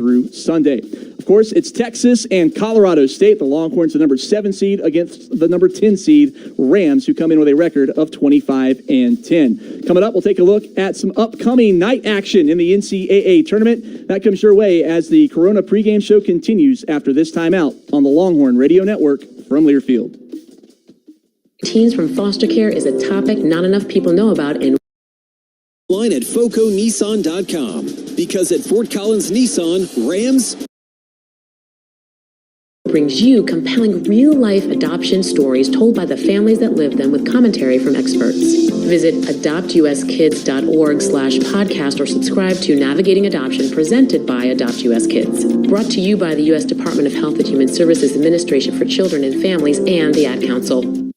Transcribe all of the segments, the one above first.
through Sunday. Of course, it's Texas and Colorado State. The Longhorns, the number 7 seed, against the number 10 seed Rams, who come in with a record of 25-10. Coming up, we'll take a look at some upcoming night action in the NCAA tournament. That comes your way as the Corona pregame show continues after this timeout on the Longhorn Radio Network from Learfield. Teens from foster care is a topic not enough people know about and Line at FocoNissan.com, because at Fort Collins Nissan, Rams brings you compelling real-life adoption stories told by the families that live them with commentary from experts. Visit adoptuskids.org/podcast or subscribe to Navigating Adoption presented by Adopt US Kids. Brought to you by the U.S. Department of Health and Human Services Administration for Children and Families and the Ad Council.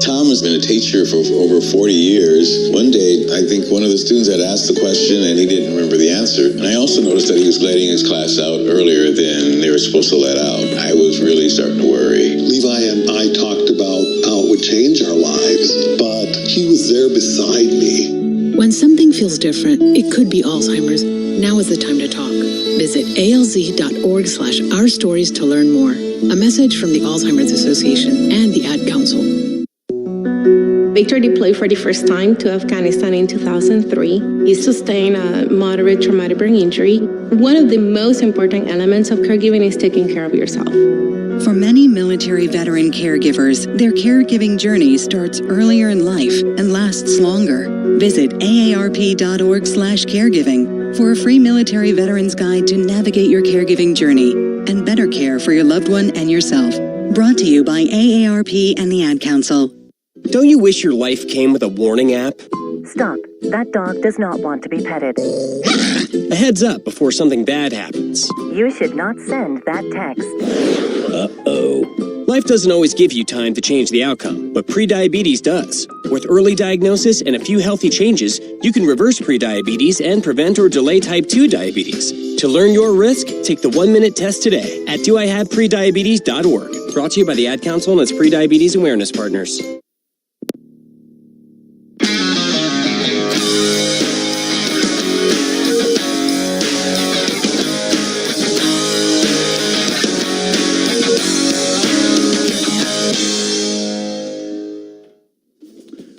Tom has been a teacher for over 40 years. One day, I think one of the students had asked the question and he didn't remember the answer. And I also noticed that he was letting his class out earlier than they were supposed to let out. I was really starting to worry. Levi and I talked about how it would change our lives, but he was there beside me. When something feels different, it could be Alzheimer's. Now is the time to talk. Visit alz.org/ourstories to learn more. A message from the Alzheimer's Association and the Ad Council. Victor deployed for the first time to Afghanistan in 2003. He sustained a moderate traumatic brain injury. One of the most important elements of caregiving is taking care of yourself. For many military veteran caregivers, their caregiving journey starts earlier in life and lasts longer. Visit aarp.org/caregiving for a free military veterans guide to navigate your caregiving journey and better care for your loved one and yourself. Brought to you by AARP and the Ad Council. Don't you wish your life came with a warning app? Stop. That dog does not want to be petted. A heads up before something bad happens. You should not send that text. Uh-oh. Life doesn't always give you time to change the outcome, but prediabetes does. With early diagnosis and a few healthy changes, you can reverse prediabetes and prevent or delay type 2 diabetes. To learn your risk, take the 1-minute test today at doihaveprediabetes.org. Brought to you by the Ad Council and its prediabetes awareness partners.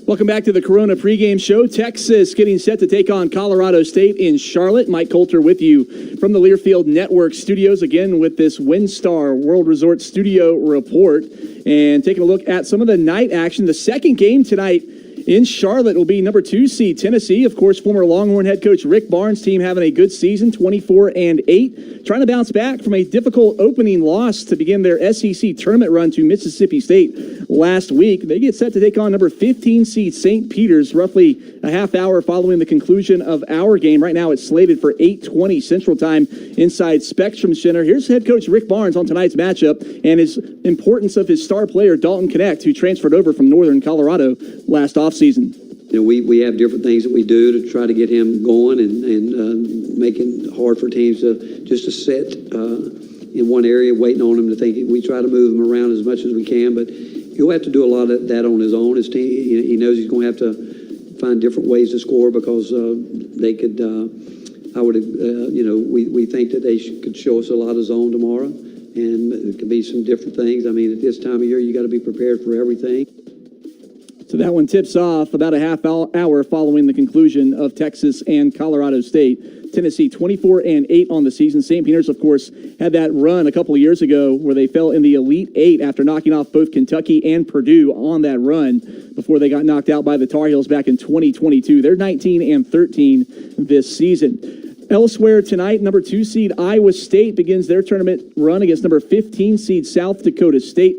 Welcome back to the Corona pregame show. Texas getting set to take on Colorado State in Charlotte. Mike Coulter with you from the Learfield Network studios, again with this WinStar World Resort Studio report. And taking a look at some of the night action. The second game tonight in Charlotte will be number 2 seed Tennessee. Of course, former Longhorn head coach Rick Barnes' team having a good season, 24-8. Trying to bounce back from a difficult opening loss to begin their SEC tournament run to Mississippi State last week. They get set to take on number 15 seed St. Peter's roughly a half hour following the conclusion of our game. Right now it's slated for 8:20 Central Time inside Spectrum Center. Here's head coach Rick Barnes on tonight's matchup and his importance of his star player Dalton Connect, who transferred over from Northern Colorado last offseason. You know, we have different things that we do to try to get him going and make it hard for teams to sit in one area waiting on him to think. We try to move him around as much as we can, but he'll have to do a lot of that on his own. His team, he knows he's going to have to find different ways to score because they could. We think that they could show us a lot of zone tomorrow, and it could be some different things. I mean, at this time of year, you got to be prepared for everything. So that one tips off about a half hour following the conclusion of Texas and Colorado State. Tennessee 24-8 on the season. St. Peter's, of course, had that run a couple of years ago where they fell in the Elite Eight after knocking off both Kentucky and Purdue on that run before they got knocked out by the Tar Heels back in 2022. They're 19-13 this season. Elsewhere tonight, number 2 seed Iowa State begins their tournament run against number 15 seed South Dakota State.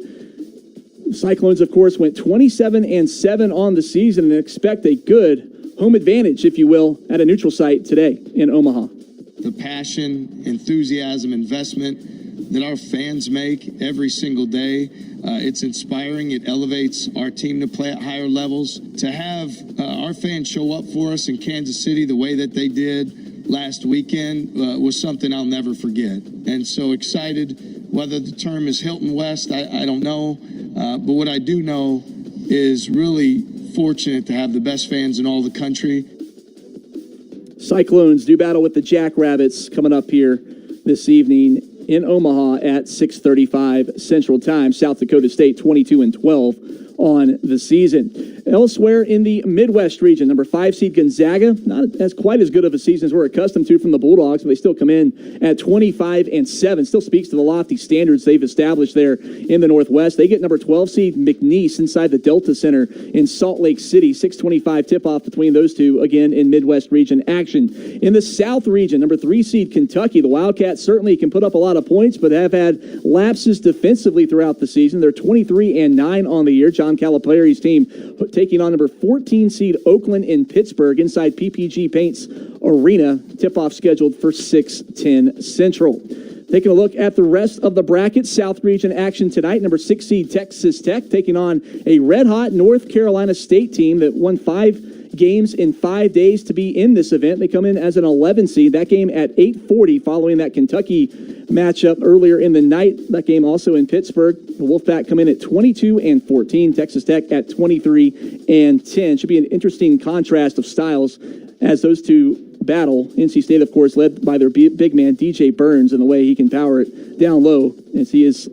Cyclones, of course, went 27-7 on the season and expect a good home advantage, if you will, at a neutral site today in Omaha. The passion, enthusiasm, investment that our fans make every single day, it's inspiring. It elevates our team to play at higher levels. To have our fans show up for us in Kansas City the way that they did last weekend was something I'll never forget. And so excited. Whether the term is Hilton West, I don't know. But what I do know is really fortunate to have the best fans in all the country. Cyclones do battle with the Jackrabbits coming up here this evening in Omaha at 6:35 Central Time. South Dakota State 22-12 on the season. Elsewhere in the Midwest region, number 5 seed Gonzaga, not as quite as good of a season as we're accustomed to from the Bulldogs, but they still come in at 25-7. Still speaks to the lofty standards they've established there in the Northwest. They get number 12 seed McNeese inside the Delta Center in Salt Lake City. 6:25 tip-off between those two, again in Midwest region action. In the South region, number 3 seed Kentucky, the Wildcats certainly can put up a lot of points, but have had lapses defensively throughout the season. They're 23-9 on the year. John Calipari's team taking on number 14 seed Oakland in Pittsburgh inside PPG Paints Arena. Tip-off scheduled for 6:10 Central. Taking a look at the rest of the bracket, South region action tonight. Number 6 seed Texas Tech taking on a red-hot North Carolina State team that won 5 games in 5 days to be in this event. They come in as an 11 seed. That game at 8:40 following that Kentucky matchup earlier in the night. That game also in Pittsburgh. The Wolfpack come in at 22-14. Texas Tech at 23-10. Should be an interesting contrast of styles as those two battle. NC State, of course, led by their big man, DJ Burns, and the way he can power it down low, as he is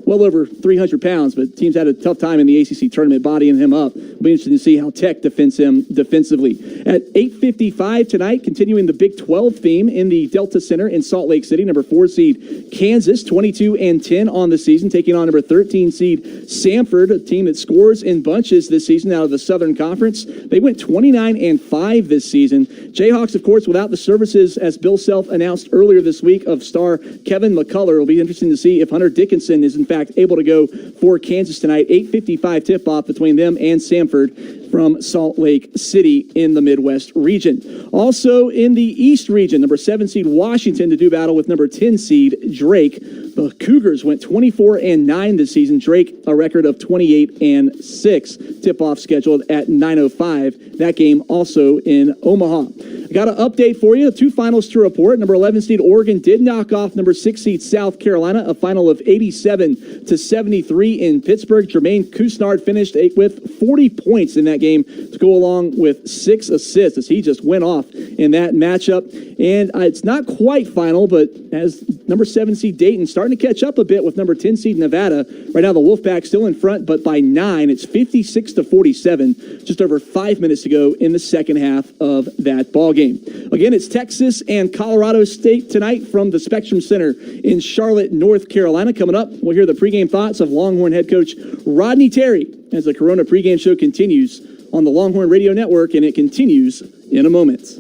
well over 300 pounds, but teams had a tough time in the ACC tournament bodying him up. It'll be interesting to see how Tech defends him defensively. At 8:55 tonight, continuing the Big 12 theme in the Delta Center in Salt Lake City, number 4 seed Kansas, 22-10 on the season, taking on number 13 seed Samford, a team that scores in bunches this season out of the Southern Conference. They went 29-5 this season. Jayhawks, of course, without the services, as Bill Self announced earlier this week, of star Kevin McCullough. It'll be interesting to see if Hunter Dickinson is in fact able to go for Kansas tonight. 8:55 tip-off between them and Samford from Salt Lake City in the Midwest region. Also in the East region, number 7 seed Washington to do battle with number 10 seed Drake. The Cougars went 24-9 this season. Drake a record of 28-6. Tip-off scheduled at 9:05. That game also in Omaha. I got an update for you. 2 finals to report. Number 11 seed Oregon did knock off number 6 seed South Carolina, a final of 87-73 in Pittsburgh. Jermaine Couisnard finished with 40 points in that game to go along with 6 assists as he just went off in that matchup. And it's not quite final, but as number 7 seed Dayton starting to catch up a bit with number 10 seed Nevada. Right now the Wolfpack still in front, but by 9. It's 56-47, just over 5 minutes to go in the second half of that ball game. Again, it's Texas and Colorado State tonight from the Spectrum Center in Charlotte, North Carolina. Coming up, we'll hear the pregame thoughts of Longhorn head coach Rodney Terry as the Corona pregame show continues on the Longhorn Radio Network, and it continues in a moment.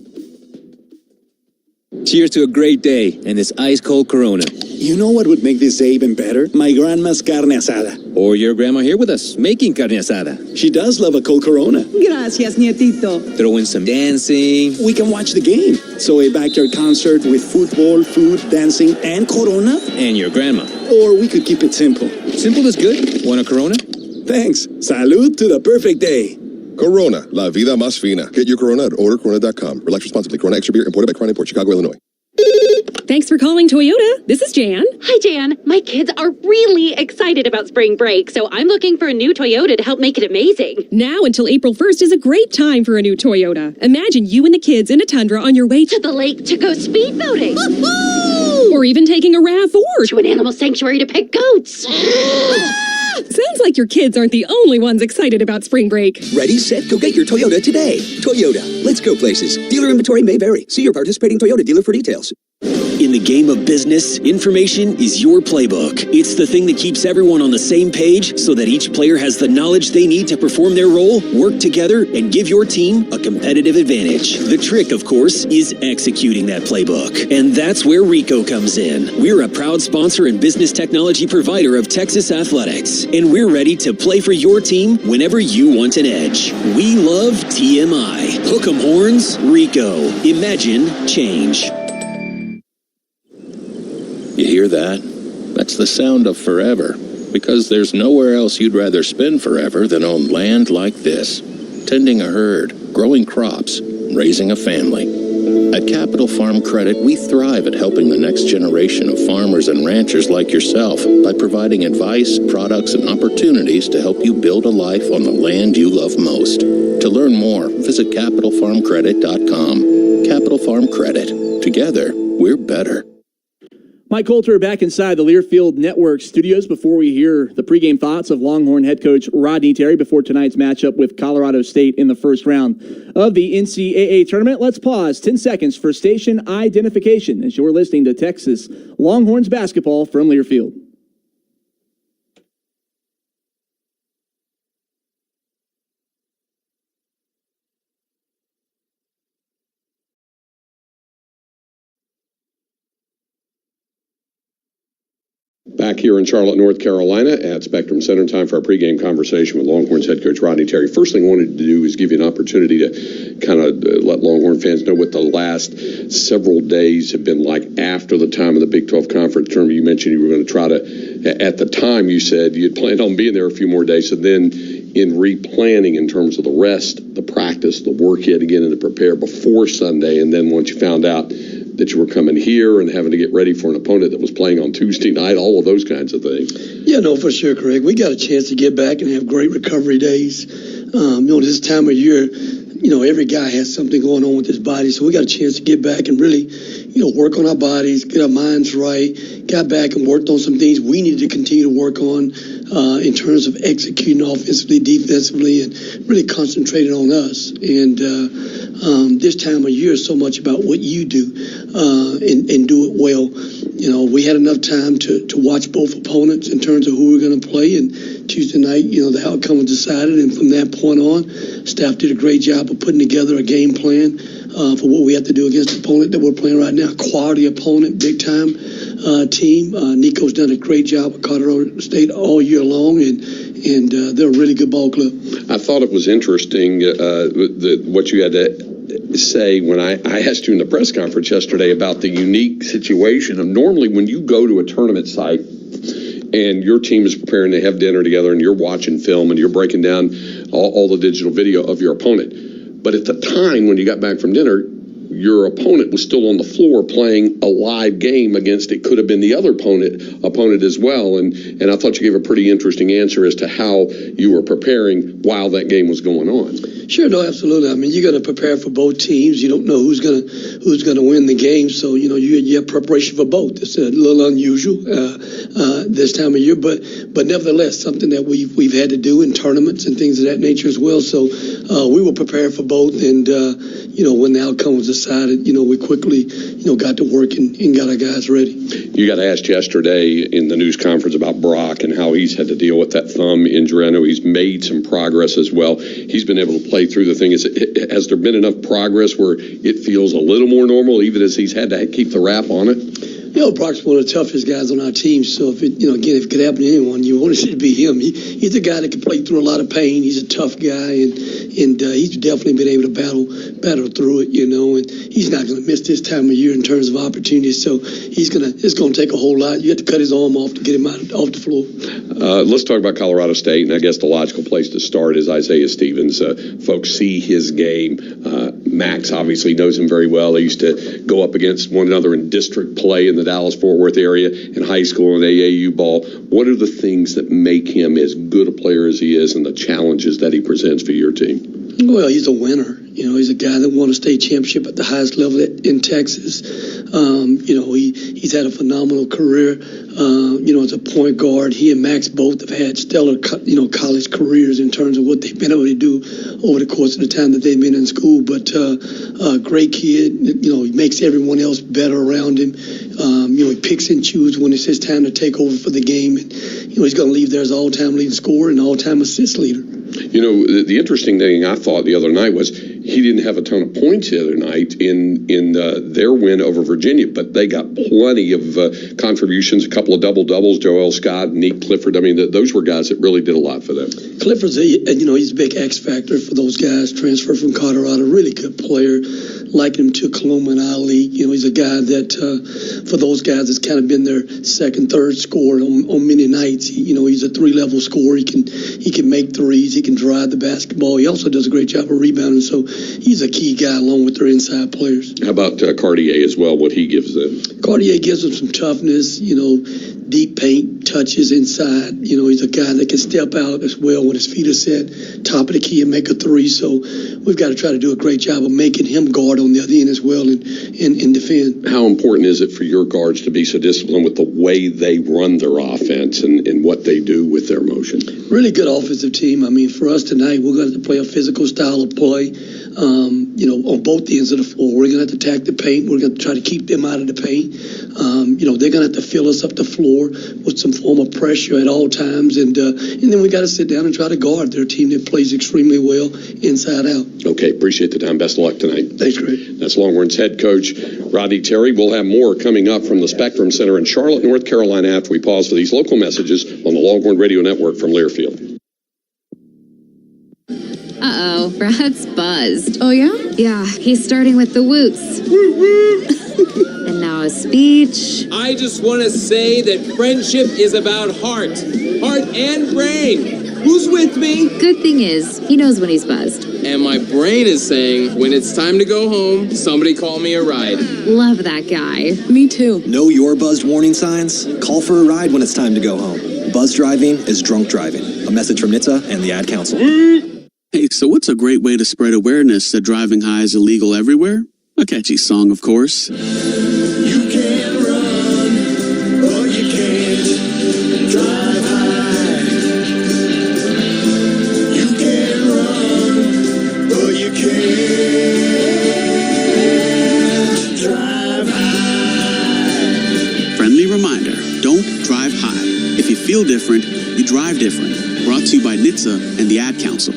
Cheers to a great day and this ice-cold Corona. You know what would make this day even better? My grandma's carne asada. Or your grandma here with us, making carne asada. She does love a cold Corona. Gracias, nietito. Throw in some dancing. We can watch the game. So a backyard concert with football, food, dancing, and Corona? And your grandma. Or we could keep it simple. Simple is good. Want a Corona? Thanks. Salud to the perfect day. Corona, la vida más fina. Get your Corona at ordercorona.com. Relax responsibly. Corona Extra Beer, imported by Crown Import, Chicago, Illinois. Thanks for calling Toyota. This is Jan. Hi, Jan. My kids are really excited about spring break, so I'm looking for a new Toyota to help make it amazing. Now until April 1st is a great time for a new Toyota. Imagine you and the kids in a Tundra on your way to the lake to go speedboating. Or even taking a RAV4 to an animal sanctuary to pet goats. Sounds like your kids aren't the only ones excited about spring break. Ready, set, go get your Toyota today. Toyota, let's go places. Dealer inventory may vary. See your participating Toyota dealer for details. In the game of business, information is your playbook. It's the thing that keeps everyone on the same page so that each player has the knowledge they need to perform their role, work together, and give your team a competitive advantage. The trick, of course, is executing that playbook. And that's where Rico comes in. We're a proud sponsor and business technology provider of Texas Athletics, and we're ready to play for your team whenever you want an edge. We love TMI. Hook 'em horns, Rico. Imagine change. You hear that? That's the sound of forever, because there's nowhere else you'd rather spend forever than on land like this, tending a herd, growing crops, raising a family. At Capital Farm Credit, we thrive at helping the next generation of farmers and ranchers like yourself by providing advice, products, and opportunities to help you build a life on the land you love most. To learn more, visit CapitalFarmCredit.com. Capital Farm Credit. Together, we're better. Mike Coulter back inside the Learfield Network studios before we hear the pregame thoughts of Longhorn head coach Rodney Terry before tonight's matchup with Colorado State in the first round of the NCAA tournament. Let's pause 10 seconds for station identification as you're listening to Texas Longhorns basketball from Learfield. Back here in Charlotte, North Carolina at Spectrum Center, time for our pregame conversation with Longhorns head coach Rodney Terry. First thing I wanted to do is give you an opportunity to kind of let Longhorn fans know what the last several days have been like after the time of the Big 12 conference tournament. You mentioned you were going to try to, at the time you said you'd planned on being there a few more days, so then in replanning in terms of the rest, the practice, the work you had to get in to prepare before Sunday, and then once you found out that you were coming here and having to get ready for an opponent that was playing on Tuesday night, all of those kinds of things. Yeah, no, for sure, Craig. We got a chance to get back and have great recovery days. This time of year, every guy has something going on with his body, so we got a chance to get back and really, work on our bodies, get our minds right, got back and worked on some things we needed to continue to work on in terms of executing offensively, defensively, and really concentrating on us. And this time of year is so much about what you do and do it well. We had enough time to watch both opponents in terms of who we're going to play, and Tuesday night, the outcome was decided, and from that point on, staff did a great job of putting together a game plan for what we have to do against the opponent that we're playing right now. Quality opponent, big time team. Nico's done a great job with Colorado State all year long, and they're a really good ball club. I thought it was interesting what you had to say when I asked you in the press conference yesterday about the unique situation of normally when you go to a tournament site and your team is preparing to have dinner together and you're watching film and you're breaking down all the digital video of your opponent. But at the time when you got back from dinner, your opponent was still on the floor playing a live game against, it could have been the other opponent as well. And I thought you gave a pretty interesting answer as to how you were preparing while that game was going on. Sure, no, absolutely. I mean, you got to prepare for both teams. You don't know who's gonna win the game, so you have preparation for both. It's a little unusual this time of year, but nevertheless, something that we've had to do in tournaments and things of that nature as well. So we were prepared for both, and when the outcome was decided, we quickly got to work and got our guys ready. You got asked yesterday in the news conference about Brock and how he's had to deal with that thumb injury. I know he's made some progress as well. He's been able to play through the thing. Has there been enough progress where it feels a little more normal, even as he's had to keep the wrap on it? Brock's one of the toughest guys on our team. So if it could happen to anyone, you want it to be him. He's a guy that can play through a lot of pain. He's a tough guy, and he's definitely been able to battle through it. And he's not going to miss this time of year in terms of opportunities. So it's going to take a whole lot. You have to cut his arm off to get him off the floor. Let's talk about Colorado State, and I guess the logical place to start is Isaiah Stevens. Folks see his game. Max obviously knows him very well. They used to go up against one another in district play in the Dallas-Fort Worth area in high school and AAU ball. What are the things that make him as good a player as he is and the challenges that he presents for your team? Well, he's a winner. He's a guy that won a state championship at the highest level in Texas. He's had a phenomenal career. As a point guard, he and Max both have had stellar, college careers in terms of what they've been able to do over the course of the time that they've been in school. But great kid. He makes everyone else better around him. He picks and chooses when it's his time to take over for the game. And, he's going to leave there as all-time leading scorer and all-time assist leader. The interesting thing I thought the other night was he didn't have a ton of points the other night in their win over Virginia, but they got plenty of contributions, a couple of double-doubles, Joel Scott, Nick Clifford. I mean, those were guys that really did a lot for them. Clifford's, he's a big X factor for those guys, transferred from Colorado, really good player. Like him to Coloma and our league. He's a guy that, for those guys, has kind of been their second, third scorer on many nights. He's a three-level scorer. He can make threes. He can drive the basketball. He also does a great job of rebounding. So he's a key guy along with their inside players. How about Cartier as well, what he gives them? Cartier gives them some toughness, deep paint, touches inside. He's a guy that can step out as well when his feet are set, top of the key and make a three. So we've got to try to do a great job of making him guard guard on the other end as well and defend. How important is it for your guards to be so disciplined with the way they run their offense and what they do with their motion? Really good offensive team. I mean, for us tonight, we're going to have to play a physical style of play. On both ends of the floor. We're going to have to attack the paint. We're going to try to keep them out of the paint. They're going to have to fill us up the floor with some form of pressure at all times. And then we got to sit down and try to guard their team that plays extremely well inside out. Okay, appreciate the time. Best of luck tonight. Thanks, Greg. That's Longhorns head coach Rodney Terry. We'll have more coming up from the Spectrum Center in Charlotte, North Carolina after we pause for these local messages on the Longhorn Radio Network from Learfield. Uh-oh, Brad's buzzed. Oh, yeah? Yeah, he's starting with the woots. And now a speech. I just want to say that friendship is about heart and brain. Who's with me? Good thing is, he knows when he's buzzed. And my brain is saying, when it's time to go home, somebody call me a ride. Love that guy. Me too. Know your buzzed warning signs? Call for a ride when it's time to go home. Buzz driving is drunk driving. A message from NHTSA and the Ad Council. Hey, so what's a great way to spread awareness that driving high is illegal everywhere? A catchy song, of course. You can run, or you can't drive high. You can run, or you can't drive high. Friendly reminder, don't drive high. If you feel different, you drive different. Brought to you by NHTSA and the Ad Council.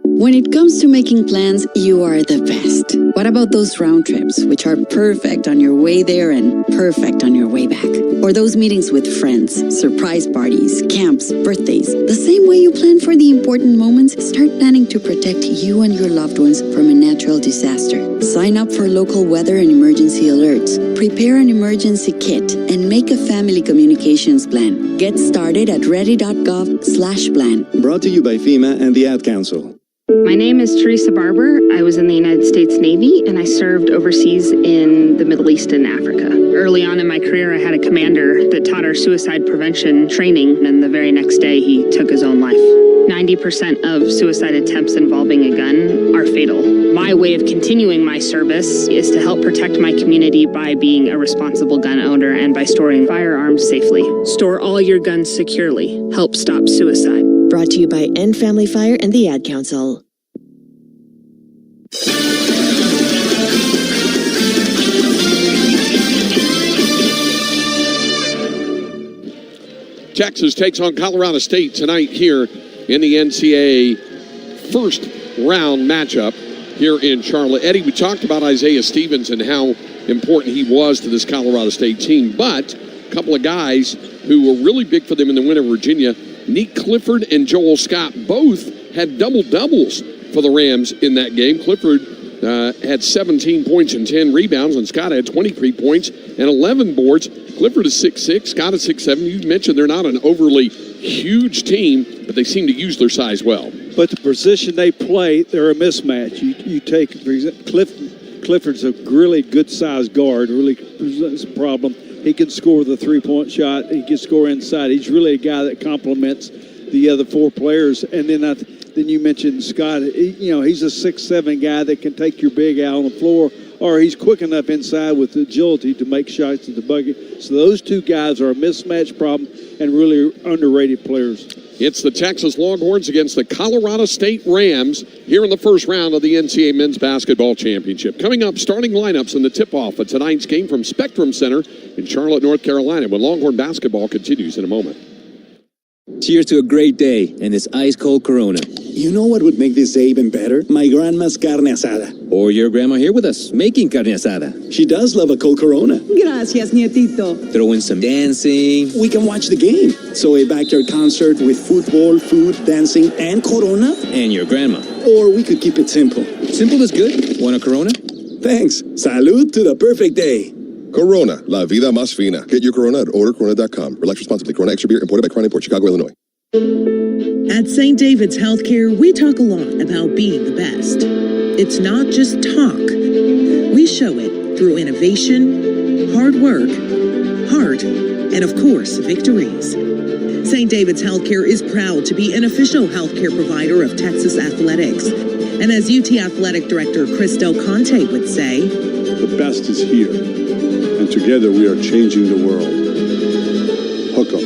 When it comes to making plans, you are the best. What about those round trips, which are perfect on your way there and perfect on your way back? Or those meetings with friends, surprise parties, camps, birthdays? The same way you plan for the important moments, start planning to protect you and your loved ones from a natural disaster. Sign up for local weather and emergency alerts. Prepare an emergency kit and make a family communications plan. Get started at ready.gov/plan. Brought to you by FEMA and the Ad Council. My name is Teresa Barber. I was in the United States Navy and I served overseas in the Middle East and Africa. Early on in my career, I had a commander that taught our suicide prevention training, and the very next day he took his own life. 90% of suicide attempts involving a gun are fatal. My way of continuing my service is to help protect my community by being a responsible gun owner and by storing firearms safely. Store all your guns securely. Help stop suicide. Brought to you by End Family Fire and the Ad Council. Texas takes on Colorado State tonight here in the NCAA first round matchup here in Charlotte. Eddie, we talked about Isaiah Stevens and how important he was to this Colorado State team, but a couple of guys who were really big for them in the win of Virginia, Nick Clifford and Joel Scott, both had double-doubles for the Rams in that game. Clifford had 17 points and 10 rebounds, and Scott had 23 points and 11 boards. Clifford is 6'6", Scott is 6'7". You mentioned they're not an overly huge team, but they seem to use their size well. But the position they play, they're a mismatch. You take, for example, Clifford's a really good-sized guard, really presents a problem. He can score the three-point shot. He can score inside. He's really a guy that complements the other four players. And then you mentioned Scott. He's a 6'7" guy that can take your big out on the floor, or he's quick enough inside with agility to make shots at the bucket. So those two guys are a mismatch problem and really underrated players. It's the Texas Longhorns against the Colorado State Rams here in the first round of the NCAA Men's Basketball Championship. Coming up, starting lineups in the tip-off of tonight's game from Spectrum Center in Charlotte, North Carolina, when Longhorn basketball continues in a moment. Cheers to a great day and this ice-cold Corona. You know what would make this day even better? My grandma's carne asada. Or your grandma here with us, making carne asada. She does love a cold Corona. Gracias, nietito. Throw in some dancing. We can watch the game. So a backyard concert with football, food, dancing, and Corona. And your grandma. Or we could keep it simple. Simple is good. Want a Corona? Thanks. Salud to the perfect day. Corona, la vida más fina. Get your Corona at ordercorona.com. Relax responsibly. Corona Extra Beer, imported by Crown Import, Chicago, Illinois. At St. David's Healthcare, we talk a lot about being the best. It's not just talk. We show it through innovation, hard work, heart, and of course, victories. St. David's Healthcare is proud to be an official healthcare provider of Texas Athletics. And as UT Athletic Director Chris Del Conte would say, the best is here, and together we are changing the world. Hook 'em.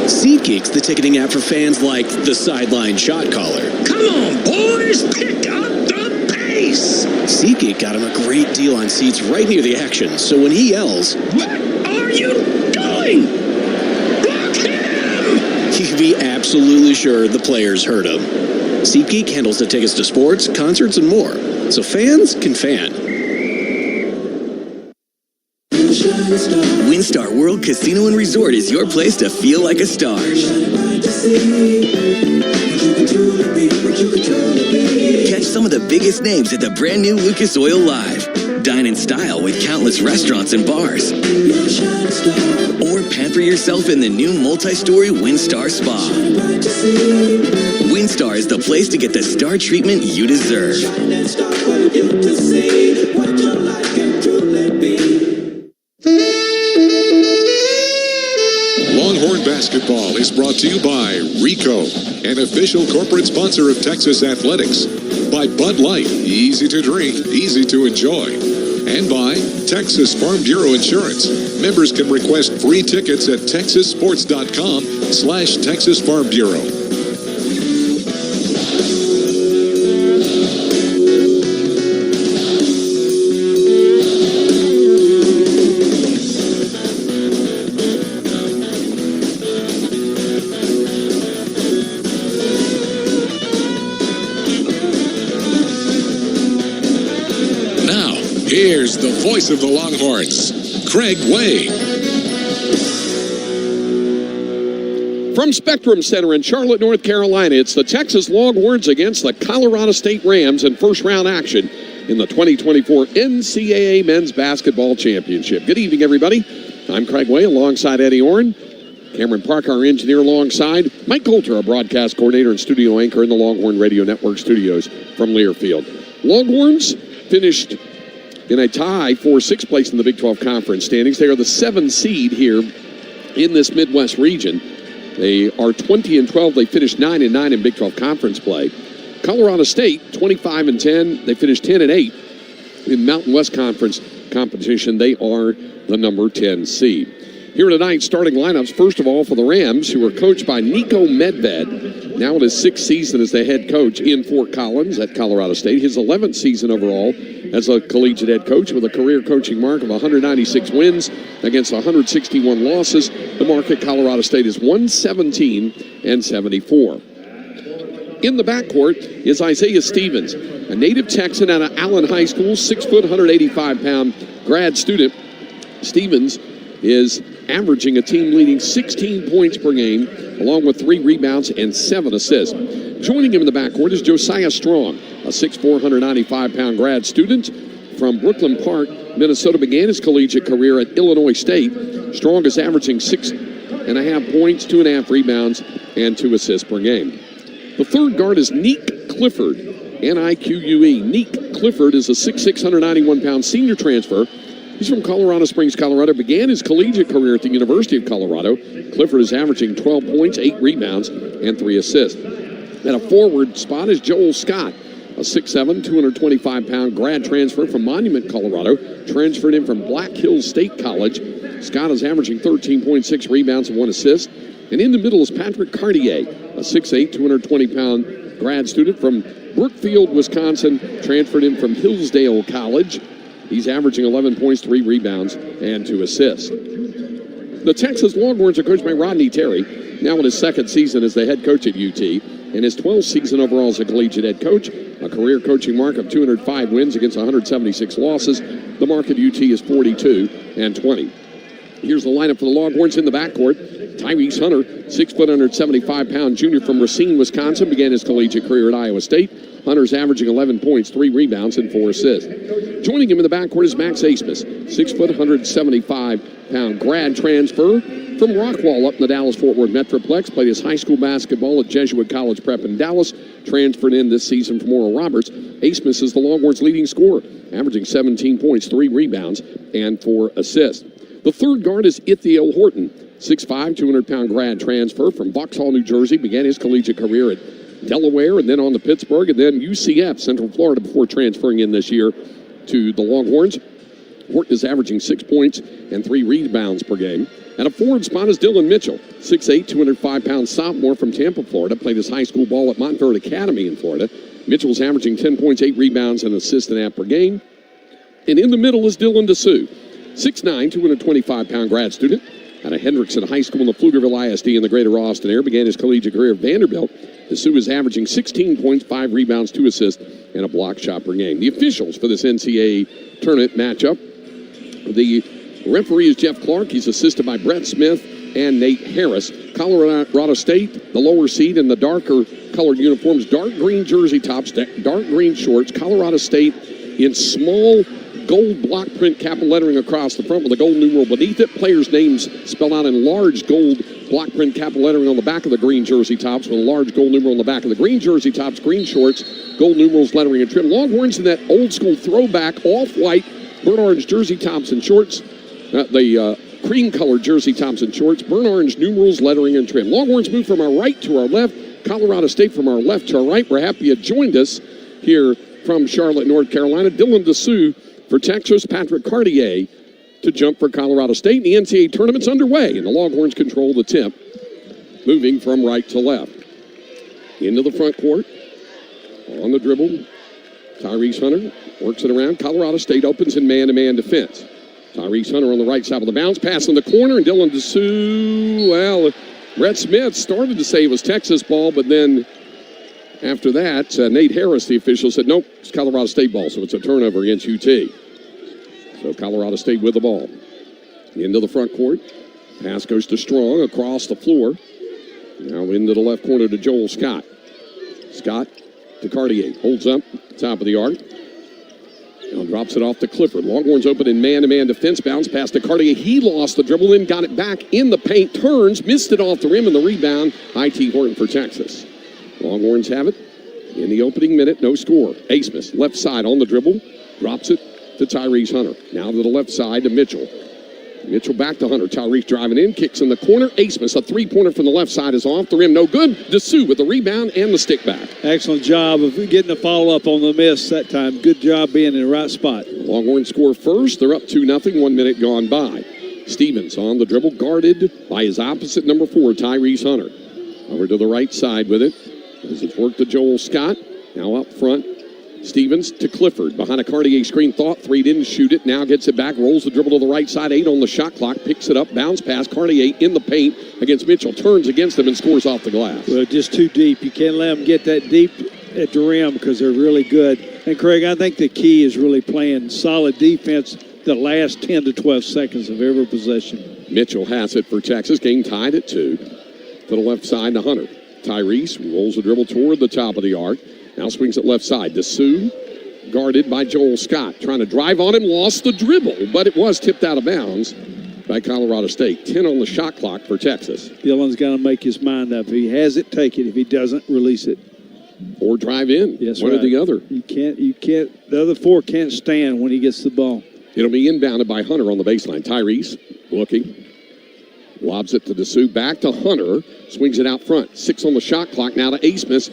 SeatGeek's the ticketing app for fans like the sideline shot caller. Come on, boys, pick up the pace. SeatGeek got him a great deal on seats right near the action, so when he yells, "What are you doing? Block him!" you can be absolutely sure the players heard him. SeatGeek handles the tickets to sports, concerts, and more, so fans can fan. WinStar World Casino and Resort is your place to feel like a star. Catch some of the biggest names at the brand new Lucas Oil Live. Dine in style with countless restaurants and bars. Or pamper yourself in the new multi-story WinStar Spa. WinStar is the place to get the star treatment you deserve. Longhorn basketball is brought to you by Rico, an official corporate sponsor of Texas Athletics. By Bud Light, easy to drink, easy to enjoy. And by Texas Farm Bureau Insurance. Members can request free tickets at texassports.com/Texas Farm Bureau. Here's the voice of the Longhorns, Craig Way. From Spectrum Center in Charlotte, North Carolina, it's the Texas Longhorns against the Colorado State Rams in first-round action in the 2024 NCAA Men's Basketball Championship. Good evening, everybody. I'm Craig Way alongside Eddie Orrin. Cameron Park, our engineer, alongside Mike Coulter, our broadcast coordinator and studio anchor in the Longhorn Radio Network studios from Learfield. Longhorns finished in a tie for sixth place in the Big 12 Conference standings. They are the 7th seed here in this Midwest region. They are 20-12. They finished 9-9 in Big 12 Conference play. Colorado State, 25-10. They finished 10-8 in Mountain West Conference competition. They are the number 10 seed. Here tonight, starting lineups, first of all, for the Rams, who are coached by Nico Medved, now in his 6th season as the head coach in Fort Collins at Colorado State. His 11th season overall as a collegiate head coach with a career coaching mark of 196 wins against 161 losses. The mark at Colorado State is 117-74. In the backcourt is Isaiah Stevens, a native Texan out of Allen High School, 6 foot, 185-pound grad student. Stevens is averaging a team-leading 16 points per game, along with 3 rebounds and 7 assists. Joining him in the backcourt is Josiah Strong, a 6'4", 195-pound grad student from Brooklyn Park, Minnesota. Began his collegiate career at Illinois State. Strong is averaging 6.5 points, 2.5 rebounds, and 2 assists per game. The third guard is Neek Clifford, N-I-Q-U-E. Neek Clifford is a 6'6", 191-pound senior transfer. He's from Colorado Springs, Colorado. Began his collegiate career at the University of Colorado. Clifford is averaging 12 points, 8 rebounds, and 3 assists. At a forward spot is Joel Scott, a 6'7", 225-pound grad transfer from Monument, Colorado. Transferred in from Black Hills State College. Scott is averaging 13.6 rebounds and 1 assist. And in the middle is Patrick Cartier, a 6'8", 220-pound grad student from Brookfield, Wisconsin. Transferred in from Hillsdale College. He's averaging 11 points, 3 rebounds, and 2 assists. The Texas Longhorns are coached by Rodney Terry, now in his 2nd season as the head coach at UT, and his 12th season overall as a collegiate head coach, a career coaching mark of 205 wins against 176 losses. The mark at UT is 42-20. Here's the lineup for the Longhorns in the backcourt. Tyrese Hunter, 6 foot, 175-pound junior from Racine, Wisconsin, began his collegiate career at Iowa State. Hunter's averaging 11 points, 3 rebounds, and 4 assists. Joining him in the backcourt is Max Asmus, 6 foot, 175-pound grad transfer from Rockwall up in the Dallas-Fort Worth Metroplex. Played his high school basketball at Jesuit College Prep in Dallas. Transferred in this season from Oral Roberts. Asmus is the Longhorns' leading scorer, averaging 17 points, 3 rebounds, and 4 assists. The third guard is Ithiel Horton, 6'5", 200-pound grad transfer from Vauxhall, New Jersey. Began his collegiate career at Delaware and then on to Pittsburgh and then UCF, Central Florida, before transferring in this year to the Longhorns. Horton is averaging 6 points and 3 rebounds per game. At a forward spot is Dylan Mitchell, 6'8", 205-pound sophomore from Tampa, Florida. Played his high school ball at Montverde Academy in Florida. Mitchell's averaging 10 points, 8 rebounds, and an assist and a half per game. And in the middle is Dylan DeSue, 6'9", 225-pound grad student out of Hendrickson High School in the Pflugerville ISD in the greater Austin area. Began his collegiate career at Vanderbilt. DeSue is averaging 16 points, 5 rebounds, 2 assists, and a block shot per game. The officials for this NCAA tournament matchup. The referee is Jeff Clark. He's assisted by Brett Smith and Nate Harris. Colorado State, the lower seed in the darker colored uniforms, dark green jersey tops, dark green shorts. Colorado State in small gold block print capital lettering across the front with a gold numeral beneath it. Players' names spelled out in large gold block print capital lettering on the back of the green jersey tops with a large gold numeral on the back of the green jersey tops, green shorts, gold numerals, lettering, and trim. Longhorns in that old school throwback off-white burnt orange jersey tops and shorts. The cream-colored jersey tops and shorts, burnt orange numerals, lettering, and trim. Longhorns move from our right to our left. Colorado State from our left to our right. We're happy you joined us here from Charlotte, North Carolina. Dylan DeSue for Texas, Patrick Cartier to jump for Colorado State. The NCAA tournament's underway, and the Longhorns control the tip, moving from right to left. Into the front court, on the dribble, Tyrese Hunter works it around. Colorado State opens in man-to-man defense. Tyrese Hunter on the right side of the bounce, pass in the corner, and Dylan DeSue, well, Brett Smith started to say it was Texas ball, but then after that, Nate Harris, the official, said, nope, it's Colorado State ball, so it's a turnover against UT. So Colorado State with the ball. Into the front court. Pass goes to Strong across the floor. Now into the left corner to Joel Scott. Scott to Cartier. Holds up, top of the arc. Now drops it off to Clifford. Longhorns open in man-to-man defense. Bounce pass to Cartier. He lost the dribble, then got it back in the paint. Turns, missed it off the rim, and the rebound. I.T. Horton for Texas. Longhorns have it in the opening minute. No score. Asmus, left side on the dribble. Drops it to Tyrese Hunter. Now to the left side to Mitchell. Mitchell back to Hunter. Tyrese driving in. Kicks in the corner. Asmus, a three-pointer from the left side, is off the rim. No good. DeSue with the rebound and the stick back. Excellent job of getting a follow-up on the miss that time. Good job being in the right spot. Longhorns score first. They're up 2-0. 1 minute gone by. Stevens on the dribble, guarded by his opposite number 4, Tyrese Hunter. Over to the right side with it. As it's worked to Joel Scott. Now up front. Stevens to Clifford. Behind a Cartier screen. Thought 3, didn't shoot it. Now gets it back. Rolls the dribble to the right side. 8 on the shot clock. Picks it up. Bounce pass. Cartier in the paint against Mitchell. Turns against them and scores off the glass. Well, just too deep. You can't let them get that deep at the rim because they're really good. And, Craig, I think the key is really playing solid defense the last 10 to 12 seconds of every possession. Mitchell has it for Texas. Game tied at 2. To the left side to Hunter. Tyrese rolls the dribble toward the top of the arc. Now swings it left side. DeSue guarded by Joel Scott. Trying to drive on him. Lost the dribble, but it was tipped out of bounds by Colorado State. 10 on the shot clock for Texas. Dylan's got to make his mind up. If he has it, take it. If he doesn't, release it. Or drive in. Yes, one right. or the other. You can't. The other 4 can't stand when he gets the ball. It'll be inbounded by Hunter on the baseline. Tyrese looking. Lobs it to DeSue. Back to Hunter. Swings it out front. 6 on the shot clock. Now to Asmus.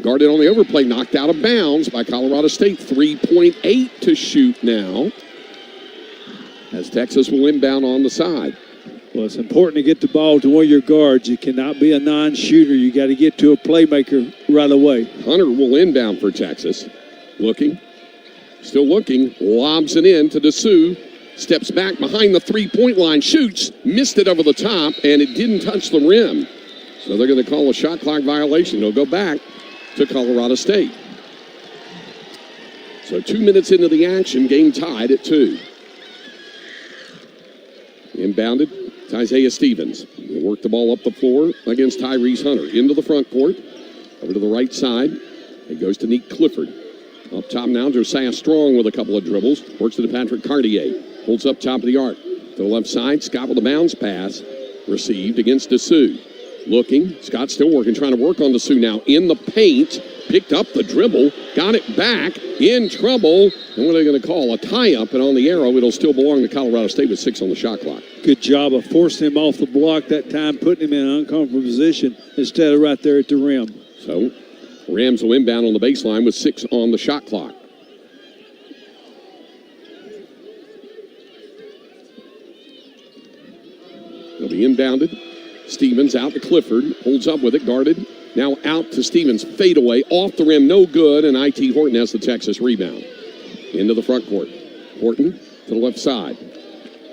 Guarded on the overplay. Knocked out of bounds by Colorado State. 3.8 to shoot now. As Texas will inbound on the side. Well, it's important to get the ball to one of your guards. You cannot be a non-shooter. You got to get to a playmaker right away. Hunter will inbound for Texas. Looking. Still looking. Lobs it in to DeSue. Steps back behind the three-point line. Shoots. Missed it over the top, and it didn't touch the rim. So they're going to call a shot clock violation. It'll go back to Colorado State. So 2 minutes into the action, game tied at 2. Inbounded, Isaiah Stevens. They work the ball up the floor against Tyrese Hunter. Into the front court, over to the right side. It goes to Nick Clifford. Up top now, Josiah Strong with a couple of dribbles. Works to Patrick Cartier. Holds up top of the arc. To the left side, Scott with a bounce pass. Received against DeSue. Looking, Scott still working, trying to work on DeSue now. In the paint, picked up the dribble, got it back, in trouble. And what are they going to call? A tie-up, and on the arrow, it'll still belong to Colorado State with 6 on the shot clock. Good job of forcing him off the block that time, putting him in an uncomfortable position instead of right there at the rim. So, Rams will inbound on the baseline with 6 on the shot clock. They'll be inbounded. Stevens out to Clifford, holds up with it, guarded. Now out to Stevens, fadeaway, off the rim, no good, and I.T. Horton has the Texas rebound. Into the front court. Horton to the left side.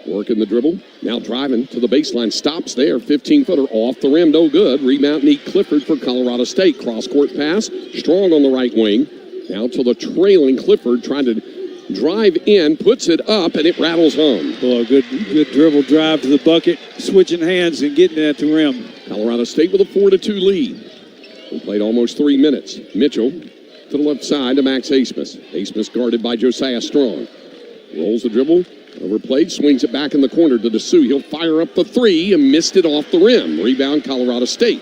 Working the dribble, now driving to the baseline, stops there, 15-footer off the rim, no good. Rebound, Neat Clifford for Colorado State. Cross-court pass, Strong on the right wing. Now to the trailing Clifford, trying to drive in, puts it up, and it rattles home. Oh, good dribble drive to the bucket, switching hands and getting it at the rim. Colorado State with a 4-2 lead. We played almost 3 minutes. Mitchell to the left side to Max Asmus. Asmus guarded by Josiah Strong. Rolls the dribble, overplayed, swings it back in the corner to Dessou. He'll fire up the 3 and missed it off the rim. Rebound Colorado State.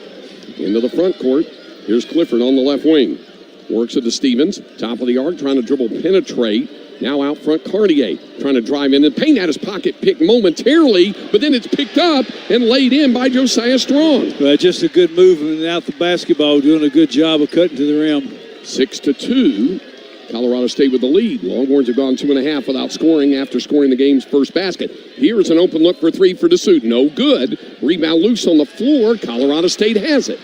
Into the front court. Here's Clifford on the left wing. Works it to Stevens. Top of the arc, trying to dribble, penetrate. Now out front, Cartier trying to drive in and paint at his pocket, picked momentarily, but then it's picked up and laid in by Josiah Strong. Just a good movement out the basketball, doing a good job of cutting to the rim. 6-2, Colorado State with the lead. Longhorns have gone 2.5 without scoring after scoring the game's first basket. Here's an open look for 3 for Dessou. No good. Rebound loose on the floor. Colorado State has it.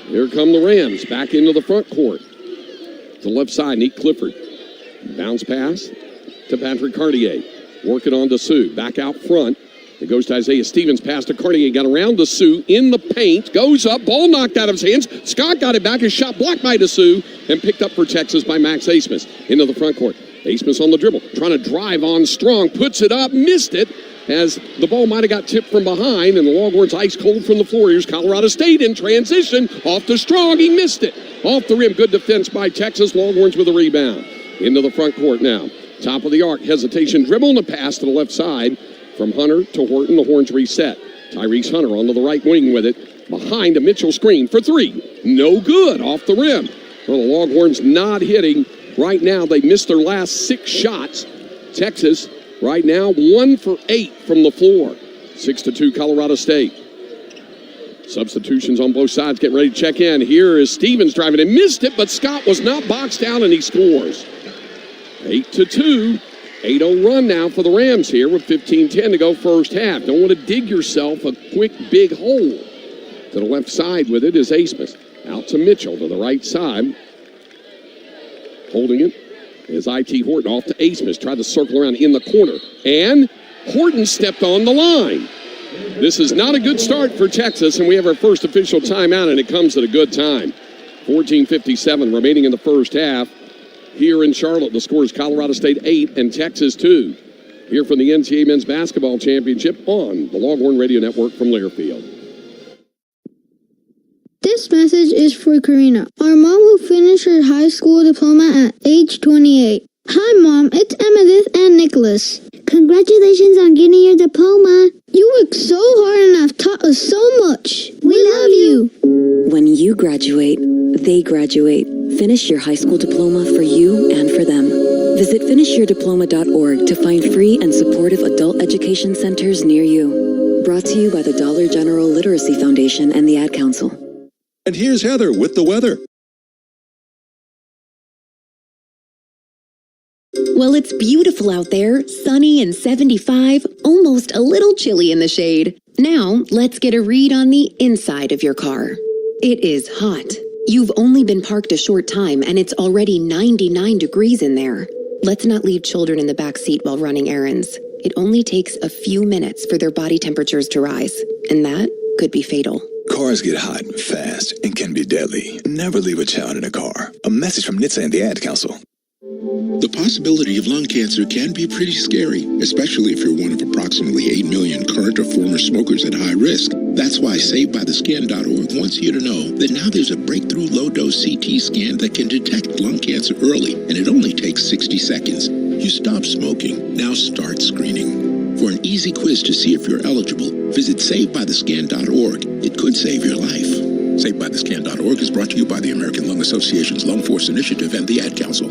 Here come the Rams back into the front court. To the left side, Neat Clifford. Bounce pass to Patrick Cartier. Work it on Dessou. Back out front. It goes to Isaiah Stevens. Pass to Cartier. Got around Dessou in the paint. Goes up. Ball knocked out of his hands. Scott got it back. His shot blocked by Dessou and picked up for Texas by Max Asmus. Into the front court. Asmus on the dribble. Trying to drive on Strong. Puts it up. Missed it as the ball might have got tipped from behind. And the Longhorns ice cold from the floor. Here's Colorado State in transition. Off to Strong. He missed it. Off the rim. Good defense by Texas. Longhorns with a rebound. Into the front court now. Top of the arc. Hesitation dribble and a pass to the left side from Hunter to Horton. The Horns reset. Tyrese Hunter onto the right wing with it. Behind a Mitchell screen for 3. No good. Off the rim. Well, the Longhorns not hitting. Right now, they missed their last 6 shots. Texas, right now, 1 for 8 from the floor. 6-2 Colorado State. Substitutions on both sides, getting ready to check in. Here is Stevens driving and missed it, but Scott was not boxed out and he scores. 8-2. 8-0 run now for the Rams here with 15-10 to go first half. Don't want to dig yourself a quick big hole. To the left side with it is Asmus. Out to Mitchell to the right side. Holding it is I.T. Horton off to Asmus. Tried to circle around in the corner. And Horton stepped on the line. This is not a good start for Texas, and we have our first official timeout, and it comes at a good time. 14:57 remaining in the first half. Here in Charlotte, the score is Colorado State 8 and Texas 2. Here from the NCAA Men's Basketball Championship on the Longhorn Radio Network from Learfield. This message is for Karina, our mom who finished her high school diploma at age 28. Hi, Mom. It's Emmettith and Nicholas. Congratulations on getting your diploma. You worked so hard and have taught us so much. We love you. When you graduate, they graduate. Finish your high school diploma for you and for them. Visit finishyourdiploma.org to find free and supportive adult education centers near you. Brought to you by the Dollar General Literacy Foundation and the Ad Council. And here's Heather with the weather. Well, it's beautiful out there, sunny and 75, almost a little chilly in the shade. Now, let's get a read on the inside of your car. It is hot. You've only been parked a short time and it's already 99 degrees in there. Let's not leave children in the back seat while running errands. It only takes a few minutes for their body temperatures to rise, and that could be fatal. Cars get hot fast and can be deadly. Never leave a child in a car. A message from NHTSA and the Ad Council. The possibility of lung cancer can be pretty scary, especially if you're one of approximately 8 million current or former smokers at high risk. That's why SaveByTheScan.org wants you to know that now there's a breakthrough low-dose CT scan that can detect lung cancer early, and it only takes 60 seconds. You stop smoking, now start screening. For an easy quiz to see if you're eligible, visit SaveByTheScan.org. It could save your life. SaveByTheScan.org is brought to you by the American Lung Association's Lung Force Initiative and the Ad Council.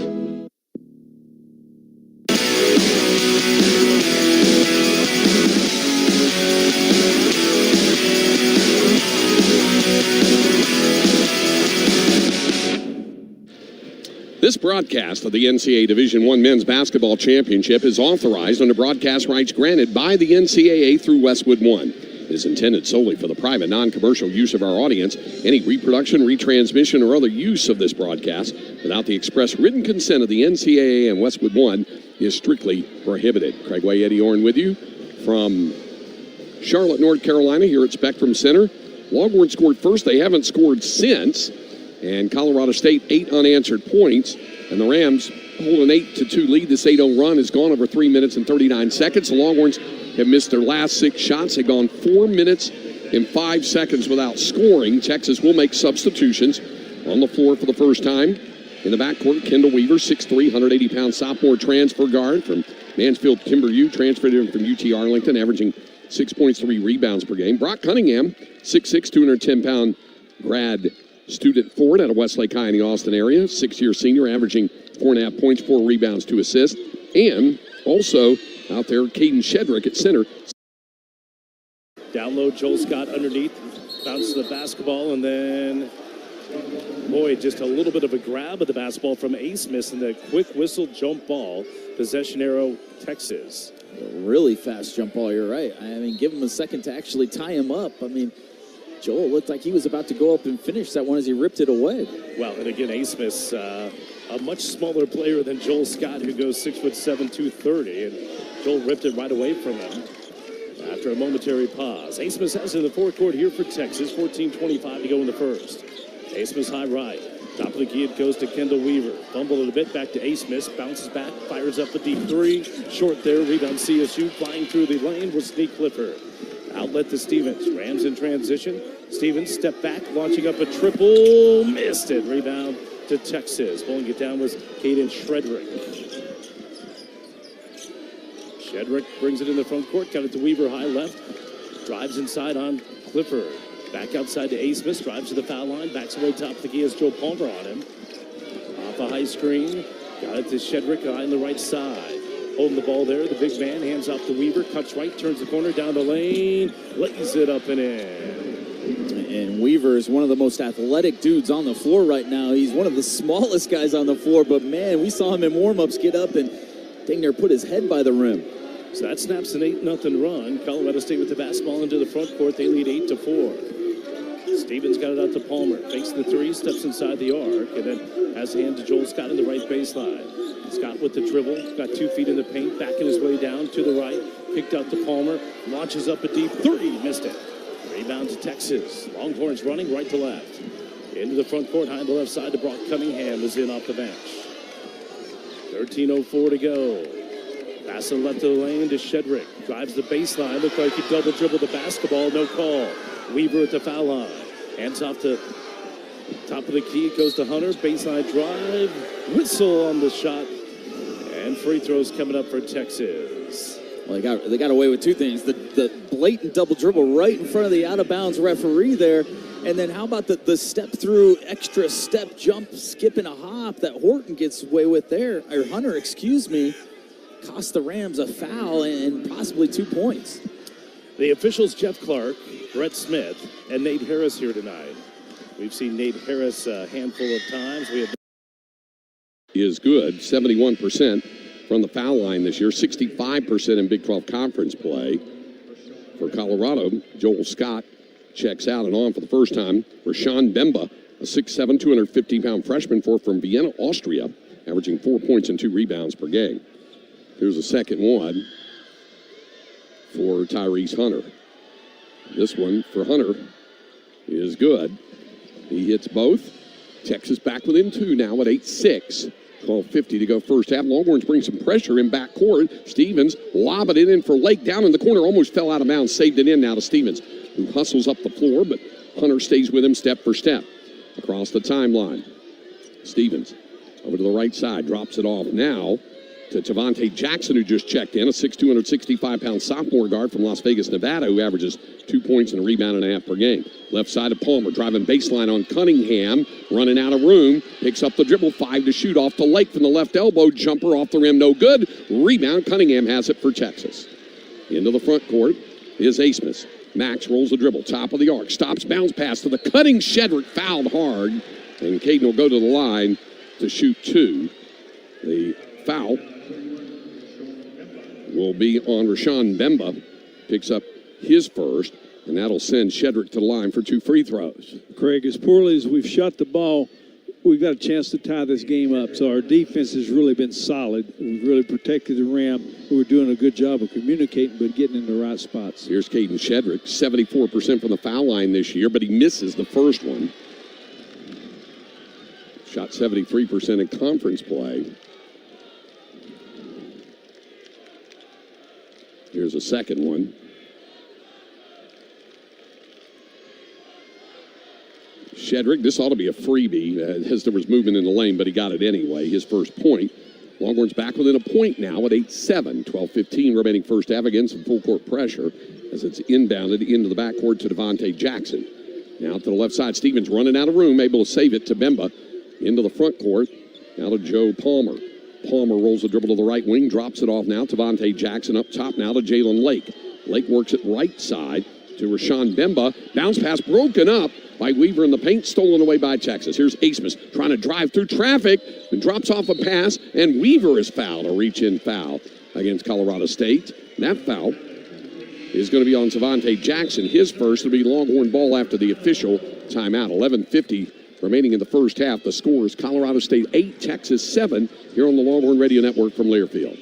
This broadcast of the NCAA Division I Men's Basketball Championship is authorized under broadcast rights granted by the NCAA through Westwood One. It is intended solely for the private, non-commercial use of our audience. Any reproduction, retransmission, or other use of this broadcast without the express written consent of the NCAA and Westwood One is strictly prohibited. Craig Way, Eddie Orrin with you from Charlotte, North Carolina, here at Spectrum Center. Longhorns scored first. They haven't scored since. And Colorado State, 8 unanswered points. And the Rams hold an 8-2 lead. This 8-0 run has gone over 3 minutes and 39 seconds. The Longhorns have missed their last 6 shots. They've gone 4 minutes and 5 seconds without scoring. Texas will make substitutions on the floor for the first time. In the backcourt, Kendall Weaver, 6'3", 180-pound sophomore transfer guard from Mansfield Timber U, transferred in from UT Arlington, averaging 6 points, 3 rebounds per game. Brock Cunningham, 6'6", 210-pound grad student forward out of Westlake High in the Austin area, 6-year senior, averaging 4.5 points, 4 rebounds, 2 assists. And also out there, Caden Shedrick at center. Down low, Joel Scott underneath, bounces the basketball, and then, boy, just a little bit of a grab of the basketball from Ace Smith, and the quick whistle jump ball, possession arrow, Texas. A really fast jump ball, you're right. I mean, give him a second to actually tie him up. I mean, Joel looked like he was about to go up and finish that one as he ripped it away. Well, and again, Ace Smith, a much smaller player than Joel Scott, who goes 6'7", 230, and Joel ripped it right away from him after a momentary pause. Ace Smith has it in the forecourt here for Texas, 14:25 to go in the first. Ace Smith high right. Top of the key, it goes to Kendall Weaver. Fumbled it a bit, back to Ace Smith, bounces back, fires up a deep three. Short there, rebound CSU, flying through the lane was Sneak Clifford. Outlet to Stevens. Rams in transition. Stevens step back, launching up a triple. Missed it. Rebound to Texas. Pulling it down was Caden Shedrick. Shedrick brings it in the front court. Got it to Weaver high left. Drives inside on Clifford. Back outside to Ace Smith. Drives to the foul line. Backs away top of the key as Joe Palmer on him. Off a high screen. Got it to Shedrick on the right side. Holding the ball there, the big man hands off to Weaver, cuts right, turns the corner, down the lane, lays it up and in. And Weaver is one of the most athletic dudes on the floor right now. He's one of the smallest guys on the floor, but man, we saw him in warm-ups get up and dang near put his head by the rim. So that snaps an 8-0 run. Colorado State with the basketball into the front court. They lead 8-4. Stevens got it out to Palmer, fakes the three, steps inside the arc, and then has a hand to Joel Scott in the right baseline. Scott with the dribble, got 2 feet in the paint, backing his way down to the right, kicked out to Palmer, launches up a deep three, missed it. Rebound to Texas. Longhorns running right to left. Into the front court, high on the left side to Brock Cunningham, is in off the bench. 13:04 to go. Pass it left of the lane to Shedrick. Drives the baseline, looked like he double dribbled the basketball, no call. Weaver at the foul line. Hands off to top of the key, it goes to Hunter, baseline drive, whistle on the shot, and free throws coming up for Texas. Well, they got away with 2 things. The blatant double dribble right in front of the out-of-bounds referee there, and then how about the step-through, extra step, jump, skip, and a hop that Horton gets away with there, or Hunter, excuse me, cost the Rams a foul and possibly 2 points. The officials, Jeff Clark, Brett Smith, and Nate Harris here tonight. We've seen Nate Harris a handful of times. Is good, 71% from the foul line this year, 65% in Big 12 conference play. For Colorado, Joel Scott checks out and on for the first time. Rashawn Bemba, a 6'7", 250-pound freshman from Vienna, Austria, averaging 4 points and 2 rebounds per game. Here's a second one for Tyrese Hunter. This one for Hunter is good. He hits both. Texas back within 2 now at 8-6. 12:50 to go first half. Longhorns bring some pressure in backcourt. Stevens lobbing it in for Lake down in the corner. Almost fell out of bounds. Saved it in now to Stevens, who hustles up the floor, but Hunter stays with him step for step. Across the timeline. Stevens over to the right side. Drops it off now to Tavante Jackson, who just checked in, a 6'2", 265-pound sophomore guard from Las Vegas, Nevada, who averages 2 points and a rebound and a half per game. Left side of Palmer, driving baseline on Cunningham, running out of room, picks up the dribble, 5 to shoot off the Lake from the left elbow, jumper off the rim, no good. Rebound, Cunningham has it for Texas. Into the front court is Asmus. Max rolls the dribble, top of the arc, stops, bounce pass to the cutting Shedrick, fouled hard, and Caden will go to the line to shoot 2. The foul will be on Rashawn Bemba, picks up his first, and that'll send Shedrick to the line for 2 free throws. Craig, as poorly as we've shot the ball, we've got a chance to tie this game up. So our defense has really been solid. We've really protected the rim. We're doing a good job of communicating, but getting in the right spots. Here's Caden Shedrick, 74% from the foul line this year, but he misses the first one. Shot 73% in conference play. Here's a second one. Shedrick, this ought to be a freebie as there was movement in the lane, but he got it anyway. His first point. Longhorns back within a point now at 8-7. 12-15 remaining first half, again some full court pressure as it's inbounded into the backcourt to Tavante Jackson. Now to the left side, Stevens running out of room, able to save it to Bemba. Into the front court, now to Joe Palmer. Palmer rolls the dribble to the right wing, drops it off now. Tavante Jackson up top now to Jalen Lake. Lake works it right side to Rashawn Bemba. Bounce pass broken up by Weaver in the paint, stolen away by Texas. Here's Asmus trying to drive through traffic and drops off a pass, and Weaver is fouled, a reach-in foul against Colorado State. And that foul is going to be on Tavante Jackson. His first will be Longhorn ball after the official timeout. 11:50 remaining in the first half. The score is Colorado State 8, Texas 7 here on the Longhorn Radio Network from Learfield.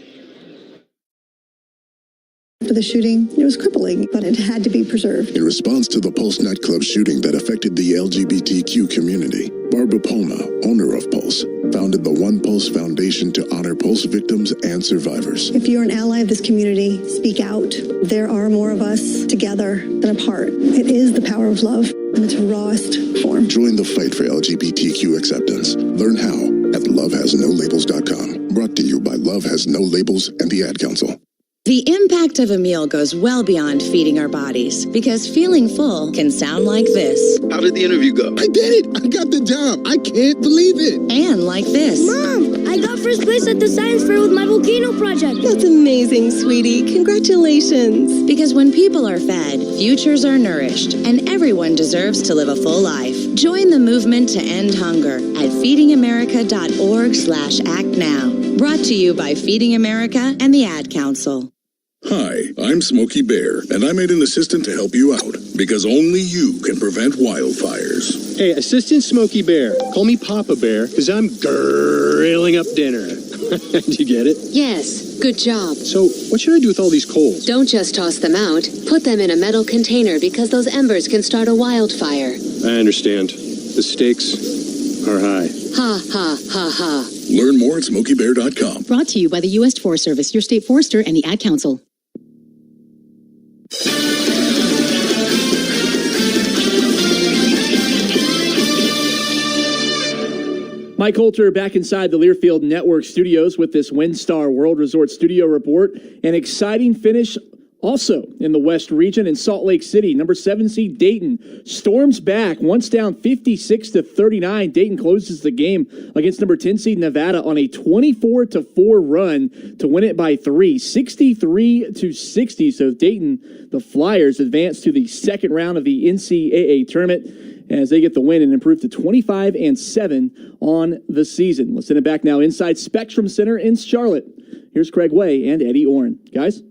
After the shooting, it was crippling, but it had to be preserved. In response to the Pulse nightclub shooting that affected the LGBTQ community, Barbara Palma, owner of Pulse, founded the One Pulse Foundation to honor Pulse victims and survivors. If you're an ally of this community, speak out. There are more of us together than apart. It is the power of love in its rawest form. Join the fight for LGBTQ acceptance. Learn how at lovehasnolabels.com. Brought to you by Love Has No Labels and the Ad Council. The impact of a meal goes well beyond feeding our bodies, because feeling full can sound like this. How did the interview go? I did it! I got the job! I can't believe it! And like this. Mom, I got first place at the science fair with my volcano project. That's amazing, sweetie. Congratulations. Because when people are fed, futures are nourished, and everyone deserves to live a full life. Join the movement to end hunger at feedingamerica.org/actnow. Brought to you by Feeding America and the Ad Council. Hi, I'm Smokey Bear, and I made an assistant to help you out, because only you can prevent wildfires. Hey, Assistant Smokey Bear, call me Papa Bear, because I'm grilling up dinner. Did you get it? Yes, good job. So, what should I do with all these coals? Don't just toss them out. Put them in a metal container, because those embers can start a wildfire. I understand. The stakes are high. Ha, ha, ha, ha. Learn more at SmokeyBear.com. Brought to you by the U.S. Forest Service, your state forester, and the Ad Council. Mike Holter back inside the Learfield Network studios with this WinStar World Resort Studio report. An exciting finish also in the West region in Salt Lake City. Number 7 seed Dayton storms back once down 56-39. Dayton closes the game against number 10 seed Nevada on a 24-4 run to win it by 3, 63-60. So Dayton, the Flyers, advance to the second round of the NCAA tournament as they get the win and improve to 25-7 on the season. Let's send it back now inside Spectrum Center in Charlotte. Here's Craig Way and Eddie Orrin. Guys?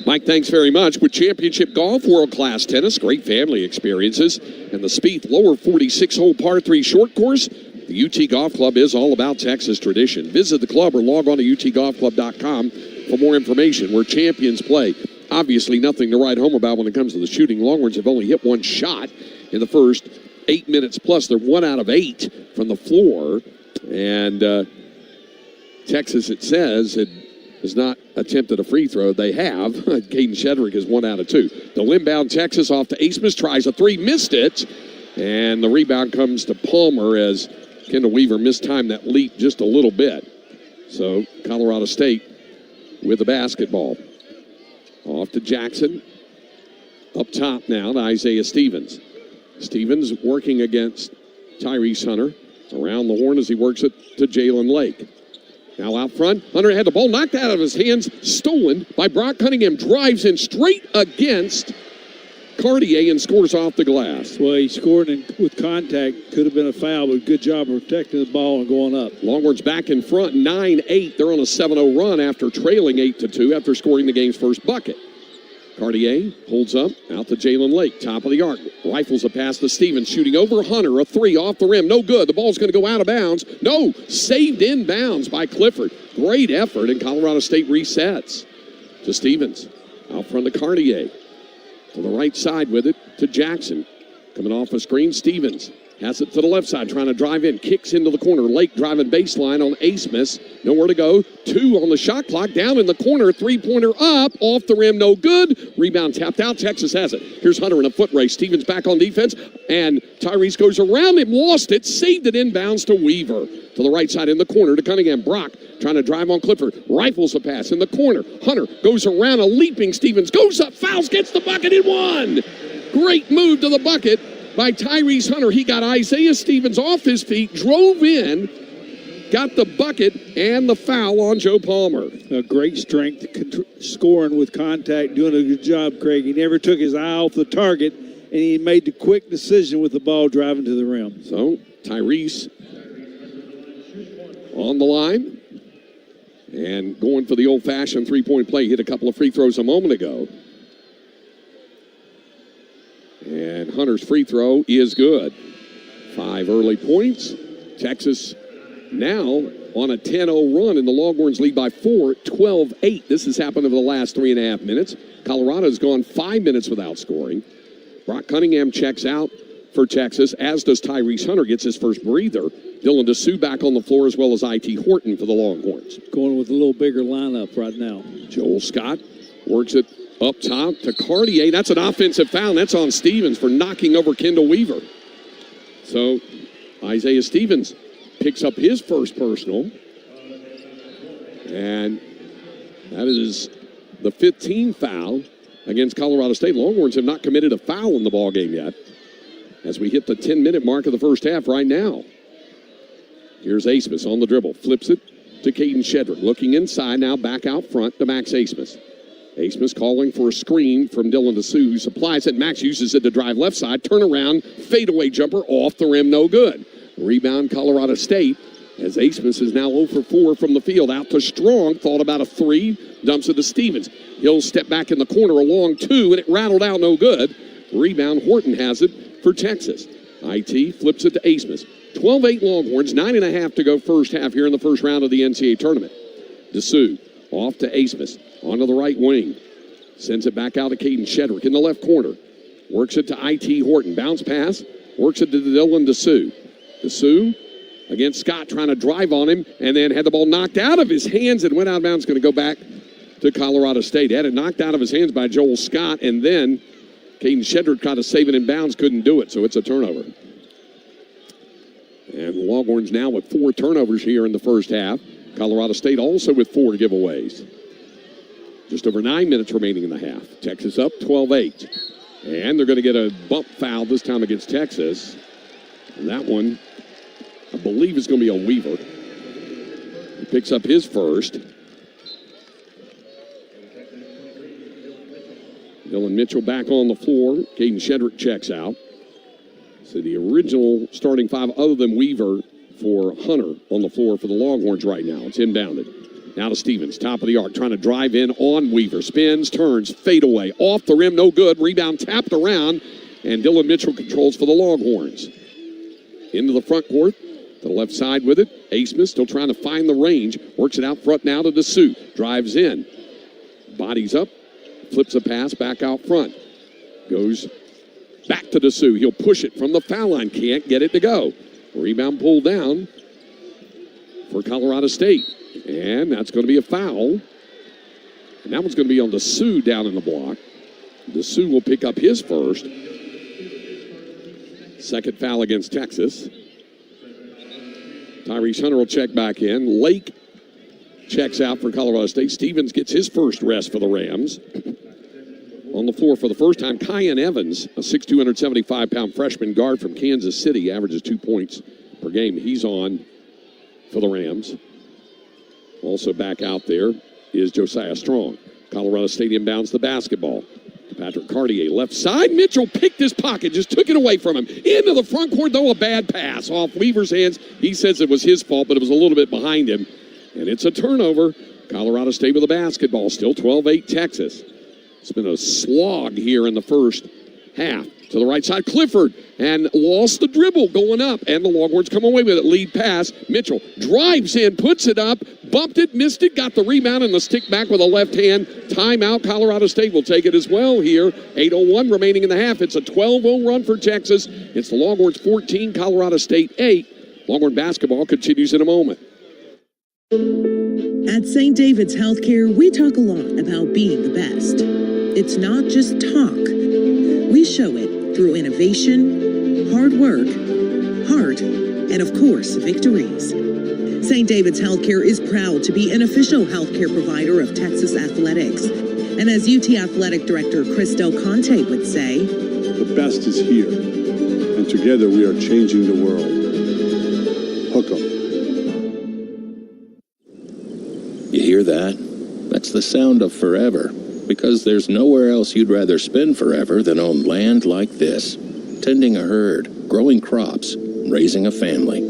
Mike, thanks very much. With championship golf, world-class tennis, great family experiences, and the Spieth lower 46-hole par 3 short course, the UT Golf Club is all about Texas tradition. Visit the club or log on to utgolfclub.com for more information. Where champions play. Obviously, nothing to write home about when it comes to the shooting. Longhorns have only hit one shot in the first 8 minutes plus. They're 1 out of 8 from the floor. And Texas, it says, has not attempted a free throw. They have. Caden Shedrick is 1 out of 2. The inbound Texas off to Asmus, tries a 3, missed it. And the rebound comes to Palmer as Kendall Weaver mistimed that leap just a little bit. So Colorado State with the basketball. Off to Jackson. Up top now to Isaiah Stevens. Stevens working against Tyrese Hunter. Around the horn as he works it to Jalen Lake. Now out front, Hunter had the ball knocked out of his hands, stolen by Brock Cunningham. Drives in straight against Cartier and scores off the glass. Well, he scored with contact. Could have been a foul, but good job of protecting the ball and going up. Longhorns back in front, 9-8. They're on a 7-0 run after trailing 8-2 after scoring the game's first bucket. Cartier holds up, out to Jalen Lake, top of the arc. Rifles a pass to Stevens, shooting over Hunter, a three off the rim, no good. The ball's going to go out of bounds. No, saved in bounds by Clifford. Great effort, and Colorado State resets to Stevens. Out front to Cartier. To the right side with it to Jackson. Coming off a screen, Stevens has it to the left side, trying to drive in, kicks into the corner. Lake driving baseline on Asmus. Nowhere to go. 2 on the shot clock, down in the corner. Three-pointer up, off the rim, no good. Rebound tapped out. Texas has it. Here's Hunter in a foot race. Stevens back on defense, and Tyrese goes around him, lost it, saved it inbounds to Weaver. To the right side in the corner to Cunningham. Brock trying to drive on Clifford. Rifles a pass in the corner. Hunter goes around a leaping Stevens. Goes up, fouls, gets the bucket, and one. Great move to the bucket by Tyrese Hunter. He got Isaiah Stevens off his feet, drove in, got the bucket and the foul on Joe Palmer. A great strength, scoring with contact, doing a good job, Craig. He never took his eye off the target, and he made the quick decision with the ball driving to the rim. So Tyrese on the line and going for the old-fashioned three-point play. Hit a couple of free throws a moment ago. And Hunter's free throw is good. 5 early points. Texas now on a 10-0 run, and the Longhorns lead by 4, 12-8. This has happened over the last 3.5 minutes. Colorado's gone 5 minutes without scoring. Brock Cunningham checks out for Texas, as does Tyrese Hunter, gets his first breather. Dylan DeSue back on the floor, as well as I.T. Horton for the Longhorns. Going with a little bigger lineup right now. Joel Scott works it up top to Cartier. That's an offensive foul. That's on Stevens for knocking over Kendall Weaver. So Isaiah Stevens picks up his first personal. And that is the 15th foul against Colorado State. Longhorns have not committed a foul in the ballgame yet, as we hit the 10-minute mark of the first half right now. Here's Asmus on the dribble. Flips it to Caden Shedrick. Looking inside now, back out front to Max Asmus. Asmus calling for a screen from Dylan DeSue, who supplies it. Max uses it to drive left side. Turn around, fadeaway jumper off the rim, no good. Rebound Colorado State, as Asmus is now 0 for 4 from the field. Out to Strong, thought about a 3, dumps it to Stevens. He'll step back in the corner, a long 2, and it rattled out, no good. Rebound, Horton has it for Texas. IT flips it to Asmus. 12-8 Longhorns, 9.5 to go first half here in the first round of the NCAA tournament. DeSue off to Asmus, onto the right wing. Sends it back out to Caden Shedrick in the left corner. Works it to IT Horton. Bounce pass, works it to Dylan DeSue. DeSue against Scott, trying to drive on him, and then had the ball knocked out of his hands and went out of bounds. Going to go back to Colorado State. Had it knocked out of his hands by Joel Scott, and then Caden Shedrick tried to save it in bounds, couldn't do it, so it's a turnover. And the Longhorns now with 4 turnovers here in the first half. Colorado State also with 4 giveaways. Just over 9 minutes remaining in the half. Texas up 12-8. And they're going to get a bump foul this time against Texas. And that one, I believe, is going to be on Weaver. He picks up his first. Dylan Mitchell back on the floor. Caden Shedrick checks out. So the original starting 5, other than Weaver, for Hunter on the floor for the Longhorns right now. It's inbounded. Now to Stevens, top of the arc, trying to drive in on Weaver. Spins, turns, fade away. Off the rim, no good. Rebound tapped around, and Dylan Mitchell controls for the Longhorns. Into the front court, to the left side with it. Asmus still trying to find the range. Works it out front now to DeSue. Drives in. Bodies up. Flips a pass back out front. Goes back to DeSue. He'll push it from the foul line. Can't get it to go. Rebound pulled down for Colorado State. And that's going to be a foul. And that one's going to be on DeSue down in the block. DeSue will pick up his first. Second foul against Texas. Tyrese Hunter will check back in. Lake checks out for Colorado State. Stevens gets his first rest for the Rams. On the floor for the first time, Kyan Evans, a 6'2", 175-pound freshman guard from Kansas City, averages 2 points per game. He's on for the Rams. Also back out there is Josiah Strong. Colorado State inbounds the basketball. Patrick Cartier, left side. Mitchell picked his pocket, just took it away from him. Into the front court, though, a bad pass off Weaver's hands. He says it was his fault, but it was a little bit behind him. And it's a turnover. Colorado State with the basketball, still 12-8 Texas. It's been a slog here in the first half. To the right side, Clifford, and lost the dribble going up. And the Longhorns come away with it. Lead pass. Mitchell drives in, puts it up, bumped it, missed it, got the rebound and the stick back with a left hand. Timeout. Colorado State will take it as well here. 8:01 remaining in the half. It's a 12-0 run for Texas. It's the Longhorns 14, Colorado State 8. Longhorn basketball continues in a moment. At St. David's Healthcare, we talk a lot about being the best. It's not just talk. We show it through innovation, hard work, heart, and of course, victories. St. David's Healthcare is proud to be an official healthcare provider of Texas athletics. And as UT Athletic Director Chris Del Conte would say, the best is here, and together we are changing the world. Hook 'em. You hear that? That's the sound of forever. Because there's nowhere else you'd rather spend forever than on land like this. Tending a herd, growing crops, raising a family.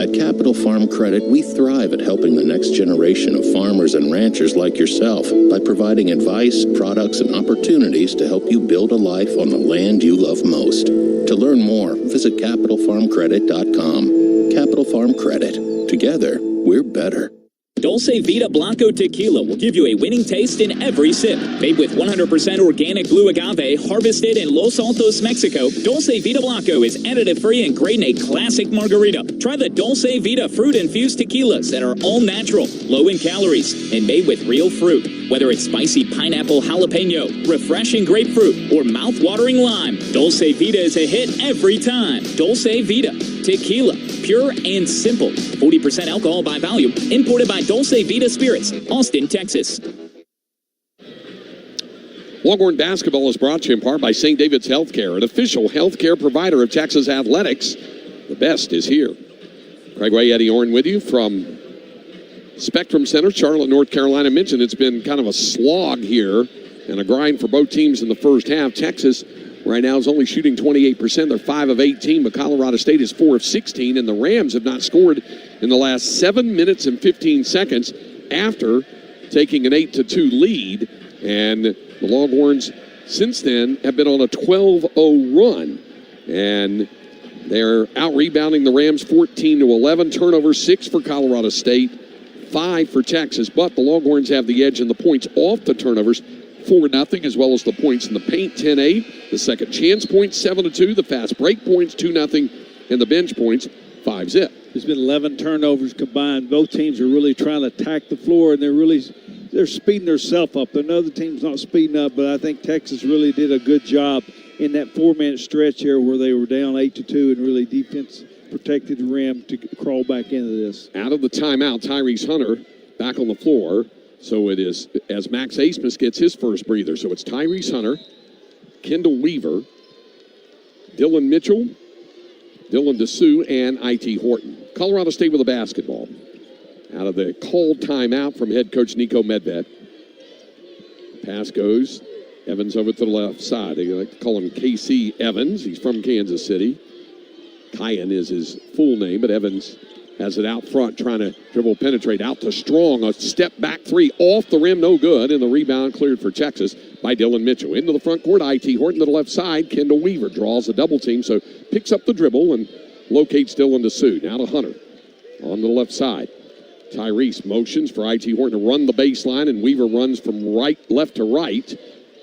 At Capital Farm Credit, we thrive at helping the next generation of farmers and ranchers like yourself by providing advice, products, and opportunities to help you build a life on the land you love most. To learn more, visit CapitalFarmCredit.com. Capital Farm Credit. Together, we're better. Dulce Vita Blanco Tequila will give you a winning taste in every sip. Made with 100% organic blue agave harvested in Los Altos, Mexico, Dulce Vita Blanco is additive-free and great in a classic margarita. Try the Dulce Vita fruit-infused tequilas that are all natural, low in calories, and made with real fruit. Whether it's spicy pineapple jalapeno, refreshing grapefruit, or mouth-watering lime, Dulce Vita is a hit every time. Dulce Vita Tequila, pure and simple. 40% alcohol by volume. Imported by Dulce Vita Spirits, Austin, Texas. Longhorn basketball is brought to you in part by St. David's Healthcare, an official healthcare provider of Texas athletics. The best is here. Craig Way, Eddie Orrin with you from Spectrum Center, Charlotte, North Carolina. Mentioned it's been kind of a slog here and a grind for both teams in the first half. Texas right now is only shooting 28%. They're 5 of 18, but Colorado State is 4 of 16, and the Rams have not scored in the last 7 minutes and 15 seconds after taking an 8-2 lead. And the Longhorns, since then, have been on a 12-0 run. And they're out-rebounding the Rams 14-11. Turnover 6 for Colorado State, 5 for Texas. But the Longhorns have the edge in the points off the turnovers, 4-0, as well as the points in the paint, 10-8. The second chance points, 7-2. The fast break points, 2-0. And the bench points, 5-zip. There's been 11 turnovers combined. Both teams are really trying to attack the floor, and they're speeding themselves up. I know the team's not speeding up, but I think Texas really did a good job in that 4-minute stretch here where they were down 8-2 and really defense protected the rim to crawl back into this. Out of the timeout, Tyrese Hunter back on the floor. So it is as Max Asmus gets his first breather. So it's Tyrese Hunter, Kendall Weaver, Dylan Mitchell, Dylan DeSue, and I.T. Horton. Colorado State with the basketball. Out of the called timeout from head coach Nico Medved. Pass goes. Evans over to the left side. They like to call him KC Evans. He's from Kansas City. Kyan is his full name, but Evans has it out front, trying to dribble penetrate out to Strong. A step back three off the rim, no good. And the rebound cleared for Texas by Dylan Mitchell. Into the front court, I.T. Horton to the left side. Kendall Weaver draws a double team, so picks up the dribble and locates Dylan DeSue. Now to Hunter on the left side. Tyrese motions for I.T. Horton to run the baseline, and Weaver runs from left to right.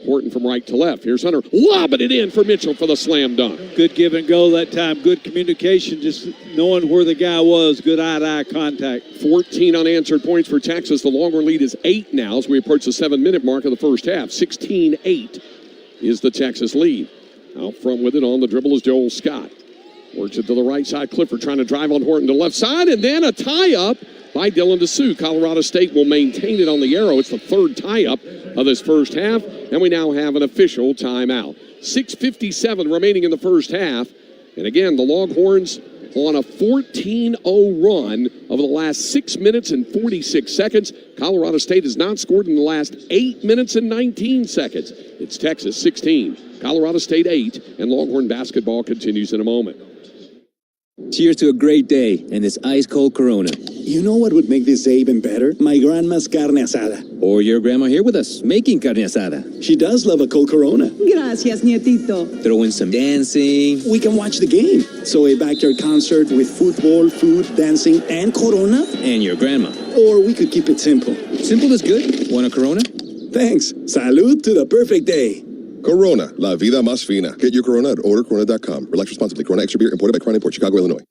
Horton from right to left. Here's Hunter lobbing it in for Mitchell for the slam dunk. Good give and go that time. Good communication, just knowing where the guy was. Good eye-to-eye contact. 14 unanswered points for Texas. The Longhorn lead is 8 now as we approach the 7-minute mark of the first half. 16-8 is the Texas lead. Out front with it on the dribble is Joel Scott. Works it to the right side. Clifford trying to drive on Horton to the left side, and then a tie-up by Dylan DeSue. Colorado State will maintain it on the arrow. It's the third tie-up of this first half, and we now have an official timeout. 6:57 remaining in the first half. And again, the Longhorns on a 14-0 run over the last 6 minutes and 46 seconds. Colorado State has not scored in the last 8 minutes and 19 seconds. It's Texas 16, Colorado State 8, and Longhorn basketball continues in a moment. Cheers to a great day and this ice-cold Corona. You know what would make this day even better? My grandma's carne asada. Or your grandma here with us, making carne asada. She does love a cold Corona. Gracias, nietito. Throw in some dancing. We can watch the game. So a backyard concert with football, food, dancing, and Corona? And your grandma. Or we could keep it simple. Simple is good. Want a Corona? Thanks. Salud to the perfect day. Corona, la vida más fina. Get your Corona at ordercorona.com. Relax responsibly. Corona Extra Beer, imported by Crown Imports, Chicago, Illinois.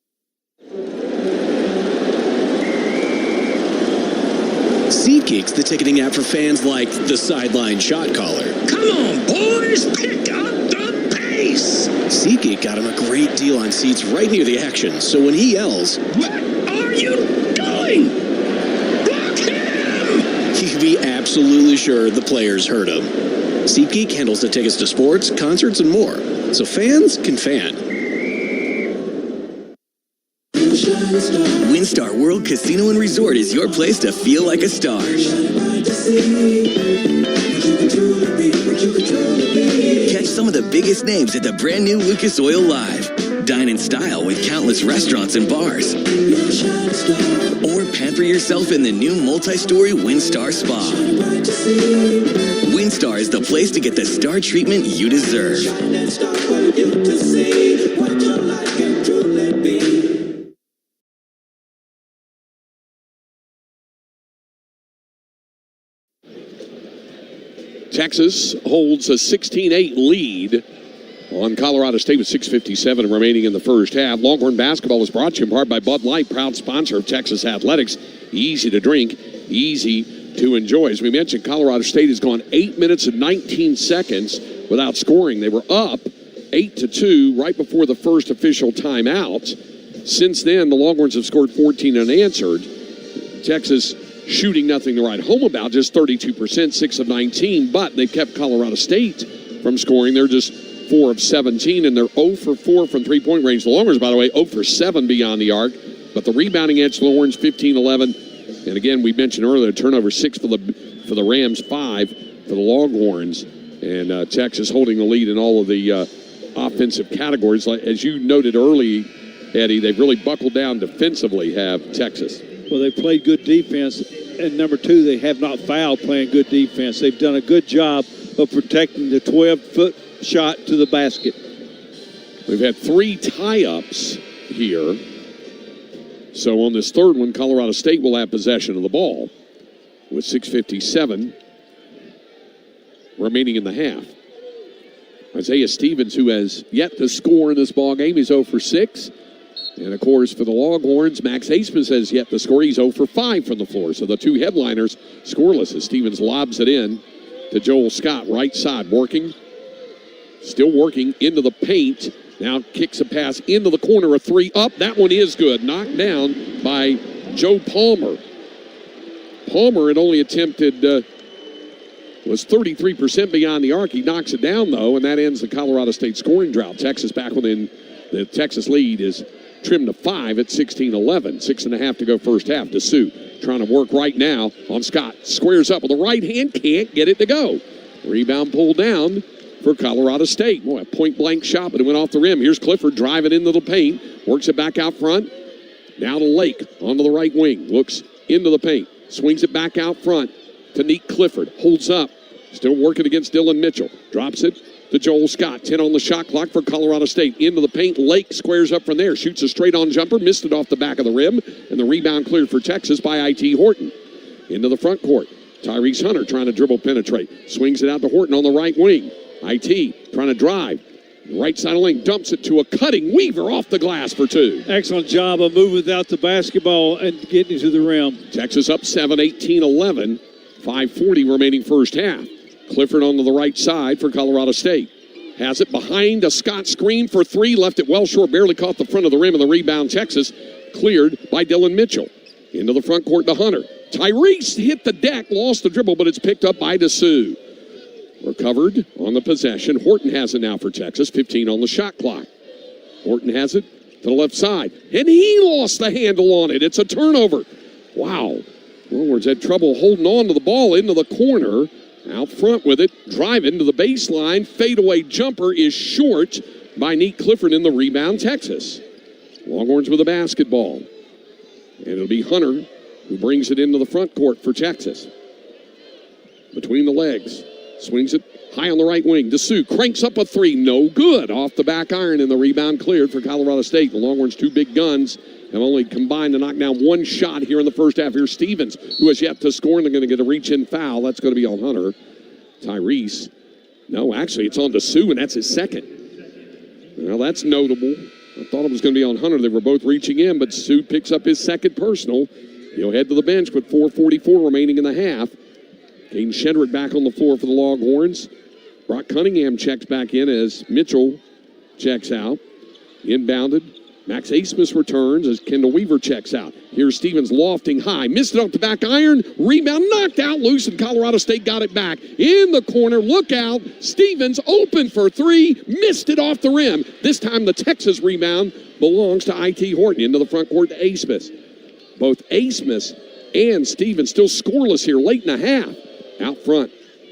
SeatGeek's the ticketing app for fans like the sideline shot caller. Come on, boys, pick up the pace. SeatGeek got him a great deal on seats right near the action, so when he yells, "What are you doing? Block him!" he can be absolutely sure the players heard him. SeatGeek handles the tickets to sports, concerts, and more, so fans can fan. WinStar World Casino and Resort is your place to feel like a star. Catch some of the biggest names at the brand new Lucas Oil Live. Dine in style with countless restaurants and bars. Or pamper yourself in the new multi-story WinStar Spa. WinStar is the place to get the star treatment you deserve. Texas holds a 16-8 lead on Colorado State with 6:57 remaining in the first half. Longhorn basketball is brought to you in part by Bud Light, proud sponsor of Texas Athletics. Easy to drink, easy to enjoy. As we mentioned, Colorado State has gone 8 minutes and 19 seconds without scoring. They were up 8-2 right before the first official timeout. Since then, the Longhorns have scored 14 unanswered. Texas shooting nothing to write home about, just 32%, 6 of 19, but they've kept Colorado State from scoring. They're just 4 of 17, and they're 0 for 4 from three-point range. The Longhorns, by the way, 0 for 7 beyond the arc, but the rebounding edge, the Longhorns 15-11, and again, we mentioned earlier, turnover 6 for the Rams, 5 for the Longhorns, and Texas holding the lead in all of the offensive categories. As you noted early, Eddie, they've really buckled down defensively, have Texas. Well, they've played good defense, and number two, they have not fouled playing good defense. They've done a good job of protecting the 12-foot shot to the basket. We've had 3 tie-ups here. So on this third one, Colorado State will have possession of the ball with 6:57 remaining in the half. Isaiah Stevens, who has yet to score in this ball game, he's 0 for 6. And, of course, for the Longhorns, Max Hasemas has yet to score. He's 0 for 5 from the floor. So the two headliners scoreless as Stevens lobs it in to Joel Scott, right side, working. Still working into the paint. Now kicks a pass into the corner, a 3 up. That one is good. Knocked down by Joe Palmer. Palmer had only attempted, was 33% beyond the arc. He knocks it down, though, and that ends the Colorado State scoring drought. Texas back within, the Texas lead is trimmed to 5 at 16-11. 6.5 to go first half. DeSue trying to work right now on Scott. Squares up with the right hand, can't get it to go. Rebound pulled down for Colorado State. Boy, a point-blank shot, but it went off the rim. Here's Clifford driving into the paint. Works it back out front. Now to Lake onto the right wing. Looks into the paint. Swings it back out front to Neat Clifford. Holds up. Still working against Dylan Mitchell. Drops it to Joel Scott. 10 on the shot clock for Colorado State. Into the paint. Lake squares up from there. Shoots a straight-on jumper. Missed it off the back of the rim. And the rebound cleared for Texas by I.T. Horton. Into the front court. Tyrese Hunter trying to dribble penetrate. Swings it out to Horton on the right wing. I.T. trying to drive. Right side of the lane. Dumps it to a cutting Weaver off the glass for 2. Excellent job of moving without the basketball and getting to the rim. Texas up 7, 18-11. 5:40 remaining first half. Clifford onto the right side for Colorado State. Has it behind a Scott screen for 3. Left it well short. Barely caught the front of the rim, and the rebound Texas cleared by Dylan Mitchell. Into the front court to Hunter. Tyrese hit the deck, lost the dribble, but it's picked up by Dessou. Recovered on the possession. Horton has it now for Texas. 15 on the shot clock. Horton has it to the left side. And he lost the handle on it. It's a turnover. Wow. Longhorns had trouble holding on to the ball into the corner. Out front with it. Driving to the baseline. Fadeaway jumper is short by Neat Clifford in the rebound, Texas. Longhorns with the basketball. And it'll be Hunter who brings it into the front court for Texas. Between the legs. Swings it high on the right wing. Dessou cranks up a three. No good. Off the back iron, and the rebound cleared for Colorado State. The Longhorns' two big guns have only combined to knock down one shot here in the first half. Here's Stevens, who has yet to score, and they're going to get a reach-in foul. That's going to be on Hunter. Tyrese. No, actually, it's on Dessou, and that's his second. Well, that's notable. I thought it was going to be on Hunter. They were both reaching in, but Dessou picks up his second personal. He'll head to the bench with 4:44 remaining in the half. Caden Shedrick back on the floor for the Longhorns. Brock Cunningham checks back in as Mitchell checks out. Inbounded. Max Asmus returns as Kendall Weaver checks out. Here's Stevens lofting high. Missed it off the back iron. Rebound knocked out loose, and Colorado State got it back. In the corner. Look out. Stevens open for three. Missed it off the rim. This time the Texas rebound belongs to I.T. Horton. Into the front court to Asmus. Both Asmus and Stevens still scoreless here late in the half. Out front.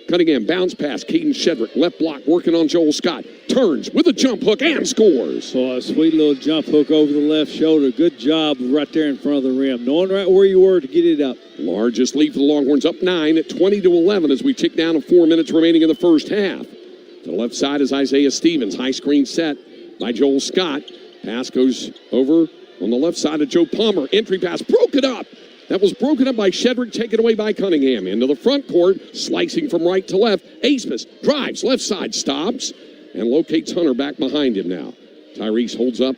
Cunningham bounce pass. Caden Shedrick left block working on Joel Scott. Turns with a jump hook and scores. Oh, a sweet little jump hook over the left shoulder. Good job right there in front of the rim. Knowing right where you were to get it up. Largest lead for the Longhorns, up 9 at 20-11 as we tick down to 4 minutes remaining in the first half. To the left side is Isaiah Stevens. High screen set by Joel Scott. Pass goes over on the left side of Joe Palmer. Entry pass broken up. That was broken up by Shedrick, taken away by Cunningham. Into the front court, slicing from right to left. Asmus drives, left side, stops, and locates Hunter back behind him now. Tyrese holds up,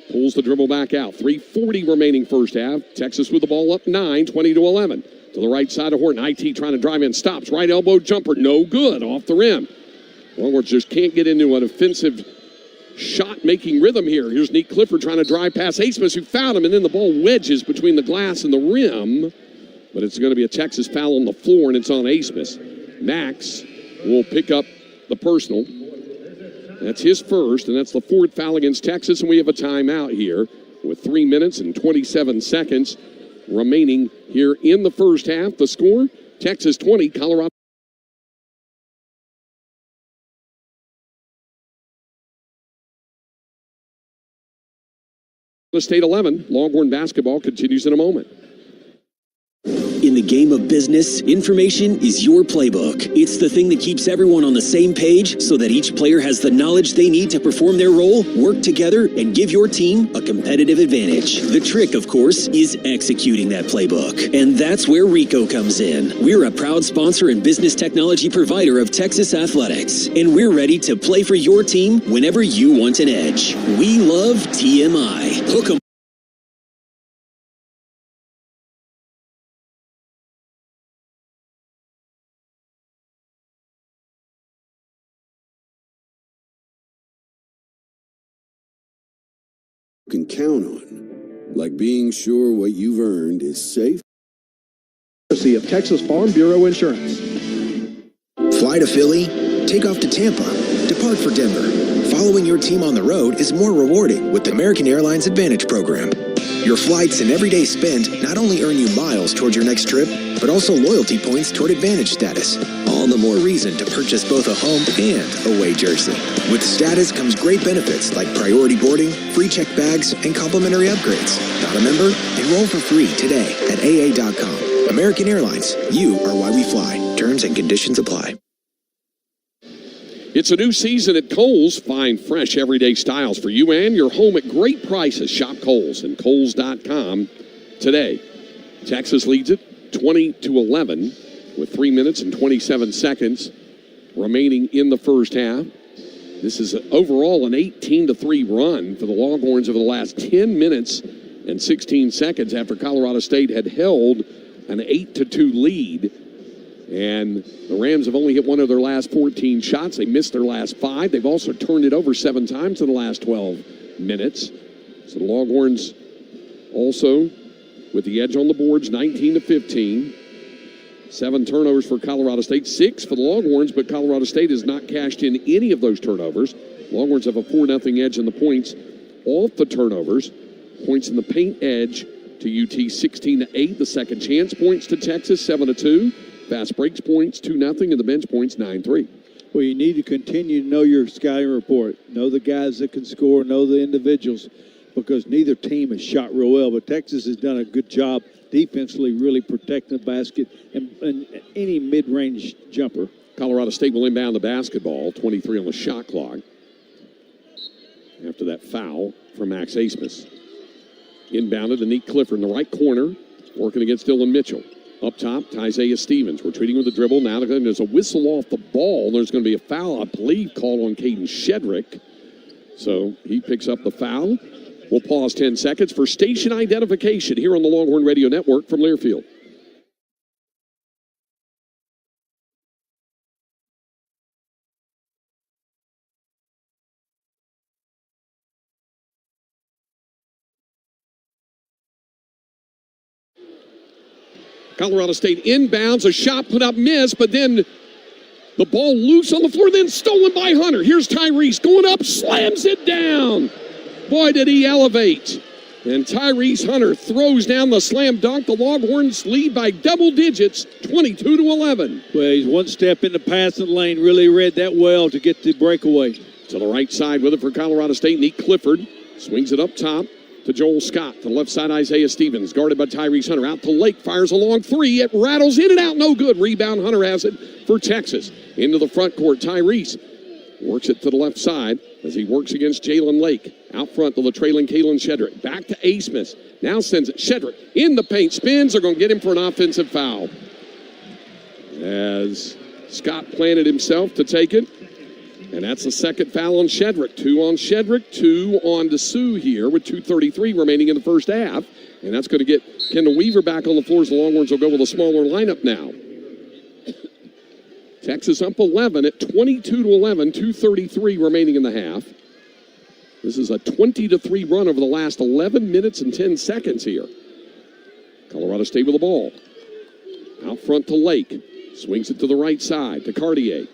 pulls the dribble back out. 3:40 remaining first half. Texas with the ball up 9, 20-11. To the right side of Horton. IT trying to drive in, stops. Right elbow jumper, no good, off the rim. Longhorns just can't get into an offensive shot-making rhythm here. Here's Neat Clifford trying to drive past Asmus, who fouled him, and then the ball wedges between the glass and the rim. But it's going to be a Texas foul on the floor, and it's on Asmus. Max will pick up the personal. That's his first, and that's the fourth foul against Texas, and we have a timeout here with 3 minutes and 27 seconds remaining here in the first half. The score, Texas 20, Colorado State 11. Longhorn basketball continues in a moment. In the game of business, information is your playbook. It's the thing that keeps everyone on the same page so that each player has the knowledge they need to perform their role, work together, and give your team a competitive advantage. The trick, of course, is executing that playbook. And that's where Rico comes in. We're a proud sponsor and business technology provider of Texas Athletics, and we're ready to play for your team whenever you want an edge. We love TMI. Hook 'em. Can count on, like being sure what you've earned is safe. Of Texas Farm Bureau Insurance. Fly to Philly, take off to Tampa, depart for Denver. Following your team on the road is more rewarding with the American Airlines Advantage program. Your flights and everyday spend not only earn you miles towards your next trip, but also loyalty points toward Advantage status. All the more reason to purchase both a home and away jersey. With status comes great benefits like priority boarding, free checked bags, and complimentary upgrades. Not a member? Enroll for free today at AA.com. American Airlines, you are why we fly. Terms and conditions apply. It's a new season at Kohl's. Find fresh everyday styles for you and your home at great prices. Shop Kohl's and Kohl's.com today. Texas leads it 20-11 with 3 minutes and 27 seconds remaining in the first half. This is overall an 18-3 run for the Longhorns over the last 10 minutes and 16 seconds after Colorado State had held an 8-2 lead. And the Rams have only hit one of their last 14 shots. They missed their last 5. They've also turned it over 7 times in the last 12 minutes. So the Longhorns also with the edge on the boards, 19-15. 7 turnovers for Colorado State, 6 for the Longhorns, but Colorado State has not cashed in any of those turnovers. Longhorns have a 4-0 edge in the points off the turnovers. Points in the paint edge to UT 16-8. The second chance points to Texas 7-2. Fast breaks points 2-0, and the bench points 9-3. Well, you need to continue to know your scouting report. Know the guys that can score, know the individuals, because neither team has shot real well. But Texas has done a good job defensively, really protecting the basket and any mid-range jumper. Colorado State will inbound the basketball, 23 on the shot clock, after that foul from Max Asmus. Inbounded to Nick Clifford in the right corner, working against Dylan Mitchell. Up top to Isaiah Stevens, retreating with the dribble. Now there's a whistle off the ball. There's going to be a foul, I believe, called on Caden Shedrick. So he picks up the foul. We'll pause 10 seconds for station identification here on the Longhorn Radio Network from Learfield. Colorado State inbounds, a shot put up, missed, but then the ball loose on the floor, then stolen by Hunter. Here's Tyrese going up, slams it down. Boy, did he elevate. And Tyrese Hunter throws down the slam dunk. The Longhorns lead by double digits, 22-11. Well, he's one step in the passing lane, really read that well to get the breakaway. To the right side with it for Colorado State, Nick Clifford swings it up top to Joel Scott. To the left side, Isaiah Stevens, guarded by Tyrese Hunter. Out to Lake, fires a long three. It rattles in and out, no good. Rebound, Hunter has it for Texas. Into the front court, Tyrese works it to the left side as he works against Jalen Lake. Out front to the trailing Kalen Shedrick. Back to Asmus. Now sends it. Shedrick in the paint, spins. They're going to get him for an offensive foul. As Scott planted himself to take it. And that's the second foul on Shedrick. 2 on Shedrick, 2 on Dessou here with 2:33 remaining in the first half. And that's going to get Kendall Weaver back on the floor as the Longhorns will go with a smaller lineup now. Texas up 11 at 22-11, 2:33 remaining in the half. This is a 20-3 run over the last 11 minutes and 10 seconds here. Colorado State with the ball. Out front to Lake. Swings it to the right side to Cartier.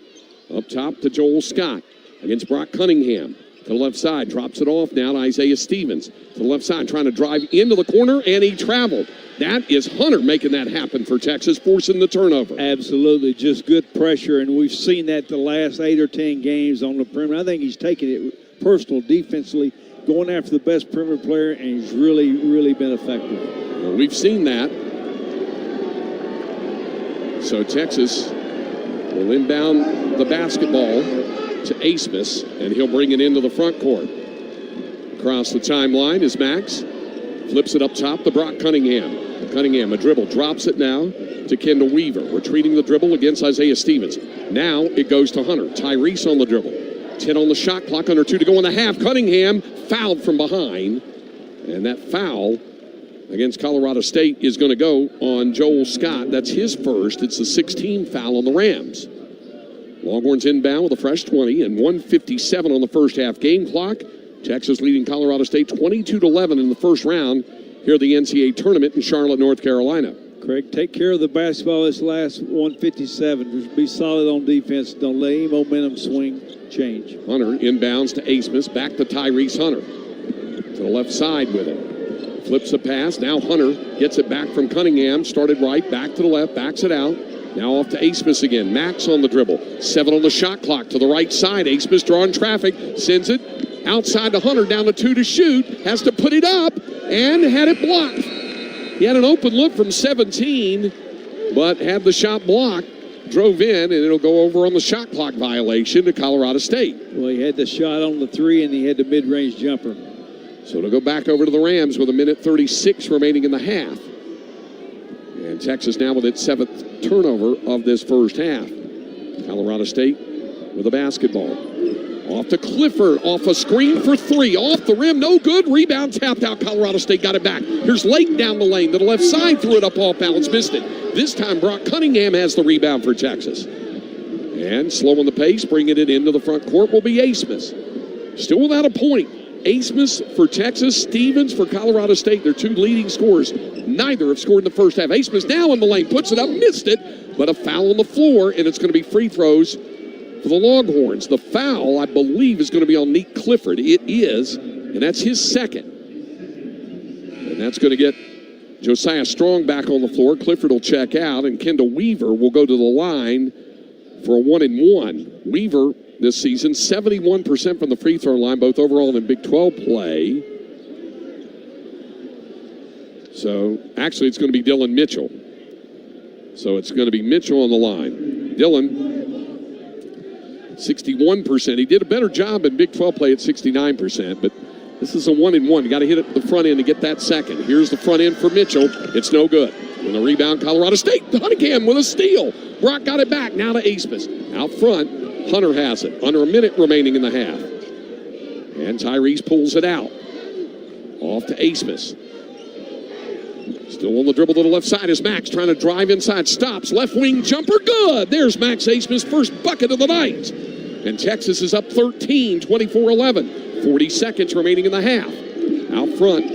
Up top to Joel Scott against Brock Cunningham. To the left side, drops it off now to Isaiah Stevens. To the left side, trying to drive into the corner, and he traveled. That is Hunter making that happen for Texas, forcing the turnover. Absolutely, just good pressure, and we've seen that the last 8 or 10 games on the perimeter. I think he's taking it personal defensively, going after the best perimeter player, and he's really, really been effective. Well, we've seen that. So Texas will inbound the basketball to Asmus, and he'll bring it into the front court. Across the timeline is Max. Flips it up top to Brock Cunningham. Cunningham, a dribble, drops it now to Kendall Weaver. Retreating the dribble against Isaiah Stevens. Now it goes to Hunter. Tyrese on the dribble. 10 on the shot clock, under 2 to go in the half. Cunningham fouled from behind. And that foul against Colorado State is going to go on Joel Scott. That's his first. It's the 16th foul on the Rams. Longhorns inbound with a fresh 20 and 1:57 on the first half game clock. Texas leading Colorado State 22-11 in the first round here at the NCAA tournament in Charlotte, North Carolina. Craig, take care of the basketball this last 1:57. Just be solid on defense. Don't let any momentum swing change. Hunter inbounds to Asmus. Back to Tyrese Hunter. To the left side with it. Flips a pass. Now Hunter gets it back from Cunningham. Started right. Back to the left. Backs it out. Now off to Asmus again. Max on the dribble. 7 on the shot clock to the right side. Asmus drawing traffic. Sends it outside to Hunter. Down to 2 to shoot. Has to put it up and had it blocked. He had an open look from 17, but had the shot blocked. Drove in, and it'll go over on the shot clock violation to Colorado State. Well, he had the shot on the 3, and he had the mid-range jumper. So it'll go back over to the Rams with 1:36 remaining in the half. And Texas now with its 7th turnover of this first half. Colorado State with the basketball. Off to Clifford, off a screen for 3. Off the rim, no good. Rebound tapped out. Colorado State got it back. Here's Lake down the lane to the left side, threw it up off balance, missed it. This time Brock Cunningham has the rebound for Texas. And slowing the pace, bringing it into the front court will be Asmus. Still without a point. Asmus for Texas, Stevens for Colorado State. Their two leading scorers. Neither have scored in the first half. Asmus now in the lane, puts it up, missed it, but a foul on the floor, and it's going to be free throws for the Longhorns. The foul, I believe, is going to be on Nick Clifford. It is, and that's his second. And that's going to get Josiah Strong back on the floor. Clifford will check out, and Kendall Weaver will go to the line for a 1-and-1. Weaver this season, 71% from the free throw line, both overall and in Big 12 play. So, actually, it's going to be Dylan Mitchell. So, it's going to be Mitchell on the line. Dylan, 61%. He did a better job in Big 12 play at 69%, but this is a 1-and-1. You got to hit it at the front end to get that second. Here's the front end for Mitchell. It's no good. And the rebound, Colorado State. Hunningham with a steal. Brock got it back. Now to Asmus. Out front, Hunter has it. Under a minute remaining in the half. And Tyrese pulls it out. Off to Asmus. Still on the dribble to the left side is Max trying to drive inside. Stops. Left wing jumper. Good. There's Max Asmus' first bucket of the night. And Texas is up 13, 24-11. 40 seconds remaining in the half. Out front,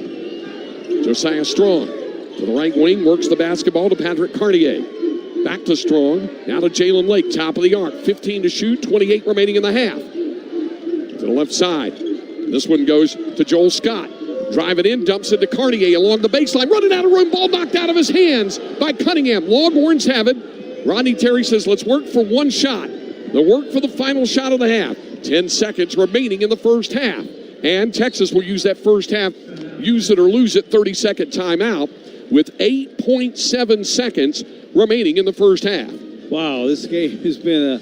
Josiah Strong. To the right wing, works the basketball to Patrick Cartier. Back to Strong. Now to Jalen Lake, top of the arc. 15 to shoot, 28 remaining in the half. To the left side. This one goes to Joel Scott. Drive it in, dumps it to Cartier along the baseline. Running out of room, ball knocked out of his hands by Cunningham. Longhorns have it. Rodney Terry says, let's work for one shot. They'll work for the final shot of the half. 10 seconds remaining in the first half. And Texas will use that first half, use it or lose it 30-second timeout with 8.7 seconds remaining in the first half. Wow, this game has been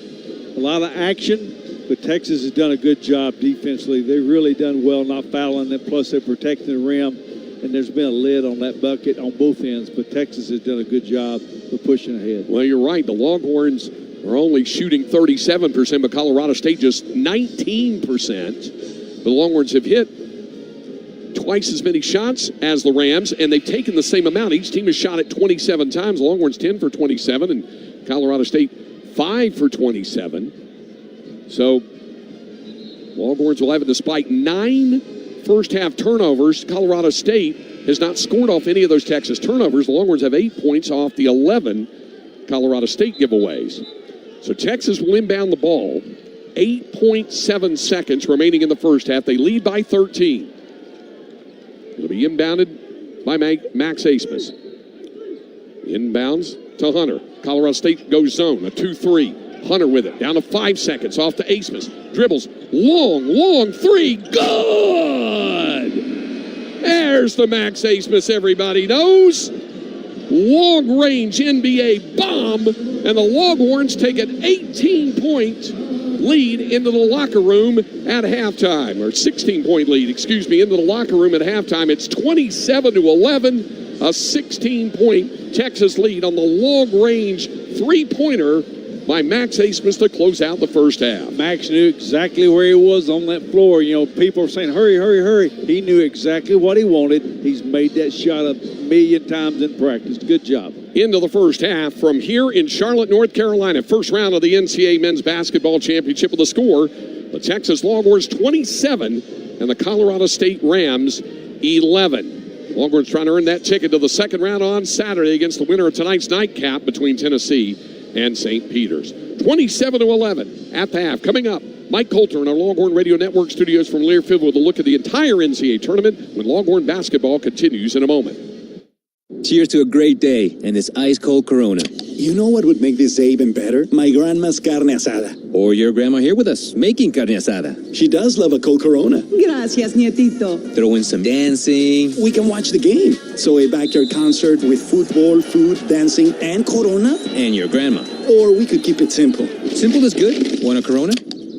a lot of action, but Texas has done a good job defensively. They've really done well not fouling it, plus they're protecting the rim, and there's been a lid on that bucket on both ends, but Texas has done a good job of pushing ahead. Well, you're right. The Longhorns are only shooting 37%, but Colorado State just 19%. The Longhorns have hit twice as many shots as the Rams, and they've taken the same amount. Each team has shot it 27 times. The Longhorns 10 for 27, and Colorado State 5 for 27. So Longhorns will have it despite 9 first-half turnovers. Colorado State has not scored off any of those Texas turnovers. The Longhorns have 8 points off the 11 Colorado State giveaways. So Texas will inbound the ball. 8.7 seconds remaining in the first half. They lead by 13. It'll be inbounded by Max Asmus. Inbounds to Hunter. Colorado State goes zone, a 2-3. Hunter with it, down to 5 seconds, off to Asmus. Dribbles, long three, good! There's the Max Asmus everybody knows. Long-range NBA bomb, and the Longhorns take an 18-point lead into the locker room at halftime, or 16-point lead, into the locker room at halftime. It's 27-11, a 16-point Texas lead on the long-range three-pointer by Max Asmus to close out the first half. Max knew exactly where he was on that floor. You know, people are saying, hurry, hurry, hurry. He knew exactly what he wanted. He's made that shot a million times in practice. Good job. Into the first half from here in Charlotte, North Carolina. First round of the NCAA Men's Basketball Championship with the score. The Texas Longhorns 27 and the Colorado State Rams 11. Longhorns trying to earn that ticket to the second round on Saturday against the winner of tonight's nightcap between Tennessee and St. Peter's. 27-11 at the half. Coming up, Mike Coulter in our Longhorn Radio Network studios from Learfield with a look at the entire NCAA tournament when Longhorn basketball continues in a moment. Cheers to a great day and this ice-cold Corona. You know what would make this day even better? My grandma's carne asada. Or your grandma here with us, making carne asada. She does love a cold Corona. Gracias, nietito. Throw in some dancing. We can watch the game. So a backyard concert with football, food, dancing, and Corona. And your grandma. Or we could keep it simple. Simple is good. Want a Corona?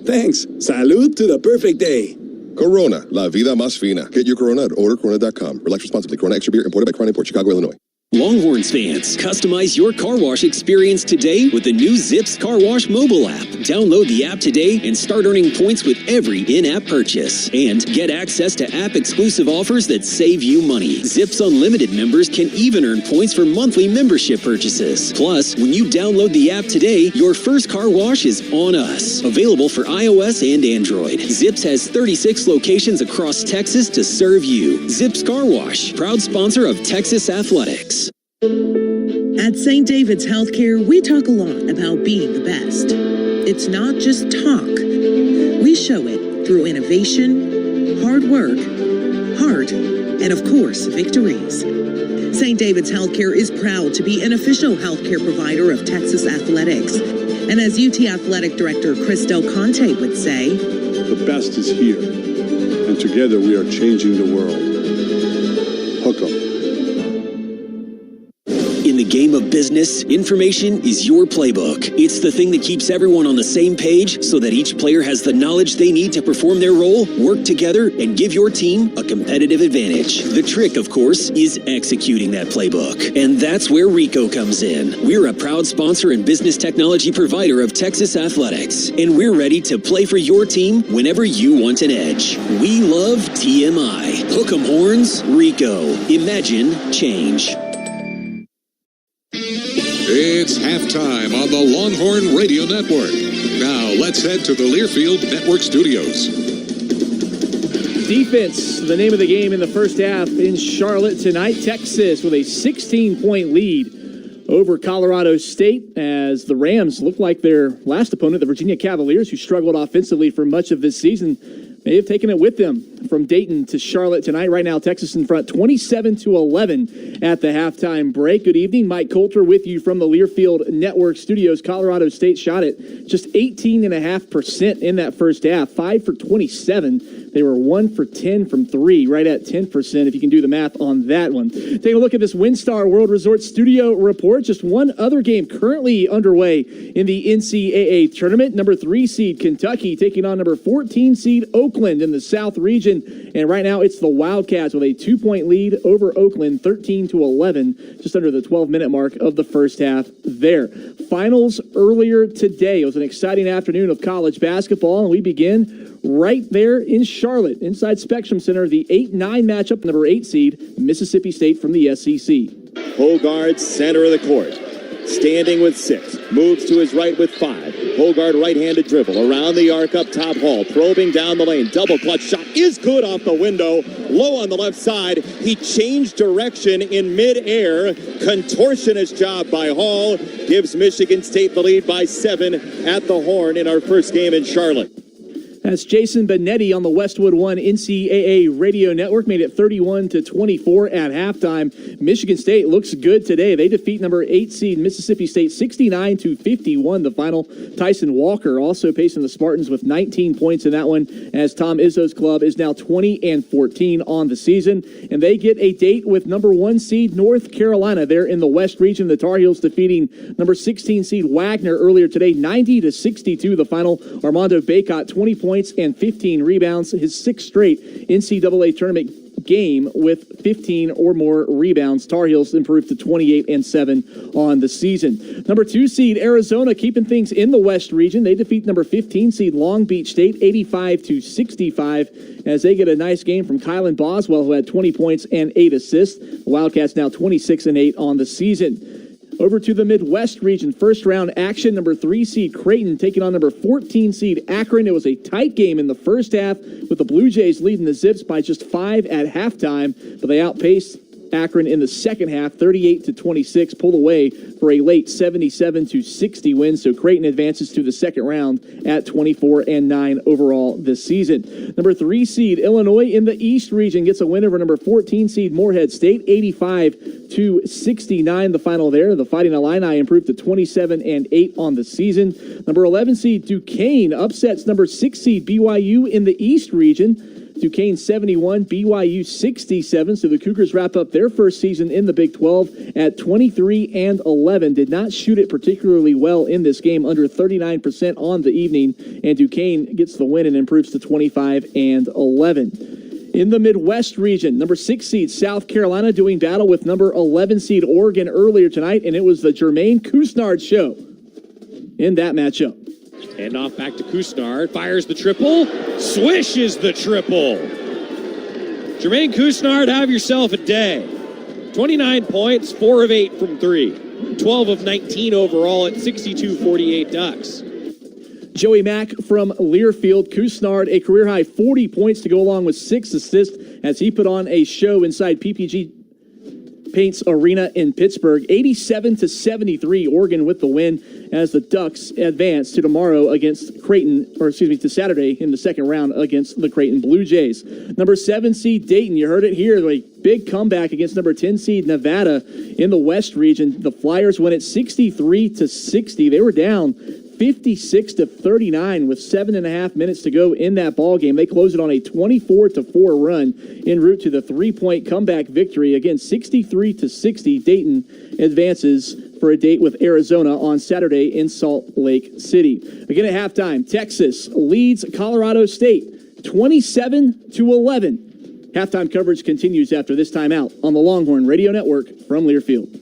Thanks. Salud to the perfect day. Corona, la vida más fina. Get your Corona at ordercorona.com. Relax responsibly. Corona Extra Beer, imported by Crown Import, Chicago, Illinois. Longhorns fans, customize your car wash experience today with the new Zips Car Wash mobile app. Download the app today and start earning points with every in-app purchase. And get access to app-exclusive offers that save you money. Zips Unlimited members can even earn points for monthly membership purchases. Plus, when you download the app today, your first car wash is on us. Available for iOS and Android. Zips has 36 locations across Texas to serve you. Zips Car Wash, proud sponsor of Texas Athletics. At St. David's Healthcare, we talk a lot about being the best. It's not just talk. We show it through innovation, hard work, heart, and of course, victories. St. David's Healthcare is proud to be an official healthcare provider of Texas Athletics. And as UT Athletic Director Chris Del Conte would say, The best is here, and together we are changing the world. Hook 'em. In the game of business, information is your playbook. It's the thing that keeps everyone on the same page so that each player has the knowledge they need to perform their role, work together, and give your team a competitive advantage. The trick, of course, is executing that playbook. And that's where Rico comes in. We're a proud sponsor and business technology provider of Texas Athletics. And we're ready to play for your team whenever you want an edge. We love TMI. Hook 'em horns, Rico. Imagine change. It's halftime on the Longhorn Radio Network. Now let's head to the Learfield Network studios. Defense, the name of the game in the first half in Charlotte tonight. Texas with a 16-point lead over Colorado State as the Rams look like their last opponent, the Virginia Cavaliers, who struggled offensively for much of this season, may have taken it with them from Dayton to Charlotte tonight. Right now, Texas in front 27-11 at the halftime break. Good evening. Mike Coulter with you from the Learfield Network studios. Colorado State shot it just 18.5% in that first half, 5 for 27. They were 1 for 10 from 3, right at 10%, if you can do the math on that one. Take a look at this WinStar World Resort Studio report. Just one other game currently underway in the NCAA tournament. Number 3 seed Kentucky taking on number 14 seed Oakland in the South region. And right now it's the Wildcats with a 2-point lead over Oakland, 13-11, just under the 12-minute mark of the first half there. Finals earlier today. It was an exciting afternoon of college basketball, and we begin right there in Charlotte, inside Spectrum Center, the 8-9 matchup, number 8 seed, Mississippi State from the SEC. Hogard, center of the court, standing with 6, moves to his right with 5. Hogard, right-handed dribble, around the arc up top Hall, probing down the lane, double clutch shot is good off the window, low on the left side. He changed direction in midair, contortionist job by Hall, gives Michigan State the lead by 7 at the Horn in our first game in Charlotte. That's Jason Benetti on the Westwood One NCAA radio network. Made it 31-24 at halftime. Michigan State looks good today. They defeat number 8 seed Mississippi State 69-51. The final. Tyson Walker also pacing the Spartans with 19 points in that one, as Tom Izzo's club is now 20-14 on the season. And they get a date with number 1 seed North Carolina. They're in the West region. The Tar Heels defeating number 16 seed Wagner earlier today, 90-62. The final. Armando Bacot, 20 points and 15 rebounds, his 6th straight NCAA tournament game with 15 or more rebounds. Tar Heels improved to 28-7 on the season. Number 2 seed Arizona keeping things in the West region. They defeat number 15 seed Long Beach State 85-65 as they get a nice game from Kylan Boswell, who had 20 points and 8 assists. The Wildcats now 26-8 on the season. Over to the Midwest region, first round action, number 3 seed Creighton taking on number 14 seed Akron. It was a tight game in the first half with the Blue Jays leading the Zips by just 5 at halftime, but they outpaced Akron in the second half, 38-26, pulled away for a late 77-60 win. So Creighton advances to the second round at 24-9 overall this season. Number 3 seed Illinois in the East region gets a win over number 14 seed Morehead State, 85-69. The final there. The Fighting Illini improved to 27-8 on the season. Number 11 seed Duquesne upsets number 6 seed BYU in the East region. Duquesne 71, BYU 67. So the Cougars wrap up their first season in the Big 12 at 23-11. Did not shoot it particularly well in this game, under 39% on the evening. And Duquesne gets the win and improves to 25-11. In the Midwest region, number 6 seed South Carolina doing battle with number 11 seed Oregon earlier tonight. And it was the Jermaine Couisnard show in that matchup. Hand off back to Kusnard. Fires the triple. Swishes the triple. Jermaine Kusnard, have yourself a day. 29 points, 4 of 8 from 3. 12 of 19 overall at 62-48 Ducks. Joey Mack from Learfield. Kusnard, a career-high 40 points to go along with 6 assists as he put on a show inside PPG Paints Arena in Pittsburgh. 87-73, Oregon with the win as the Ducks advance to tomorrow against Creighton, to Saturday in the second round against the Creighton Blue Jays. Number 7 seed Dayton, you heard it here, a big comeback against number 10 seed Nevada in the West region. The Flyers win it 63-60. They were down 56-39 with 7.5 minutes to go in that ball game. They close it on a 24-4 run en route to the 3-point comeback victory. Again, 63-60. Dayton advances for a date with Arizona on Saturday in Salt Lake City. Again at halftime, Texas leads Colorado State 27-11. Halftime coverage continues after this timeout on the Longhorn Radio Network from Learfield.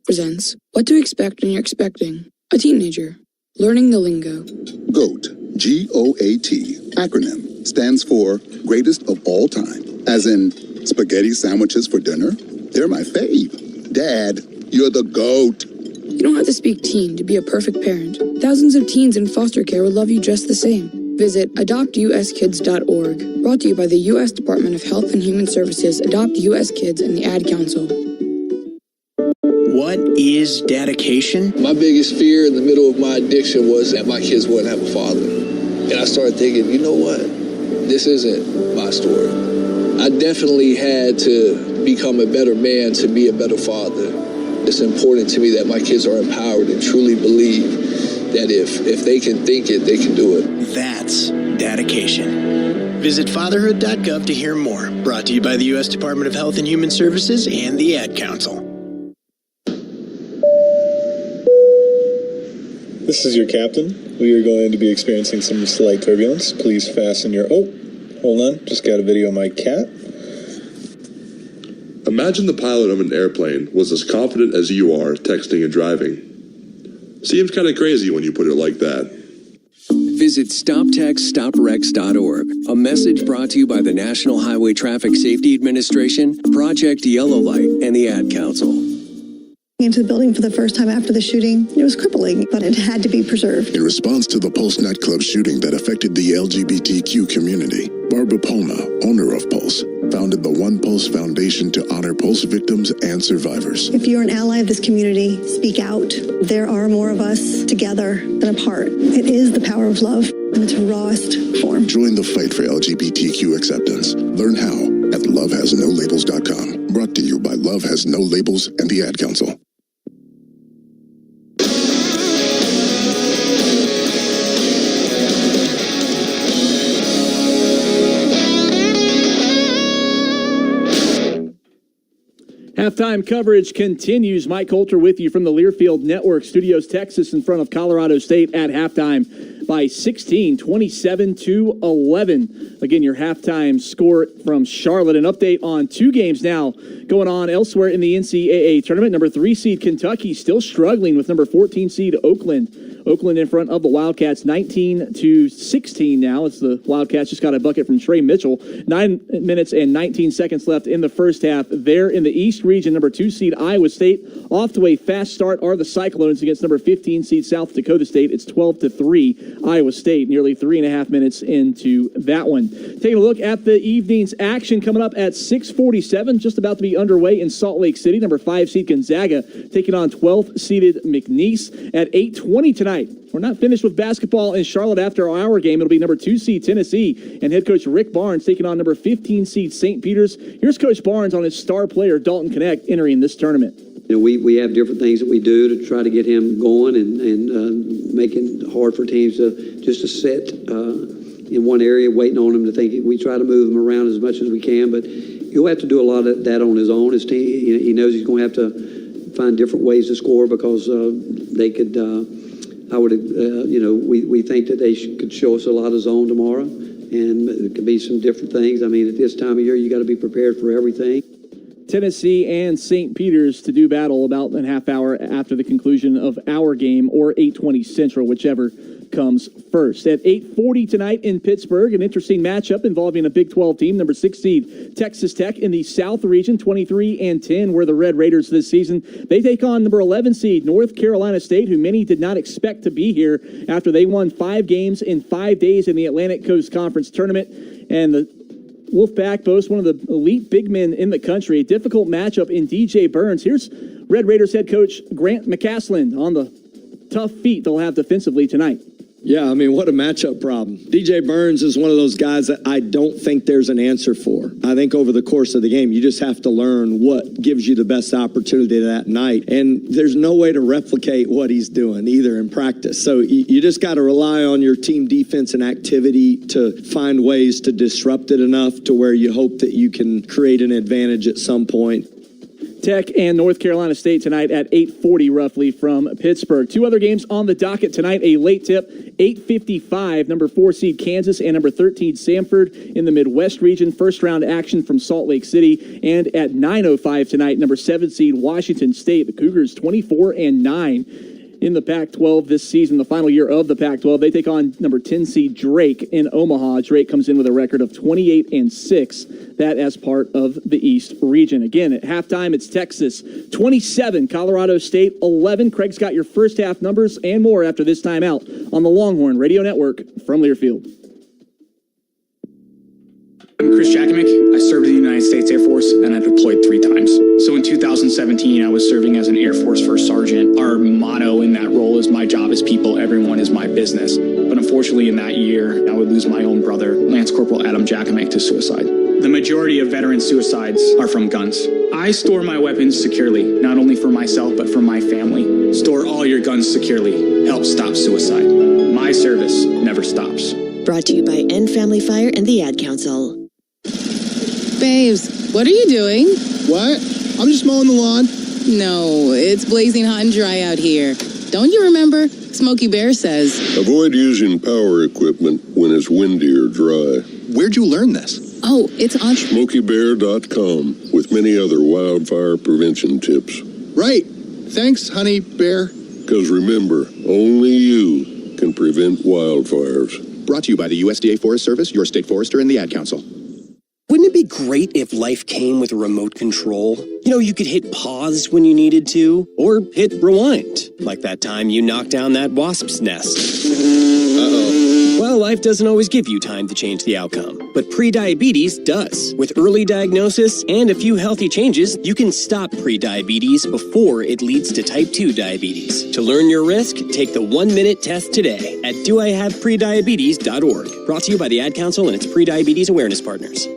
Presents What to Expect When You're Expecting a Teenager. Learning the lingo. GOAT, G-O-A-T, acronym, stands for Greatest of All Time. As in, spaghetti sandwiches for dinner? They're my fave. Dad, you're the GOAT. You don't have to speak teen to be a perfect parent. Thousands of teens in foster care will love you just the same. Visit adoptuskids.org. Brought to you by the U.S. Department of Health and Human Services, Adopt U.S. Kids, and the Ad Council. What is dedication? My biggest fear in the middle of my addiction was that my kids wouldn't have a father. And I started thinking, you know what? This isn't my story. I definitely had to become a better man to be a better father. It's important to me that my kids are empowered and truly believe that if they can think it, they can do it. That's dedication. Visit fatherhood.gov to hear more. Brought to you by the U.S. Department of Health and Human Services and the Ad Council. This is your captain. We are going to be experiencing some slight turbulence. Please fasten your... Oh, hold on. Just got a video of my cat. Imagine the pilot of an airplane was as confident as you are texting and driving. Seems kind of crazy when you put it like that. Visit StopTextsStopWrecks.org. A message brought to you by the National Highway Traffic Safety Administration, Project Yellow Light, and the Ad Council. Into the building for the first time after the shooting. It was crippling, but it had to be preserved. In response to the Pulse nightclub shooting that affected the LGBTQ community, Barbara Poma, owner of Pulse, founded the One Pulse Foundation to honor Pulse victims and survivors. If you're an ally of this community, speak out. There are more of us together than apart. It is the power of love in its rawest form. Join the fight for LGBTQ acceptance. Learn how at lovehasnolabels.com. Brought to you by Love Has No Labels and the Ad Council. Halftime coverage continues. Mike Coulter with you from the Learfield Network Studios. Texas in front of Colorado State at halftime by 16, 27-11. Again, your halftime score from Charlotte. An update on 2 games now going on elsewhere in the NCAA tournament. Number 3 seed Kentucky still struggling with number 14 seed Oakland. Oakland in front of the Wildcats 19-16 now. It's the Wildcats just got a bucket from Trey Mitchell. 9 minutes and 19 seconds left in the first half. There in the East region, number 2 seed Iowa State. Off to a fast start are the Cyclones against number 15 seed South Dakota State. It's 12-3 Iowa State, nearly 3.5 minutes into that one. Taking a look at the evening's action coming up at 6:47, just about to be underway in Salt Lake City. Number 5 seed Gonzaga taking on 12th seeded McNeese at 8:20 tonight. We're not finished with basketball in Charlotte after our game. It'll be number 2 seed Tennessee and head coach Rick Barnes taking on number 15 seed St. Peter's. Here's Coach Barnes on his star player Dalton Knecht entering this tournament. You know, we have different things that we do to try to get him going and make it hard for teams to sit in one area waiting on him to think. We try to move him around as much as we can, but he'll have to do a lot of that on his own. His team, he knows he's going to have to find different ways to score because they could. We think that they could show us a lot of zone tomorrow, and it could be some different things. I mean, at this time of year, you got to be prepared for everything. Tennessee and St. Peter's to do battle about a half hour after the conclusion of our game, or 8:20 Central, whichever comes first. At 8:40 tonight in Pittsburgh, an interesting matchup involving a Big 12 team, number 6 seed Texas Tech in the South region, 23-10 were the Red Raiders this season. They take on number 11 seed North Carolina State, who many did not expect to be here after they won 5 games in 5 days in the Atlantic Coast Conference Tournament. And the Wolfpack boasts one of the elite big men in the country. A difficult matchup in DJ Burns. Here's Red Raiders head coach Grant McCaslin on the tough feat they'll have defensively tonight. Yeah, I mean, what a matchup problem. DJ Burns is one of those guys that I don't think there's an answer for. I think over the course of the game, you just have to learn what gives you the best opportunity that night. And there's no way to replicate what he's doing either in practice. So you just got to rely on your team defense and activity to find ways to disrupt it enough to where you hope that you can create an advantage at some point. Tech and North Carolina State tonight at 8:40 roughly from Pittsburgh. 2 other games on the docket tonight. A late tip, 8:55, number 4 seed Kansas and number 13 Samford in the Midwest region. First round action from Salt Lake City. And at 9:05 tonight, number 7 seed Washington State. The Cougars 24-9 in the Pac-12 this season, the final year of the Pac-12. They take on number 10 seed Drake in Omaha. Drake comes in with a record of 28-6. That as part of the East region. Again, at halftime, it's Texas 27, Colorado State 11. Craig's got your first half numbers and more after this timeout on the Longhorn Radio Network from Learfield. I'm Chris Jakovic. I served in the United States Air Force and I deployed 3 times. So in 2017, I was serving as an Air Force First Sergeant. Our motto in that role is my job is people, everyone is my business. But unfortunately in that year, I would lose my own brother, Lance Corporal Adam Jakovic, to suicide. The majority of veteran suicides are from guns. I store my weapons securely, not only for myself, but for my family. Store all your guns securely. Help stop suicide. My service never stops. Brought to you by End Family Fire and the Ad Council. Babes, what are you doing? What? I'm just mowing the lawn. No, it's blazing hot and dry out here. Don't you remember? Smokey Bear says. Avoid using power equipment when it's windy or dry. Where'd you learn this? Oh, it's on SmokeyBear.com with many other wildfire prevention tips. Right. Thanks, honey bear. Because remember, only you can prevent wildfires. Brought to you by the USDA Forest Service, your state forester, and the Ad Council. Wouldn't it be great if life came with a remote control? You know, you could hit pause when you needed to, or hit rewind, like that time you knocked down that wasp's nest. Uh-oh. Well, life doesn't always give you time to change the outcome, but prediabetes does. With early diagnosis and a few healthy changes, you can stop prediabetes before it leads to type 2 diabetes. To learn your risk, take the 1-minute test today at doihaveprediabetes.org. Brought to you by the Ad Council and its prediabetes awareness partners.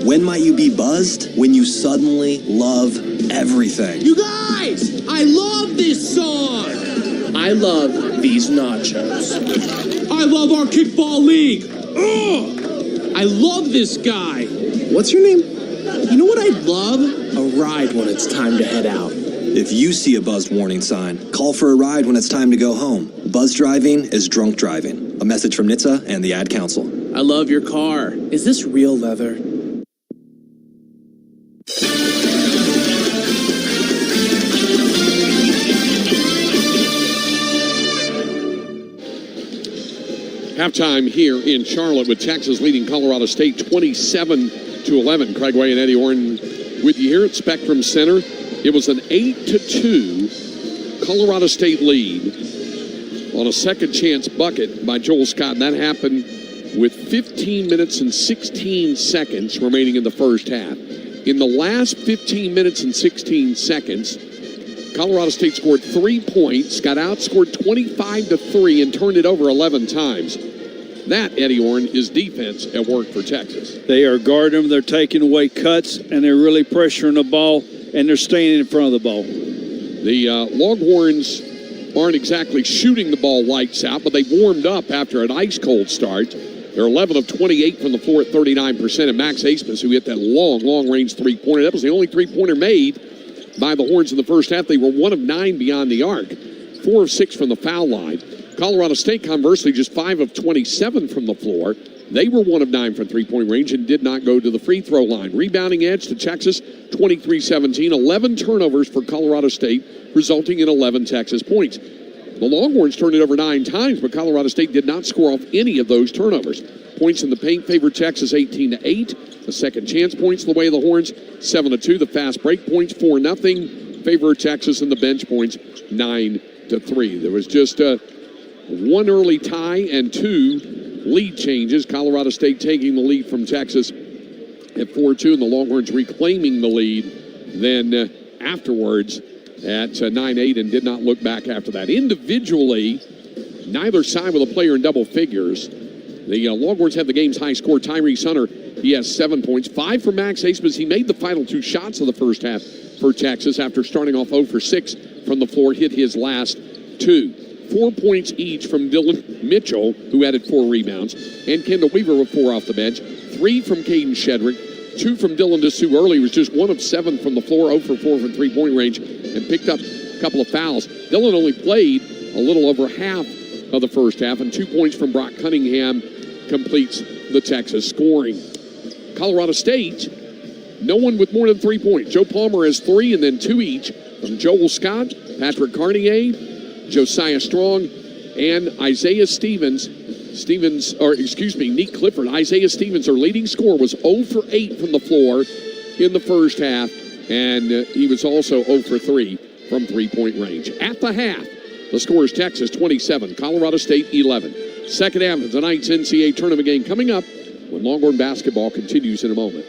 When might you be buzzed? When you suddenly love everything. You guys, I love this song. I love these nachos. I love our kickball league. Ugh! I love this guy. What's your name? You know what I'd love? A ride when it's time to head out. If you see a buzzed warning sign, call for a ride when it's time to go home. Buzz driving is drunk driving. A message from NHTSA and the Ad Council. I love your car. Is this real leather? Halftime here in Charlotte with Texas leading Colorado State 27-11. Craig Way and Eddie Orton with you here at Spectrum Center. It was an 8-2 Colorado State lead on a second chance bucket by Joel Scott. And that happened with 15 minutes and 16 seconds remaining in the first half. In the last 15 minutes and 16 seconds, Colorado State scored 3 points, got outscored 25-3, and turned it over 11 times. That, Eddie Orrin, is defense at work for Texas. They are guarding them, they're taking away cuts, and they're really pressuring the ball, and they're staying in front of the ball. The Longhorns aren't exactly shooting the ball lights out, but they've warmed up after an ice-cold start. They're 11 of 28 from the floor at 39%, and Max Asmus, who hit that long-range three-pointer, that was the only three-pointer made by the Horns in the first half. They were 1 of 9 beyond the arc, 4 of 6 from the foul line. Colorado State, conversely, just 5 of 27 from the floor, They were 1 of 9 from three-point range and did not go to the free throw line. Rebounding edge to Texas, 23-17. 11 turnovers for Colorado State, resulting in 11 Texas points. The Longhorns turned it over 9 times, but Colorado State did not score off any of those turnovers. Points in the paint favored Texas 18-8. The second chance points the way of the Horns, 7-2. The fast break points, 4-0. Favored Texas, and the bench points, 9-3. There was just one early tie and 2 lead changes. Colorado State taking the lead from Texas at 4-2, and the Longhorns reclaiming the lead then afterwards at 9-8 and did not look back after that. Individually, neither side with a player in double figures. The Longhorns have the game's high score. Tyrese Hunter, he has 7 points. 5 for Max Abmas. He made the final 2 shots of the first half for Texas after starting off 0 for 6 from the floor, hit his last 2. 4 points each from Dylan Mitchell, who added 4 rebounds, and Kendall Weaver with 4 off the bench. 3 from Caden Shedrick, 2 from Dylan DeSue early. Was just 1 of 7 from the floor, 0 for 4 from three-point range, and picked up a couple of fouls. Dylan only played a little over half of the first half, and 2 points from Brock Cunningham completes the Texas scoring. Colorado State, no one with more than 3 points. Joe Palmer has 3, and then 2 each from Joel Scott, Patrick Cartier, Josiah Strong, and Isaiah Stevens. Nick Clifford. Isaiah Stevens, our leading scorer, was 0 for 8 from the floor in the first half, and he was also 0 for 3 from three-point range. At the half, the score is Texas 27, Colorado State 11. Second half of tonight's NCAA tournament game coming up when Longhorn basketball continues in a moment.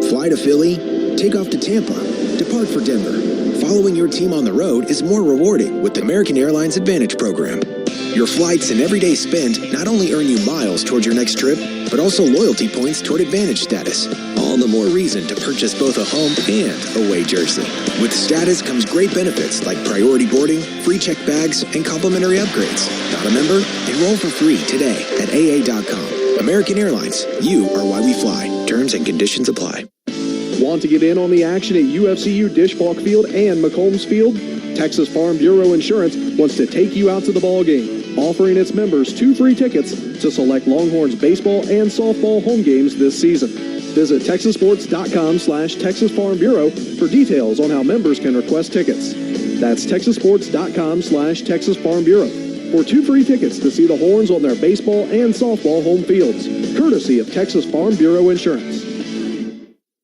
Fly to Philly, take off to Tampa, depart for Denver. Following your team on the road is more rewarding with the American Airlines Advantage program. Your flights and everyday spend not only earn you miles towards your next trip, but also loyalty points toward Advantage status. All the more reason to purchase both a home and away jersey. With status comes great benefits like priority boarding, free checked bags, and complimentary upgrades. Not a member? Enroll for free today at AA.com. American Airlines, you are why we fly. Terms and conditions apply. Want to get in on the action at UFCU Disch-Falk Field and McCombs Field? Texas Farm Bureau Insurance wants to take you out to the ball game, offering its members 2 free tickets to select Longhorns baseball and softball home games this season. Visit texassports.com/Texas Farm Bureau for details on how members can request tickets. That's texassports.com/Texas Farm Bureau for 2 free tickets to see the Horns on their baseball and softball home fields, courtesy of Texas Farm Bureau Insurance.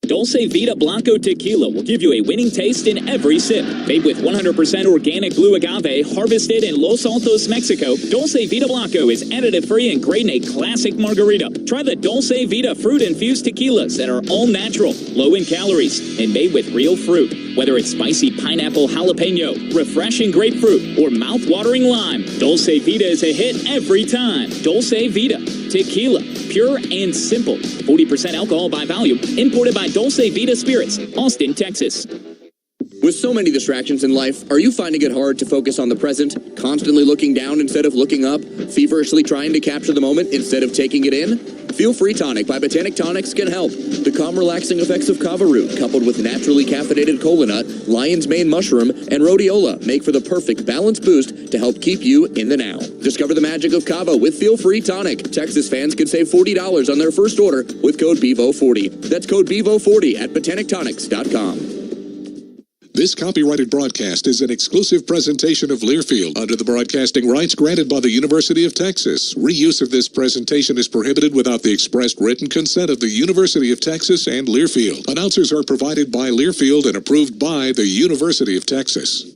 Dulce Vita Blanco Tequila will give you a winning taste in every sip. Made with 100% organic blue agave harvested in Los Altos, Mexico, Dulce Vita Blanco is additive-free and great in a classic margarita. Try the Dulce Vita fruit-infused tequilas that are all natural, low in calories, and made with real fruit. Whether it's spicy pineapple jalapeno, refreshing grapefruit, or mouth-watering lime, Dulce Vita is a hit every time. Dulce Vita Tequila, pure and simple. 40% alcohol by volume. Imported by Dulce Vita Spirits, Austin, Texas. With so many distractions in life, are you finding it hard to focus on the present? Constantly looking down instead of looking up? Feverishly trying to capture the moment instead of taking it in? Feel Free Tonic by Botanic Tonics can help. The calm, relaxing effects of kava root, coupled with naturally caffeinated cola nut, lion's mane mushroom, and rhodiola, make for the perfect balance boost to help keep you in the now. Discover the magic of kava with Feel Free Tonic. Texas fans can save $40 on their first order with code BEVO40. That's code BEVO40 at botanictonics.com. This copyrighted broadcast is an exclusive presentation of Learfield under the broadcasting rights granted by the University of Texas. Reuse of this presentation is prohibited without the expressed written consent of the University of Texas and Learfield. Announcers are provided by Learfield and approved by the University of Texas.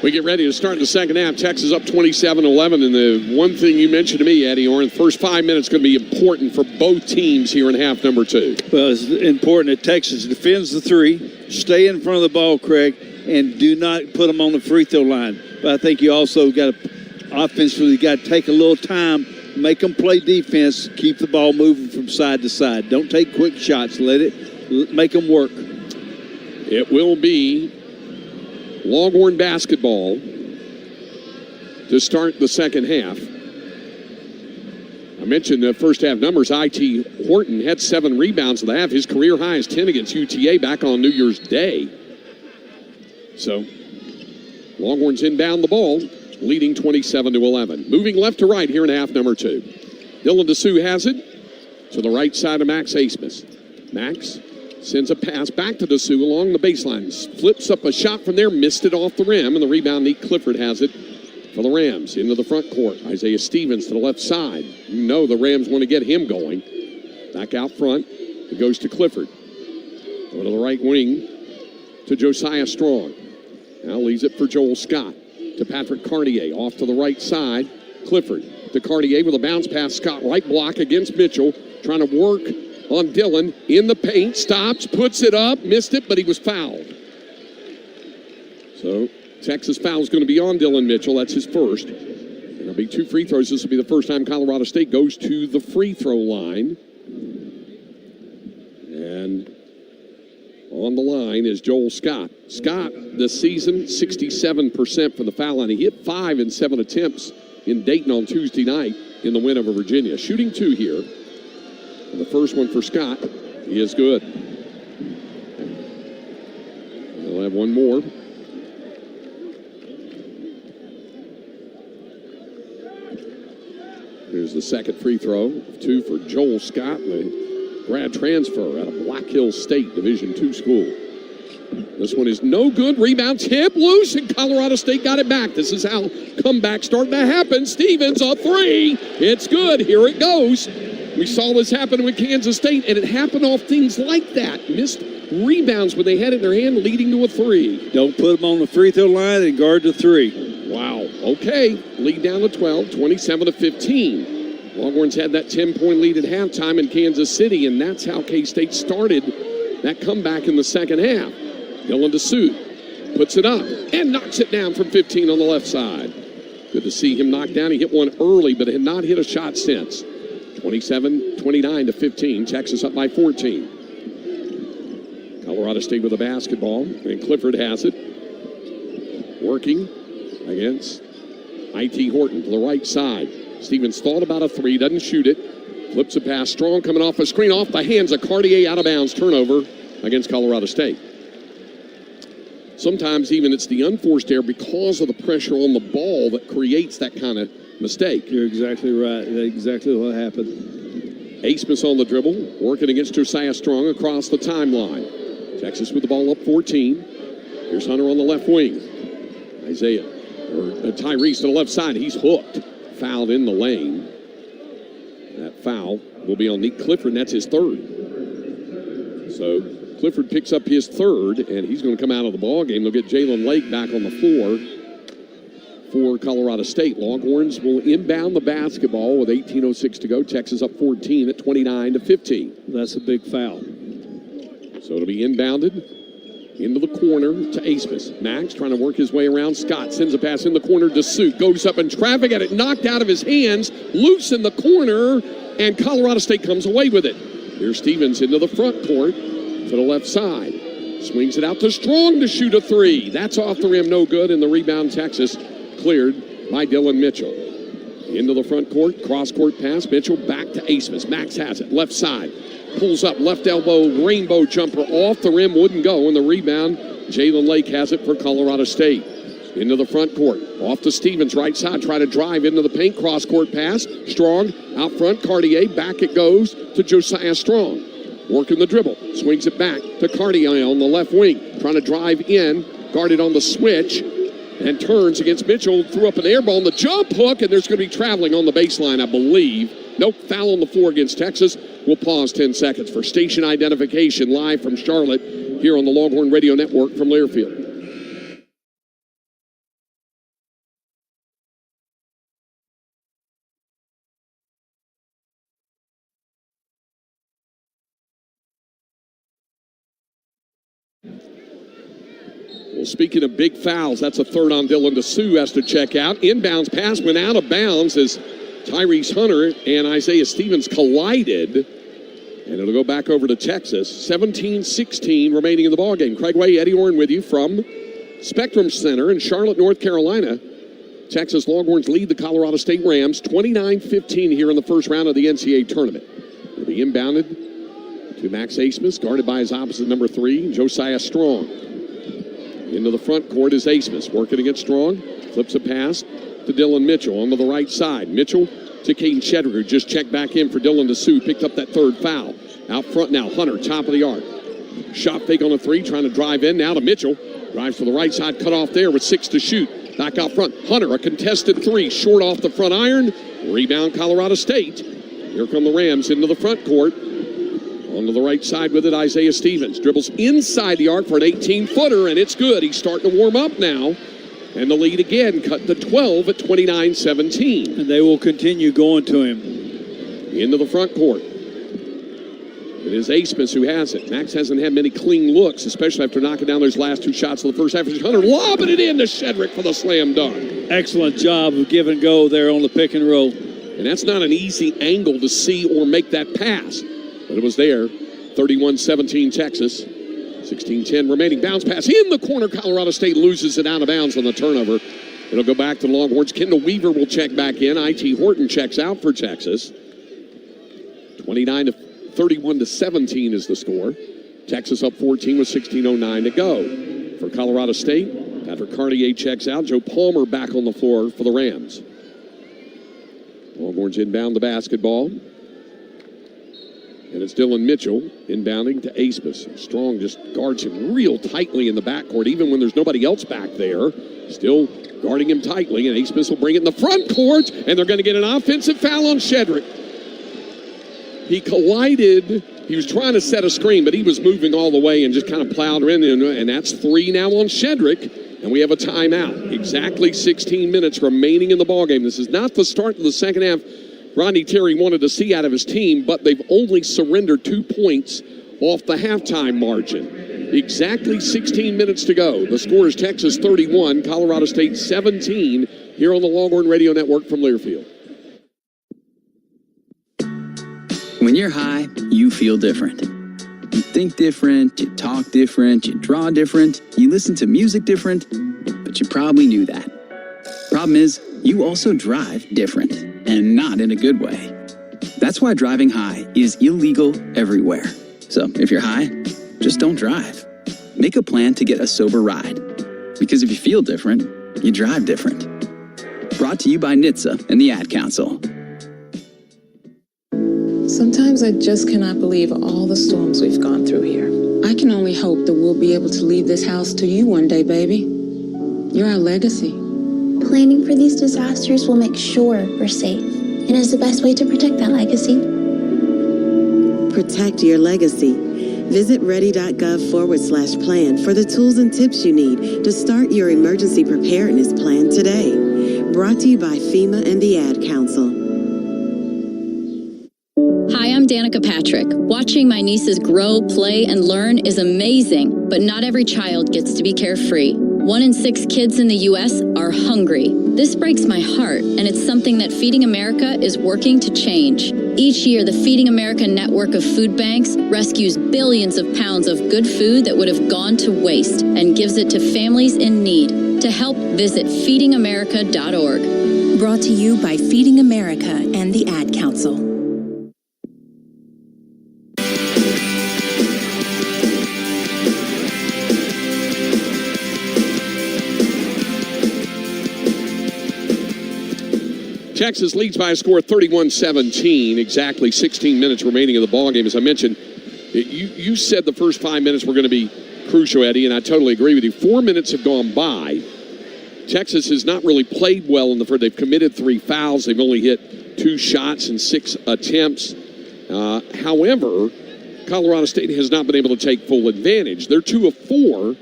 We get ready to start the second half. Texas up 27-11, and the one thing you mentioned to me, Eddie Orr, the first 5 minutes going to be important for both teams here in half number 2. Well, it's important that Texas defends the 3, stay in front of the ball, Craig, and do not put them on the free throw line. But I think you also got to, offensively, got to take a little time, make them play defense, keep the ball moving from side to side. Don't take quick shots. Make them work. It will be Longhorn basketball to start the second half. I mentioned the first half numbers. I.T. Horton had 7 rebounds in the half. His career high is 10 against UTA back on New Year's Day. So Longhorns inbound the ball, leading 27-11. Moving left to right here in half number 2. Dylan DeSue has it to the right side of Max Asmus. Max sends a pass back to DeSue along the baseline. Flips up a shot from there, missed it off the rim, and the rebound, Nate Clifford has it for the Rams. Into the front court, Isaiah Stevens to the left side. You know the Rams want to get him going. Back out front, it goes to Clifford. Go to the right wing to Josiah Strong. Now leaves it for Joel Scott to Patrick Cartier. Off to the right side, Clifford to Cartier with a bounce pass. Scott right block against Mitchell, trying to work on Dylan in the paint. Stops, puts it up, missed it, but he was fouled. So Texas foul is going to be on Dylan Mitchell. That's his first. There'll be 2 free throws. This will be the first time Colorado State goes to the free throw line. And on the line is Joel Scott. Scott, this season, 67% from the foul line. He hit 5 in 7 attempts in Dayton on Tuesday night in the win over Virginia. Shooting 2 here. And the first one for Scott, he is good. We'll have one more. Here's the second free throw, 2 for Joel Scott, the grad transfer out of Black Hills State, Division II school. This one is no good. Rebound tip loose, and Colorado State got it back. This is how comebacks start to happen. Stevens, a 3. It's good. Here it goes. We saw this happen with Kansas State, and it happened off things like that. Missed rebounds when they had it in their hand, leading to a 3. Don't put them on the free throw line and guard the 3. Wow. Okay. Lead down to 12, 27-15. Longhorns had that 10-point lead at halftime in Kansas City, and that's how K-State started that comeback in the second half. Dylan DeSue puts it up and knocks it down from 15 on the left side. Good to see him knock down. He hit one early, but had not hit a shot since. 27-29-15. Texas up by 14. Colorado State with the basketball, and Clifford has it. Working against I.T. Horton to the right side. Stevens thought about a 3, doesn't shoot it. Flips a pass. Strong coming off a screen, off the hands of Cartier, out of bounds. Turnover against Colorado State. Sometimes even it's the unforced error because of the pressure on the ball that creates that kind of mistake. You're exactly right. That's exactly what happened. Asmus on the dribble, working against Josiah Strong across the timeline. Texas with the ball up 14. Here's Hunter on the left wing. Tyrese to the left side. He's hooked. Fouled in the lane. That foul will be on Nate Clifford, and that's his 3rd. So Clifford picks up his 3rd, and he's going to come out of the ball game. They'll get Jalen Lake back on the floor for Colorado State. Longhorns will inbound the basketball with 18:06 to go. Texas up 14 at 29-15. That's a big foul. So it'll be inbounded into the corner to Asmus. Max trying to work his way around. Scott sends a pass in the corner to Sue. Goes up in traffic, at it knocked out of his hands. Loose in the corner, and Colorado State comes away with it. Here's Stevens into the front court to the left side. Swings it out to Strong to shoot a 3. That's off the rim, no good, and the rebound Texas cleared by Dylan Mitchell. Into the front court, cross-court pass. Mitchell back to Asmus. Max has it, left side. Pulls up, left elbow, rainbow jumper off the rim, wouldn't go, and the rebound, Jalen Lake has it for Colorado State. Into the front court, off to Stevens, right side, try to drive into the paint, cross-court pass. Strong, out front, Cartier, back it goes to Josiah Strong. Working the dribble, swings it back to Cartier on the left wing, trying to drive in, guarded on the switch, and turns against Mitchell, threw up an air ball on the jump hook, and there's going to be traveling on the baseline, I believe. Nope, foul on the floor against Texas. We'll pause 10 seconds for station identification live from Charlotte here on the Longhorn Radio Network from Learfield. Well, speaking of big fouls, that's a 3rd on Dylan DeSue has to check out. Inbounds pass went out of bounds as Tyrese Hunter and Isaiah Stevens collided, and it'll go back over to Texas. 17-16 remaining in the ballgame. Craig Way, Eddie Orrin with you from Spectrum Center in Charlotte, North Carolina. Texas Longhorns lead the Colorado State Rams 29-15 here in the first round of the NCAA tournament. It'll be inbounded to Max Asmus, guarded by his opposite number 3, Josiah Strong. Into the front court is Asmus, working against Strong. Flips a pass to Dylan Mitchell onto the right side. Mitchell to Caden Shedrick, who just checked back in for Dylan DeSue, picked up that third foul. Out front now, Hunter, top of the arc. Shot fake on the three, trying to drive in now to Mitchell. Drives to the right side, cut off there with 6 to shoot. Back out front, Hunter, a contested three, short off the front iron. Rebound, Colorado State. Here come the Rams into the front court. Onto the right side with it, Isaiah Stevens. Dribbles inside the arc for an 18-footer, and it's good. He's starting to warm up now. And the lead again cut to 12 at 29-17. And they will continue going to him. Into the front court. It is Asmus who has it. Max hasn't had many clean looks, especially after knocking down those last 2 shots of the first half. Hunter lobbing it in to Shedrick for the slam dunk. Excellent job of give and go there on the pick and roll. And that's not an easy angle to see or make that pass. But it was there. 31-17 Texas. 16-10 remaining. Bounce pass in the corner. Colorado State loses it out of bounds on the turnover. It'll go back to the Longhorns. Kendall Weaver will check back in. IT Horton checks out for Texas. 31-17 is the score. Texas up 14 with 16:09 to go. For Colorado State, Patrick Cartier checks out. Joe Palmer back on the floor for the Rams. Longhorns inbound the basketball. And it's Dylan Mitchell inbounding to Asmus. Strong just guards him real tightly in the backcourt, even when there's nobody else back there. Still guarding him tightly, and Asmus will bring it in the front court, and they're going to get an offensive foul on Shedrick. He collided. He was trying to set a screen, but he was moving all the way and just kind of plowed in, and that's 3 now on Shedrick, and we have a timeout. Exactly 16 minutes remaining in the ballgame. This is not the start of the second half Rodney Terry wanted to see out of his team, but they've only surrendered 2 points off the halftime margin. Exactly 16 minutes to go. The score is Texas 31, Colorado State 17, here on the Longhorn Radio Network from Learfield. When you're high, you feel different. You think different, you talk different, you draw different, you listen to music different, but you probably knew that. Problem is, you also drive different, and not in a good way. That's why driving high is illegal everywhere. So if you're high, just don't drive. Make a plan to get a sober ride. Because if you feel different, you drive different. Brought to you by NHTSA and the Ad Council. Sometimes I just cannot believe all the storms we've gone through here. I can only hope that we'll be able to leave this house to you one day, baby. You're our legacy. Planning for these disasters will make sure we're safe, and is the best way to protect that legacy. Protect your legacy. Visit ready.gov/plan for the tools and tips you need to start your emergency preparedness plan today. Brought to you by FEMA and the Ad Council. Hi, I'm Danica Patrick. Watching my nieces grow, play, and learn is amazing, but not every child gets to be carefree. 1 in 6 kids in the U.S. are hungry. This breaks my heart, and it's something that Feeding America is working to change. Each year, the Feeding America network of food banks rescues billions of pounds of good food that would have gone to waste and gives it to families in need. To help, visit feedingamerica.org. Brought to you by Feeding America and the Ad Council. Texas leads by a score of 31-17, exactly 16 minutes remaining in the ballgame. As I mentioned, you said the first 5 minutes were going to be crucial, Eddie, and I totally agree with you. 4 minutes have gone by. Texas has not really played well in the first. They've committed 3 fouls. They've only hit 2 shots in 6 attempts. However, Colorado State has not been able to take full advantage. They're 2 of 4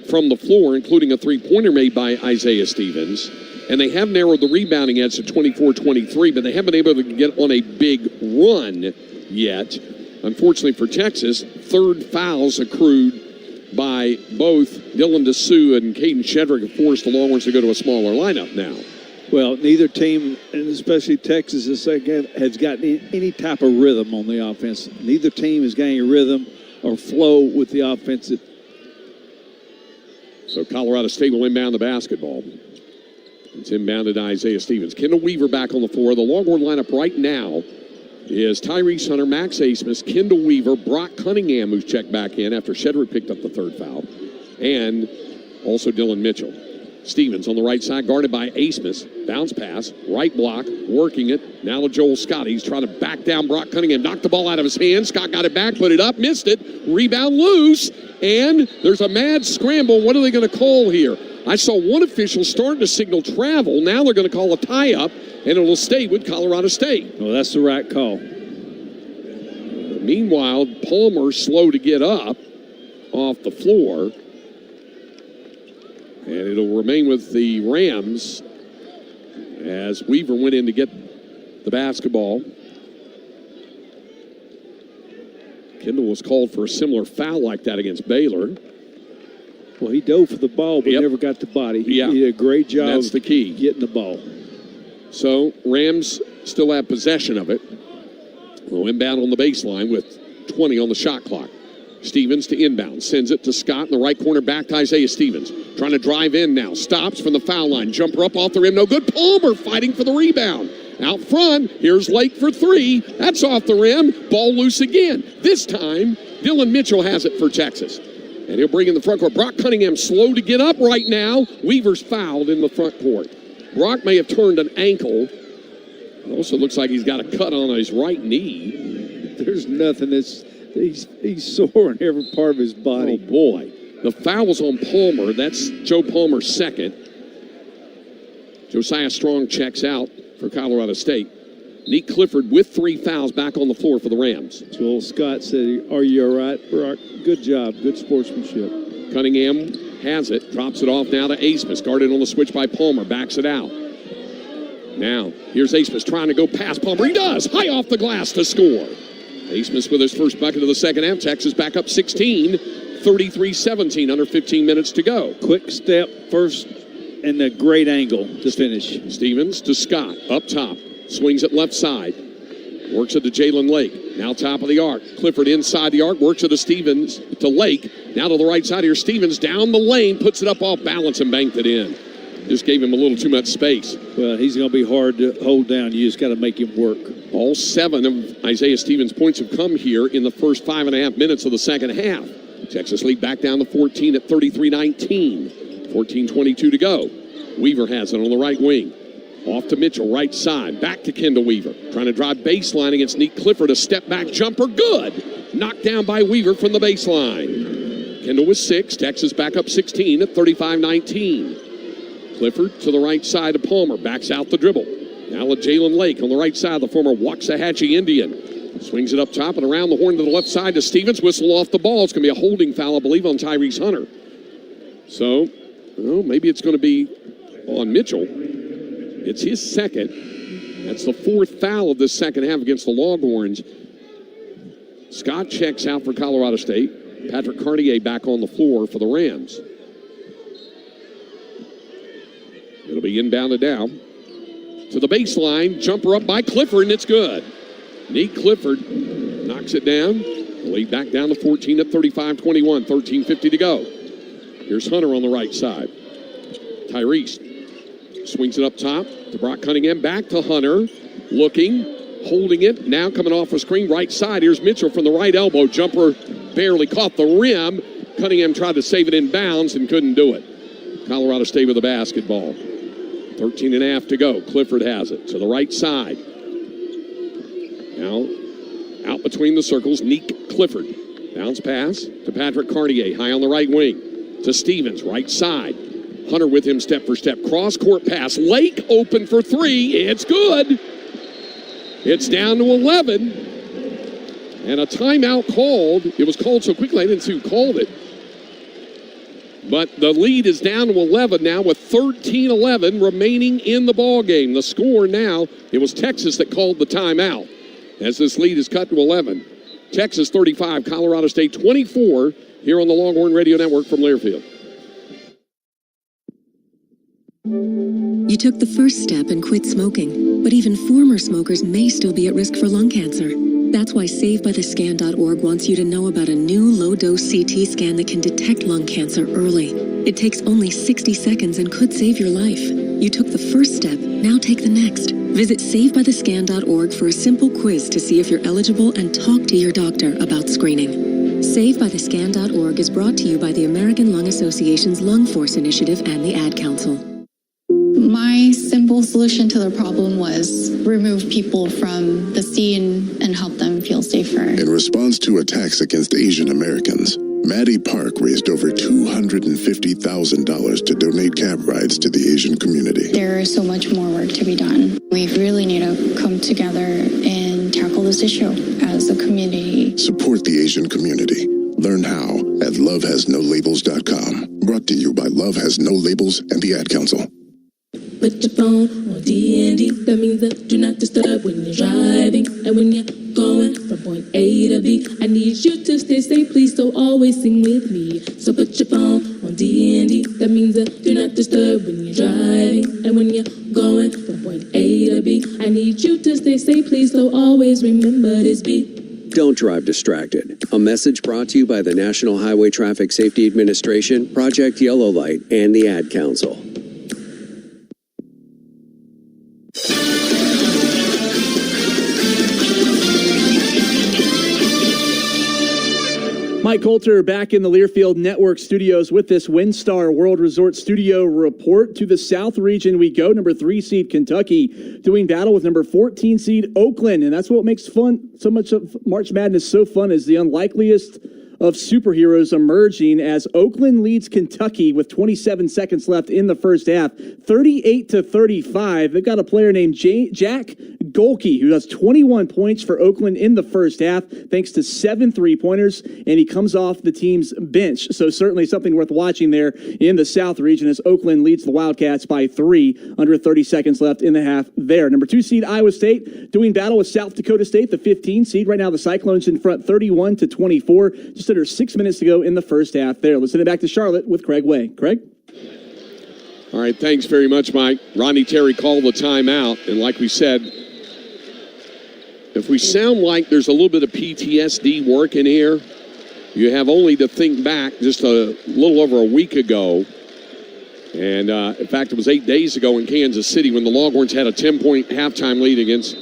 from the floor, including a 3-pointer made by Isaiah Stevens. And they have narrowed the rebounding edge to 24-23, but they haven't been able to get on a big run yet. Unfortunately for Texas, 3rd fouls accrued by both Dylan DeSue and Caden Shedrick have forced the Longhorns to go to a smaller lineup now. Well, neither team, and especially Texas, has gotten any type of rhythm on the offense. Neither team is getting a rhythm or flow with the offensive. So Colorado State will inbound the basketball. It's inbounded Isaiah Stevens. Kendall Weaver back on the floor. The Longhorn lineup right now is Tyrese Hunter, Max Asmus, Kendall Weaver, Brock Cunningham, who's checked back in after Shedrick picked up the 3rd foul, and also Dylan Mitchell. Stevens on the right side, guarded by Asmus. Bounce pass, right block, working it. Now to Joel Scott. He's trying to back down Brock Cunningham. Knocked the ball out of his hand. Scott got it back, put it up, missed it. Rebound loose, and there's a mad scramble. What are they going to call here? I saw one official starting to signal travel. Now they're going to call a tie-up, and it will stay with Colorado State. Well, that's the right call. Meanwhile, Palmer slow to get up off the floor. And it'll remain with the Rams as Weaver went in to get the basketball. Kendall was called for a similar foul like that against Baylor. Well, he dove for the ball, but never got the body. He did a great job. That's the key. Getting the ball. So Rams still have possession of it. They'll inbound on the baseline with 20 on the shot clock. Stevens to inbound. Sends it to Scott in the right corner, back to Isaiah Stevens. Trying to drive in now. Stops from the foul line. Jumper up off the rim. No good. Palmer fighting for the rebound. Out front, here's Lake for three. That's off the rim. Ball loose again. This time, Dylan Mitchell has it for Texas. And he'll bring in the front court. Brock Cunningham slow to get up right now. Weaver's fouled in the front court. Brock may have turned an ankle. It also looks like he's got a cut on his right knee. There's nothing that's... He's sore in every part of his body. Oh, boy. The foul was on Palmer. That's Joe Palmer's second. Josiah Strong checks out for Colorado State. Nick Clifford with 3 fouls back on the floor for the Rams. Joel Scott said, "Are you all right, Brock? Good job. Good sportsmanship." Cunningham has it. Drops it off now to Asmus. Guarded on the switch by Palmer. Backs it out. Now, here's Asmus trying to go past Palmer. He does. High off the glass to score. Asmus with his first bucket of the second half. Texas back up 16, 33-17, under 15 minutes to go. Quick step first and a great angle to finish. Stevens to Scott, up top. Swings it left side. Works it to Jalen Lake. Now top of the arc. Clifford inside the arc. Works it to Stevens, to Lake. Now to the right side here. Stevens down the lane. Puts it up off balance and banked it in. Just gave him a little too much space. Well, he's going to be hard to hold down. You just got to make him work. All 7 of Isaiah Stevens' points have come here in the first 5.5 minutes of the second half. Texas lead back down to 14 at 33-19. 14:22 to go. Weaver has it on the right wing. Off to Mitchell, right side. Back to Kendall Weaver. Trying to drive baseline against Nick Clifford. A step-back jumper. Good. Knocked down by Weaver from the baseline. Kendall with 6. Texas back up 16 at 35-19. Clifford to the right side of Palmer. Backs out the dribble. Now with Jalen Lake on the right side, the former Waxahachie Indian. Swings it up top and around the horn to the left side to Stevens. Whistle off the ball. It's going to be a holding foul, I believe, on Tyrese Hunter. So, well, maybe it's going to be on Mitchell. It's his second. That's the 4th foul of this second half against the Longhorns. Scott checks out for Colorado State. Patrick Cartier back on the floor for the Rams. It'll be inbounded down to the baseline. Jumper up by Clifford, and it's good. Nate Clifford knocks it down. Lead back down to 14 at 35-21. 13:50 to go. Here's Hunter on the right side. Tyrese swings it up top to Brock Cunningham. Back to Hunter. Looking, holding it. Now coming off a screen. Right side. Here's Mitchell from the right elbow. Jumper barely caught the rim. Cunningham tried to save it in bounds and couldn't do it. Colorado State with the basketball. 13.5 to go. Clifford has it to the right side. Now, out between the circles, Nick Clifford. Bounce pass to Patrick Cartier, high on the right wing. To Stevens, right side. Hunter with him step for step. Cross-court pass. Lake open for 3. It's good. It's down to 11. And a timeout called. It was called so quickly I didn't see who called it. But the lead is down to 11 now with 13-11 remaining in the ballgame. The score now, it was Texas that called the timeout as this lead is cut to 11. Texas 35, Colorado State 24 here on the Longhorn Radio Network from Learfield. You took the first step and quit smoking, but even former smokers may still be at risk for lung cancer. That's why SaveByTheScan.org wants you to know about a new low-dose CT scan that can detect lung cancer early. It takes only 60 seconds and could save your life. You took the first step, now take the next. Visit SaveByTheScan.org for a simple quiz to see if you're eligible and talk to your doctor about screening. SaveByTheScan.org is brought to you by the American Lung Association's Lung Force Initiative and the Ad Council. My simple solution to the problem was remove people from the scene and help them feel safer. In response to attacks against Asian Americans, Maddie Park raised over $250,000 to donate cab rides to the Asian community. There is so much more work to be done. We really need to come together and tackle this issue as a community. Support the Asian community. Learn how at lovehasnolabels.com. Brought to you by Love Has No Labels and the Ad Council. Put your phone on D&D. That means that do not disturb when you're driving. And when you're going from point A to B, I need you to stay safe, please, so always sing with me. So put your phone on D&D. That means that do not disturb when you're driving. And when you're going from point A to B, I need you to stay safe, please, so always remember this beat. Don't drive distracted. A message brought to you by the National Highway Traffic Safety Administration, Project Yellow Light, and the Ad Council. Mike Coulter back in the Learfield Network studios with this WinStar World Resort Studio report. To the South region we go. Number 3 seed Kentucky doing battle with number 14 seed Oakland. And that's what makes so much of March Madness so fun, is the unlikeliest of superheroes emerging as Oakland leads Kentucky with 27 seconds left in the first half, 38-35. They've got a player named Jack Golke who has 21 points for Oakland in the first half, thanks to 7 3-pointers, and he comes off the team's bench. So certainly something worth watching there in the South region as Oakland leads the Wildcats by 3, under 30 seconds left in the half there. Number 2 seed Iowa State doing battle with South Dakota State, the 15 seed. Right now the Cyclones in front 31-24. Just under 6 minutes to go in the first half there. Let's send it back to Charlotte with Craig Way. Craig? All right, thanks very much, Mike. Rodney Terry called the timeout, and like we said, if we sound like there's a little bit of PTSD working here, you have only to think back just a little over a week ago. And in fact, it was 8 days ago in Kansas City when the Longhorns had a 10-point halftime lead against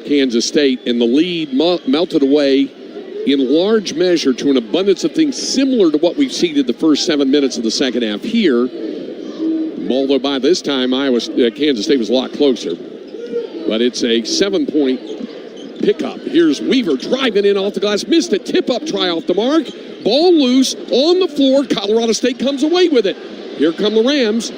Kansas State, and the lead melted away in large measure to an abundance of things similar to what we've seen in the first 7 minutes of the second half here. Although by this time, Kansas State was a lot closer. But it's a 7-point pickup. Here's Weaver driving in off the glass. Missed a tip-up try off the mark. Ball loose on the floor. Colorado State comes away with it. Here come the Rams.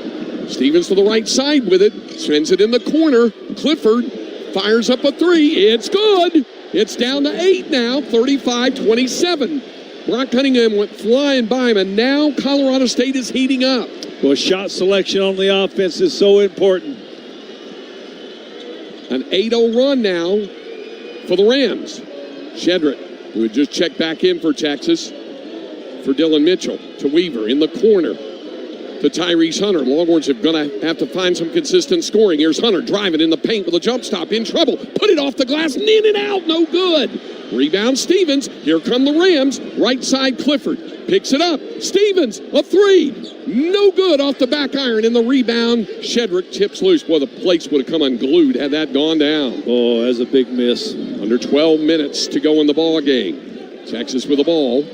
Stevens to the right side with it. Sends it in the corner. Clifford fires up a 3. It's good. It's down to 8 now, 35-27. Brock Cunningham went flying by him, and now Colorado State is heating up. Well, shot selection on the offense is so important. An 8-0 run now for the Rams. Shedrick, who had just checked back in for Texas, for Dylan Mitchell, to Weaver in the corner, to Tyrese Hunter. Longhorns are going to have to find some consistent scoring. Here's Hunter driving in the paint with a jump stop, in trouble. Put it off the glass and in and out, no good. Rebound Stevens. Here come the Rams. Right side Clifford picks it up. Stevens, a 3. No good off the back iron. In the rebound, Shedrick tips loose. Boy, the place would have come unglued had that gone down. Oh, that's a big miss. Under 12 minutes to go in the ball game. Texas with the ball.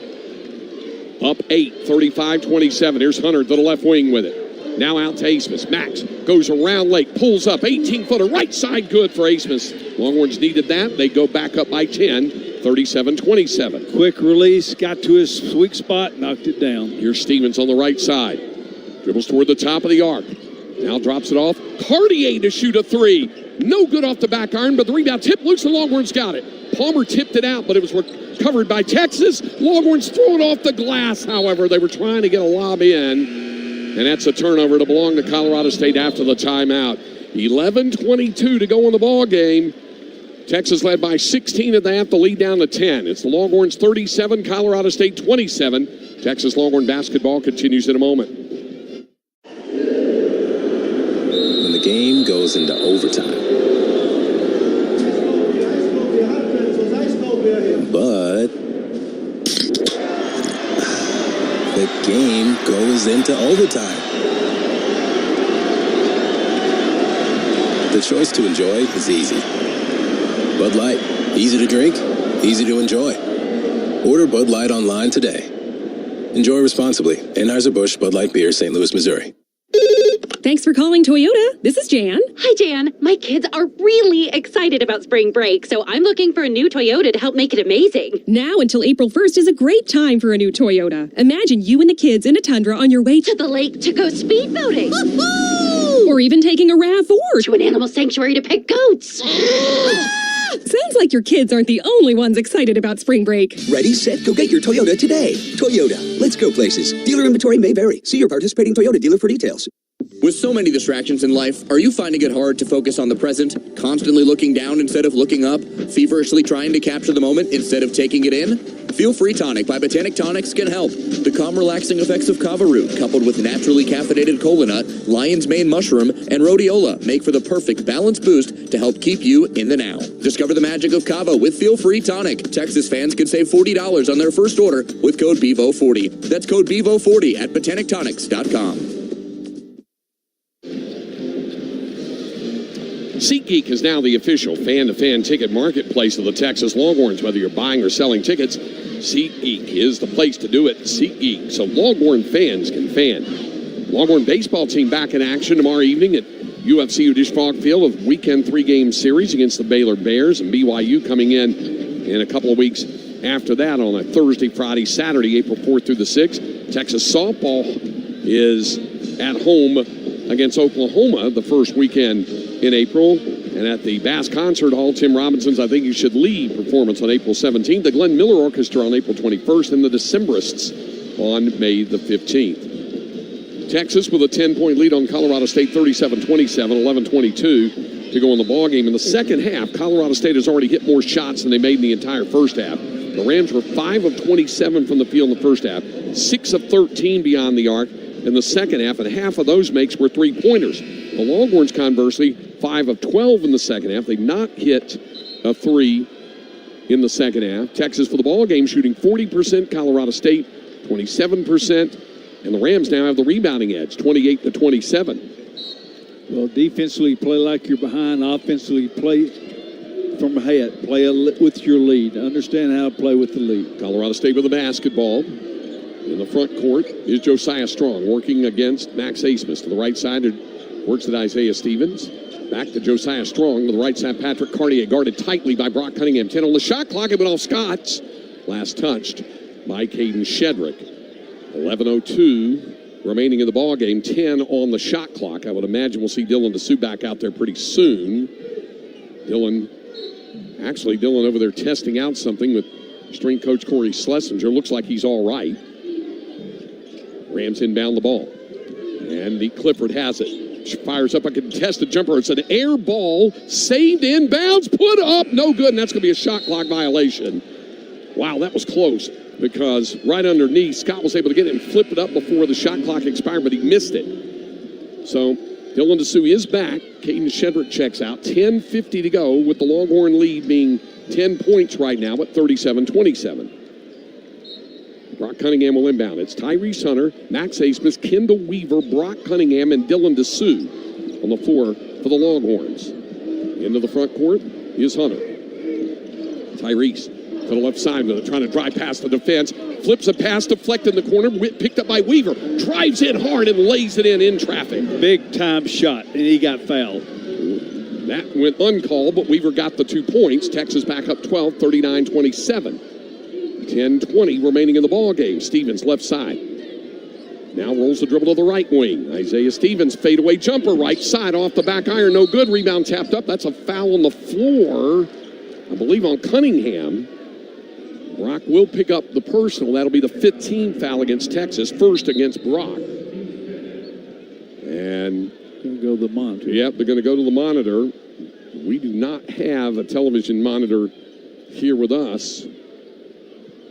Up 8, 35-27. Here's Hunter to the left wing with it. Now out to Asmus. Max goes around Lake, pulls up, 18-footer, right side good for Asmus. Longhorns needed that. They go back up by 10, 37-27. Quick release, got to his sweet spot, knocked it down. Here's Stevens on the right side. Dribbles toward the top of the arc. Now drops it off. Cartier to shoot a 3. No good off the back iron, but the rebound tip loose. The Longhorns got it. Palmer tipped it out, but it was recovered by Texas. Longhorns throw it off the glass, however. They were trying to get a lob in. And that's a turnover to belong to Colorado State after the timeout. 11:22 to go in the ball game. Texas led by 16 at the half, the lead down to 10. It's the Longhorns 37, Colorado State 27. Texas Longhorn basketball continues in a moment. When the game goes into overtime. But the game goes into overtime. The choice to enjoy is easy. Bud Light, easy to drink, easy to enjoy. Order Bud Light online today. Enjoy responsibly. Anheuser-Busch Bud Light Beer, St. Louis, Missouri. Thanks for calling Toyota. This is Jan. Hi, Jan. My kids are really excited about spring break, so I'm looking for a new Toyota to help make it amazing. Now until April 1st is a great time for a new Toyota. Imagine you and the kids in a Tundra on your way To the lake to go speedboating. or even taking a RAV4. To an animal sanctuary to pet goats. Sounds like your kids aren't the only ones excited about spring break. Ready, set, go get your Toyota today. Toyota, let's go places. Dealer inventory may vary. See your participating Toyota dealer for details. With so many distractions in life, are you finding it hard to focus on the present? Constantly looking down instead of looking up? Feverishly trying to capture the moment instead of taking it in? Feel Free Tonic by Botanic Tonics can help. The calm, relaxing effects of kava root, coupled with naturally caffeinated cola nut, lion's mane mushroom, and rhodiola, make for the perfect balance boost to help keep you in the now. Discover the magic of kava with Feel Free Tonic. Texas fans can save $40 on their first order with code BEVO40. That's code BEVO40 at botanictonics.com. SeatGeek is now the official fan-to-fan ticket marketplace of the Texas Longhorns. Whether you're buying or selling tickets, SeatGeek is the place to do it. SeatGeek, so Longhorn fans can fan. Longhorn baseball team back in action tomorrow evening at UFCU Dish Falk Field of weekend 3-game series against the Baylor Bears, and BYU coming in a couple of weeks after that on a Thursday, Friday, Saturday, April 4th through the 6th. Texas softball is at home against Oklahoma the first weekend in April. And at the Bass Concert Hall, Tim Robinson's I Think You Should Leave performance on April 17th, the Glenn Miller Orchestra on April 21st, and the Decemberists on May the 15th. Texas with a 10-point lead on Colorado State, 37-27, 11-22 to go in the ballgame. In the second half, Colorado State has already hit more shots than they made in the entire first half. The Rams were 5 of 27 from the field in the first half, 6 of 13 beyond the arc in the second half, and half of those makes were three-pointers. The Longhorns, conversely, 5 of 12 in the second half. They've not hit a three in the second half. Texas for the ball game shooting 40%, Colorado State 27%, and the Rams now have the rebounding edge, 28-27. Well, defensively, play like you're behind. Offensively, play from ahead. Play with your lead. Understand how to play with the lead. Colorado State with the basketball. In the front court is Josiah Strong working against Max Asmus. To the right side, works at Isaiah Stevens. Back to Josiah Strong. To the right side, Patrick Cartier guarded tightly by Brock Cunningham. 10 on the shot clock. It went off Scott's. Last touched by Caden Shedrick. 11:02 remaining in the ball game. 10 on the shot clock. I would imagine we'll see Dylan DeSue back out there pretty soon. Dylan over there testing out something with strength coach Corey Schlesinger. Looks like he's all right. Rams inbound the ball. And Nick Clifford has it. She fires up a contested jumper. It's an air ball. Saved inbounds. Put up. No good. And that's going to be a shot clock violation. Wow, that was close. Because right underneath, Scott was able to get it and flip it up before the shot clock expired, but he missed it. So Dylan DeSue is back. Caden Shedrick checks out. 10:50 to go with the Longhorn lead being 10 points right now at 37-27. Brock Cunningham will inbound. It's Tyrese Hunter, Max Asmus, Kendall Weaver, Brock Cunningham, and Dylan DeSue on the floor for the Longhorns. Into the front court is Hunter. Tyrese to the left side with it, trying to drive past the defense. Flips a pass, deflected in the corner, picked up by Weaver. Drives in hard and lays it in traffic. Big time shot, and he got fouled. That went uncalled, but Weaver got the 2 points. Texas back up 12, 39-27. 10:20 remaining in the ball game. Stevens left side. Now rolls the dribble to the right wing. Isaiah Stevens fadeaway jumper right side off the back iron. No good. Rebound tapped up. That's a foul on the floor, I believe, on Cunningham. Brock will pick up the personal. That'll be the 15th foul against Texas. First against Brock. And going to go to the monitor. Yep, they're going to go to the monitor. We do not have a television monitor here with us.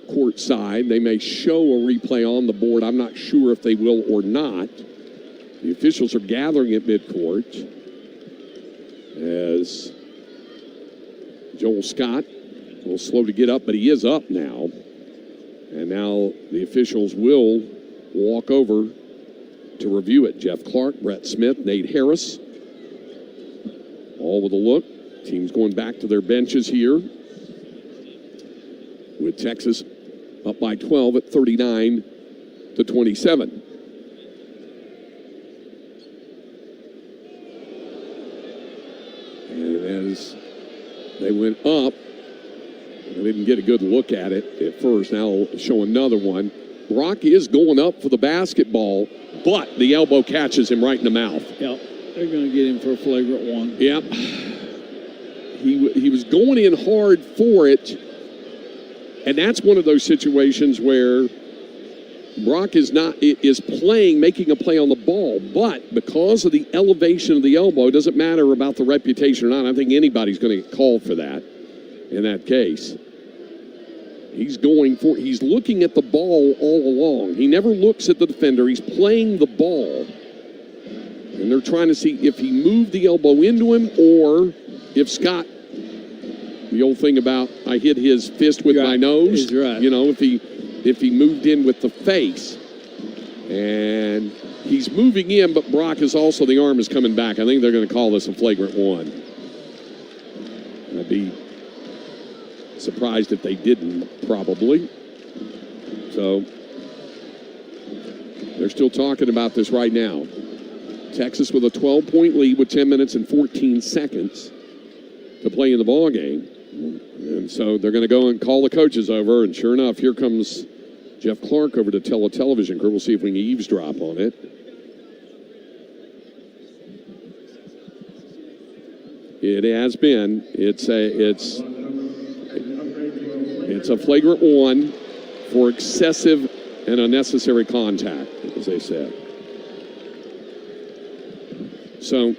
Courtside. They may show a replay on the board. I'm not sure if they will or not. The officials are gathering at midcourt as Joel Scott, a little slow to get up, but he is up now. And now the officials will walk over to review it. Jeff Clark, Brett Smith, Nate Harris, all with a look. Teams going back to their benches here, with Texas up by 12 at 39-27. And as they went up, I didn't get a good look at it at first. Now I'll show another one. Brock is going up for the basketball, but the elbow catches him right in the mouth. Yep, they're going to get him for a flagrant one. Yep. He was going in hard for it, and that's one of those situations where Brock is playing, making a play on the ball, but because of the elevation of the elbow, it doesn't matter about the reputation or not. I don't think anybody's going to get called for that in that case. He's looking at the ball all along. He never looks at the defender. He's playing the ball, and they're trying to see if he moved the elbow into him or if Scott, the old thing about I hit his fist with my nose. He's right. You know, if he moved in with the face. And he's moving in, but Brock is also, the arm is coming back. I think they're going to call this a flagrant one. I'd be surprised if they didn't, probably. So they're still talking about this right now. Texas with a 12-point lead with 10 minutes and 14 seconds to play in the ball game. And so they're going to go and call the coaches over, and sure enough, here comes Jeff Clark over to tell a television crew. We'll see if we can eavesdrop on it. It has been. It's a flagrant one for excessive and unnecessary contact, as they said. So,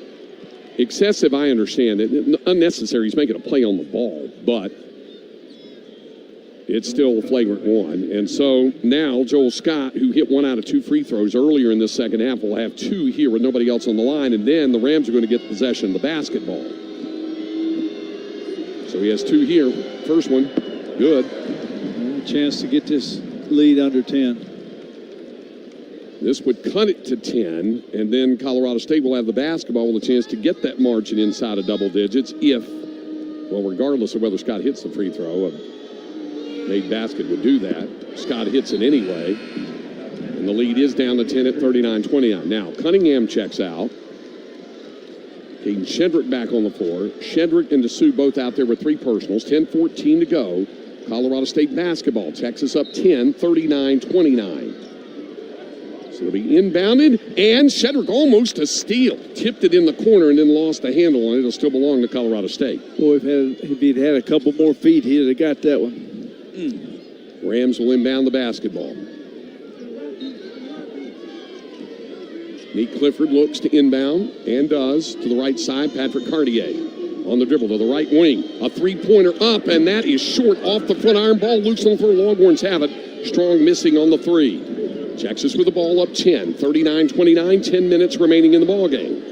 excessive, I understand it. Unnecessary, he's making a play on the ball, but it's still a flagrant one. And so now Joel Scott, who hit 1 out of 2 free throws earlier in this second half, will have 2 here with nobody else on the line, and then the Rams are going to get possession of the basketball. So he has 2 here. First one, good. Chance to get this lead under 10. This would cut it to 10, and then Colorado State will have the basketball with a chance to get that margin inside of double digits regardless of whether Scott hits the free throw. A made basket would do that. Scott hits it anyway, and the lead is down to 10 at 39-29. Now, Cunningham checks out. Caden Shedrick back on the floor. Shedrick and DeSue both out there with 3 personals. 10-14 to go. Colorado State basketball. Texas up 10, 39-29. So it'll be inbounded, and Shedrick almost a steal. Tipped it in the corner and then lost the handle on it. It'll still belong to Colorado State. Boy, if he'd had a couple more feet, he'd have got that one. Rams will inbound the basketball. Nate Clifford looks to inbound and does to the right side. Patrick Cartier on the dribble to the right wing. A 3-pointer up, and that is short off the front iron. Ball loose on the floor. Longhorns have it. Strong missing on the 3. Texas with the ball up 10, 39-29, 10 minutes remaining in the ball game.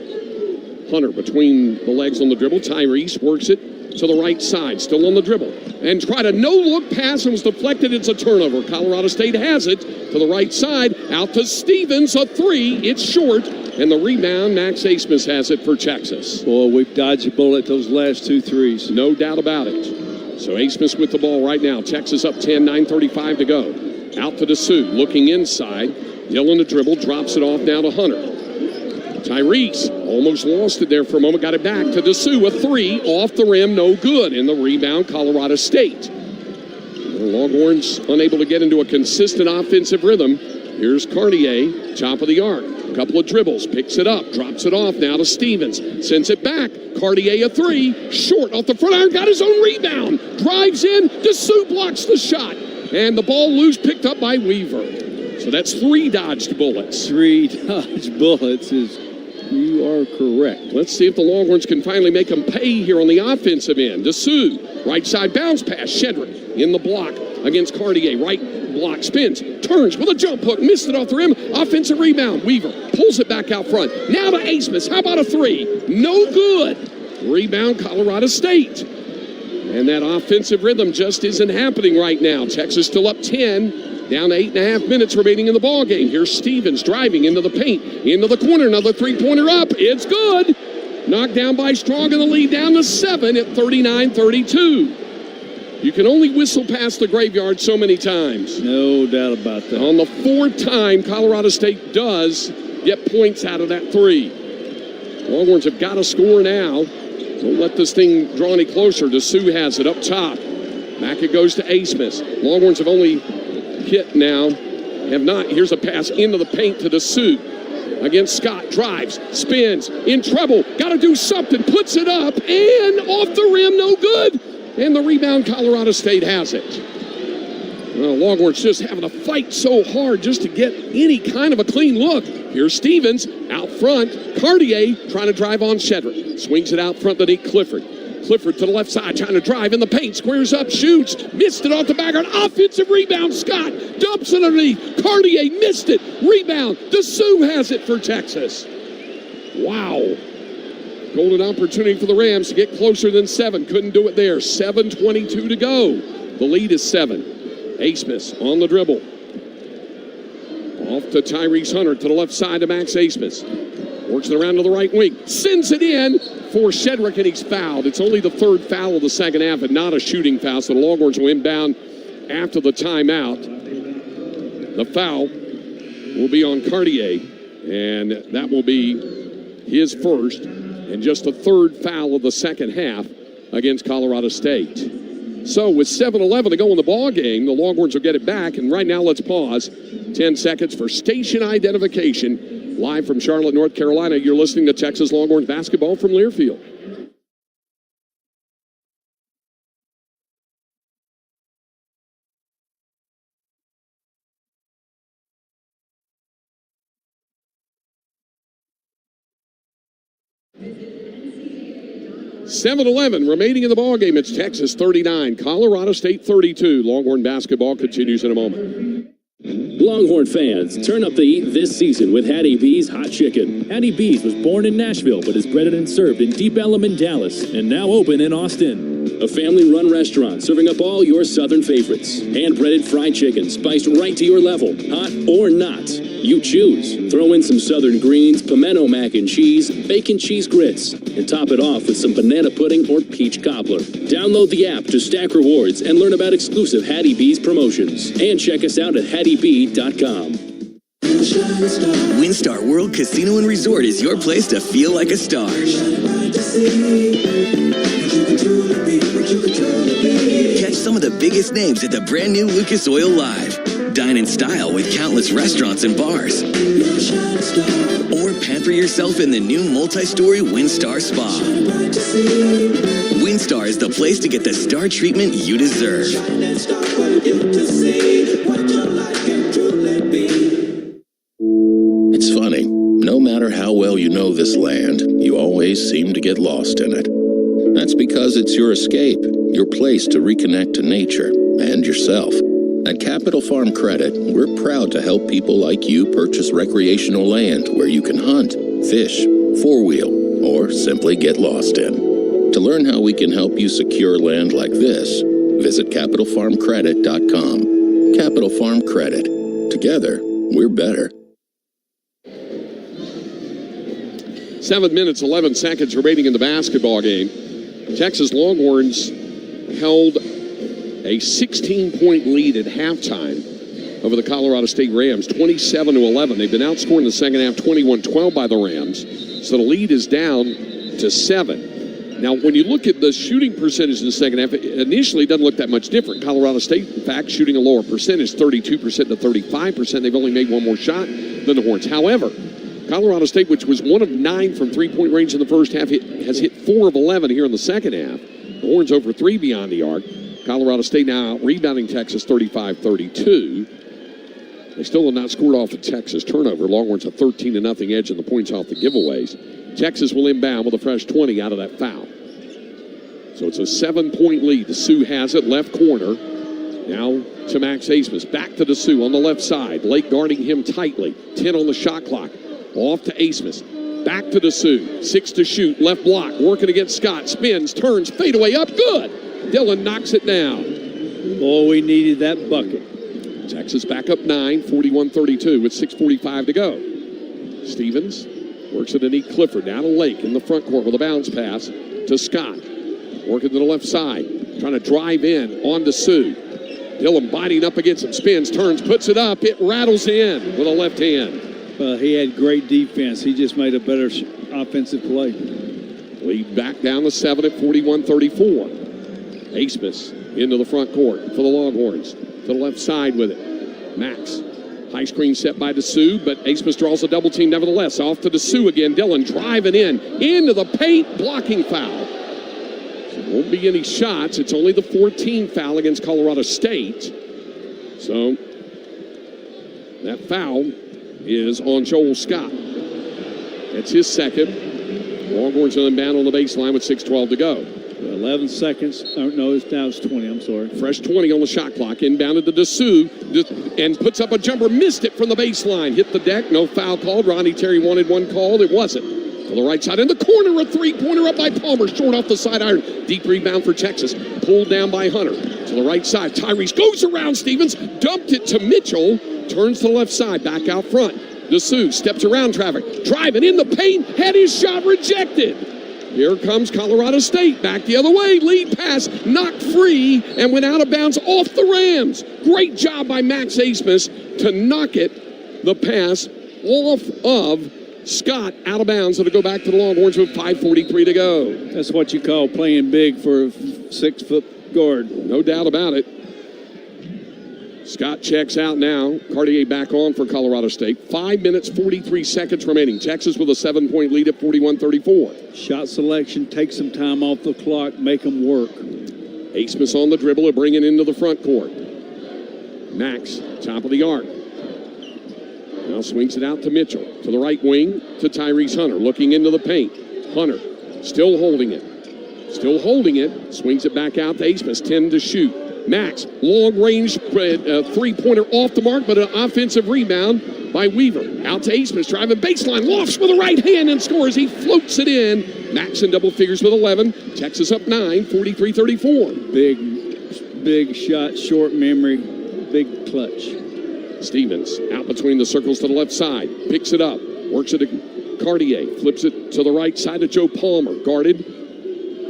Hunter between the legs on the dribble. Tyrese works it to the right side, still on the dribble, and tried a no-look pass and was deflected. It's a turnover. Colorado State has it to the right side, out to Stevens, a 3. It's short, and the rebound, Max Asmus has it for Texas. Boy, we've dodged a bullet those last 2 threes. No doubt about it. So Asmus with the ball right now. Texas up 10, 9:35 to go. Out to DeSue, looking inside. Dillon the dribble, drops it off now to Hunter. Tyrese almost lost it there for a moment, got it back to DeSue, a 3 off the rim, no good. In the rebound, Colorado State. The Longhorns unable to get into a consistent offensive rhythm. Here's Cartier, top of the arc. A couple of dribbles, picks it up, drops it off now to Stevens. Sends it back. Cartier, a 3, short off the front iron, got his own rebound. Drives in, DeSue blocks the shot. And the ball loose, picked up by Weaver. So that's 3 dodged bullets. 3 dodged bullets you are correct. Let's see if the Longhorns can finally make them pay here on the offensive end. DeSue, right side bounce pass. Shedrick in the block against Cartier. Right block, spins, turns with a jump hook, missed it off the rim. Offensive rebound. Weaver pulls it back out front. Now to Asmus. How about a 3? No good. Rebound, Colorado State. And that offensive rhythm just isn't happening right now. Texas still up 10. Down to 8.5 minutes remaining in the ball game. Here's Stevens driving into the paint, into the corner. Another 3-pointer up. It's good. Knocked down by Strong in the lead, down to 7 at 39-32. You can only whistle past the graveyard so many times. No doubt about that. On the fourth time, Colorado State does get points out of that three. Longhorns have got to score now. Don't let this thing draw any closer. DeSue has it up top. Back it goes to Asmus. Longhorns have only hit now. Have not. Here's a pass into the paint to DeSue. Against Scott. Drives. Spins. In trouble. Got to do something. Puts it up. And off the rim. No good. And the rebound, Colorado State has it. Well, Longhorns just having to fight so hard just to get any kind of a clean look. Here's Stevens out front. Cartier trying to drive on Shedrick. Swings it out front to Nick Clifford. Clifford to the left side trying to drive in the paint. Squares up, shoots. Missed it off the back. An offensive rebound. Scott dumps it underneath. Cartier missed it. Rebound. DeSue has it for Texas. Wow. Golden opportunity for the Rams to get closer than 7. Couldn't do it there. 7:22 to go. The lead is 7. Asmus on the dribble. Off to Tyrese Hunter to the left side to Max Asmus. Works it around to the right wing. Sends it in for Shedrick, and he's fouled. It's only the third foul of the second half and not a shooting foul, so the Longhorns will inbound after the timeout. The foul will be on Cartier, and that will be his first and just the third foul of the second half against Colorado State. So with 7:11 to go in the ball game, the Longhorns will get it back. And right now, let's pause 10 seconds for station identification. Live from Charlotte, North Carolina, you're listening to Texas Longhorns basketball from Learfield. $7:11 remaining in the ball game. It's Texas 39, Colorado State 32. Longhorn basketball continues in a moment. Longhorn fans, turn up the heat this season with Hattie B's Hot Chicken. Hattie B's was born in Nashville but is breaded and served in Deep Ellum in Dallas and now open in Austin. A family-run restaurant serving up all your southern favorites. Hand-breaded fried chicken spiced right to your level, hot or not. You choose. Throw in some southern greens, pimento mac and cheese, bacon cheese grits, and top it off with some banana pudding or peach cobbler. Download the app to stack rewards and learn about exclusive Hattie B's promotions. And check us out at HattieB.com. WinStar World Casino and Resort is your place to feel like a star. Catch some of the biggest names at the brand new Lucas Oil Live. Dine in style with countless restaurants and bars. Or pamper yourself in the new multi-story WinStar Spa. WinStar is the place to get the star treatment you deserve. It's funny, no matter how well you know this land, you always seem to get lost in it. That's because it's your escape, your place to reconnect to nature and yourself. At Capital Farm Credit, we're proud to help people like you purchase recreational land where you can hunt, fish, four-wheel, or simply get lost in. To learn how we can help you secure land like this, visit CapitalFarmCredit.com. Capital Farm Credit. Together, we're better. 7 minutes, 11 seconds remaining in the basketball game. Texas Longhorns held a 16-point lead at halftime over the Colorado State Rams, 27-11. They've been outscored in the second half, 21-12 by the Rams. So the lead is down to 7. Now, when you look at the shooting percentage in the second half, it initially doesn't look that much different. Colorado State, in fact, shooting a lower percentage, 32% to 35%. They've only made one more shot than the Horns. However, Colorado State, which was 1 of 9 from three-point range in the first half, has hit 4 of 11 here in the second half. The Horns over 3 beyond the arc. Colorado State now rebounding Texas 35-32. They still have not scored off a Texas turnover. Longhorns a 13-0 edge in the points off the giveaways. Texas will inbound with a fresh 20 out of that foul. So it's a 7-point lead. DeSue has it, left corner. Now to Max Asmus. Back to DeSue on the left side. Lake guarding him tightly. 10 on the shot clock. Off to Asmus. Back to DeSue. 6 to shoot. Left block. Working against Scott. Spins, turns, fadeaway up. Good. Dylan knocks it down. Oh, we needed that bucket. Texas back up 9, 41-32 with 6:45 to go. Stevens works it to Nick Clifford. Down to Lake in the front court with a bounce pass to Scott. Working to the left side. trying to drive in on Dessou. Dillon biting up against him, spins, turns, puts it up. It rattles in with a left hand. He had great defense. He just made a better offensive play. Lead back down to 7 at 41-34. Asmus into the front court for the Longhorns. To the left side with it. Max. High screen set by Dessou, but Asmus draws a double team nevertheless. Off to Dessou again. Dillon driving in. Into the paint. Blocking foul. So won't be any shots. It's only the 14th foul against Colorado State. So that foul is on Joel Scott. That's his second. Longhorns are inbound on the baseline with 6:12 to go. 11 seconds. Oh, no, now it's 20. I'm sorry. Fresh 20 on the shot clock. Inbounded to Dessou and puts up a jumper. Missed it from the baseline. Hit the deck. No foul called. Rodney Terry wanted one called. It wasn't. To the right side. In the corner, a three-pointer up by Palmer. Short off the side iron. Deep rebound for Texas. Pulled down by Hunter. To the right side. Tyrese goes around Stevens. Dumped it to Mitchell. Turns to the left side. Back out front. Dessou steps around traffic. Driving in the paint. Had his shot rejected. Here comes Colorado State. Back the other way. Lead pass. Knocked free and went out of bounds off the Rams. Great job by Max Asmus to knock it. The pass off of Scott out of bounds. It'll go back to the Longhorns with 5:43 to go. That's what you call playing big for a 6-foot guard. No doubt about it. Scott checks out now. Cartier back on for Colorado State. 5 minutes, 43 seconds remaining. Texas with a 7-point lead at 41-34. Shot selection, take some time off the clock, make them work. Asmus on the dribble to bring it into the front court. Max, top of the arc. Now swings it out to Mitchell. To the right wing to Tyrese Hunter. Looking into the paint. Hunter still holding it. Still holding it. Swings it back out to Asmus. 10 to shoot. Max, long-range three-pointer off the mark, but an offensive rebound by Weaver. Out to Asmus, driving baseline, lofts with the right hand and scores. He floats it in. Max in double figures with 11. Texas up 9, 43-34. Big shot, short memory, big clutch. Stevens out between the circles to the left side. Picks it up, works it to Cartier. Flips it to the right side to Joe Palmer. Guarded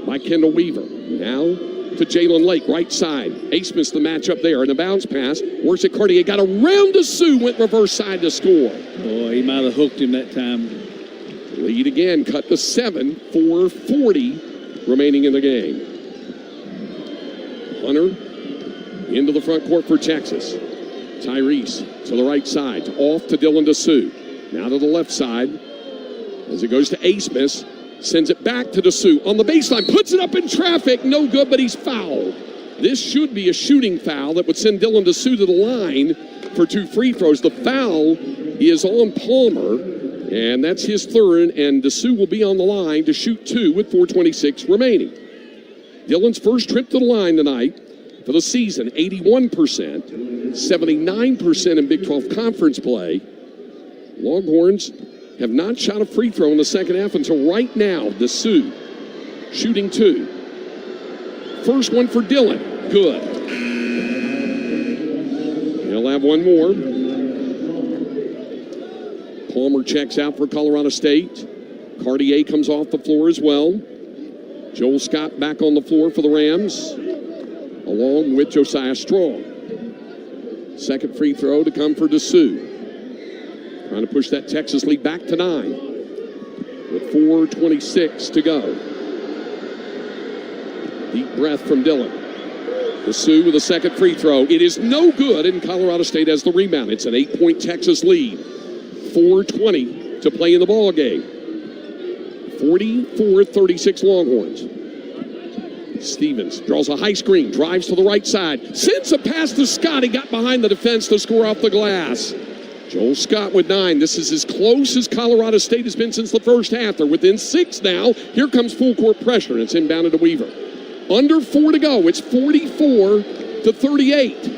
by Kendall Weaver. Now to Jalen Lake, right side. Asmus the matchup there, and a bounce pass. Works at Cartier, got around Dessou, went reverse side to score. Boy, he might have hooked him that time. Lead again, cut to 7, 4:40 remaining in the game. Hunter into the front court for Texas. Tyrese to the right side, off to Dylan Dessou. Now to the left side, as it goes to Asmus. Sends it back to Dessou on the baseline, puts it up in traffic, no good, but he's fouled. This should be a shooting foul that would send Dylan Dessou to the line for 2 free throws. The foul is on Palmer, and that's his third, and Dessou will be on the line to shoot 2 with 4:26 remaining. Dylan's first trip to the line tonight for the season, 81%, 79% in Big 12 conference play. Longhorns have not shot a free throw in the second half until right now. Dessou shooting 2. First one for Dillon. Good. He'll have one more. Palmer checks out for Colorado State. Cartier comes off the floor as well. Joel Scott back on the floor for the Rams, along with Josiah Strong. Second free throw to come for Dessou. Trying to push that Texas lead back to 9 with 4:26 to go. Deep breath from Dillon. Dessou with a second free throw. It is no good, and Colorado State has the rebound. It's an 8-point Texas lead. 4:20 to play in the ball game. 44-36 Longhorns. Stevens draws a high screen, drives to the right side, sends a pass to Scott. He got behind the defense to score off the glass. Joel Scott with 9. This is as close as Colorado State has been since the first half. They're within 6 now. Here comes full court pressure, and it's inbounded to Weaver. Under 4 to go. It's 44-38.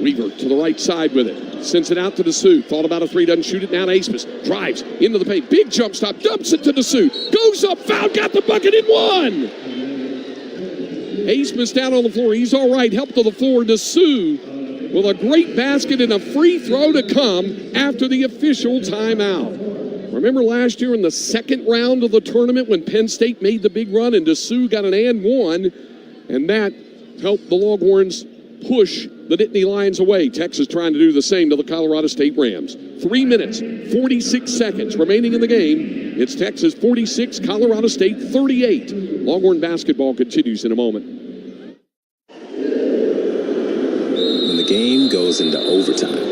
Weaver to the right side with it. Sends it out to Dessou. Thought about a 3, doesn't shoot it. Now to Asmus. Drives into the paint. Big jump stop. Dumps it to Dessou. Goes up. Foul. Got the bucket in 1. Asmus down on the floor. He's all right. Help to the floor. Dessou with a great basket and a free throw to come after the official timeout. Remember last year in the second round of the tournament when Penn State made the big run and DeSue got an and one, and that helped the Longhorns push the Nittany Lions away. Texas trying to do the same to the Colorado State Rams. 3 minutes, 46 seconds remaining in the game. It's Texas 46, Colorado State 38. Longhorn basketball continues in a moment. When the game goes into overtime.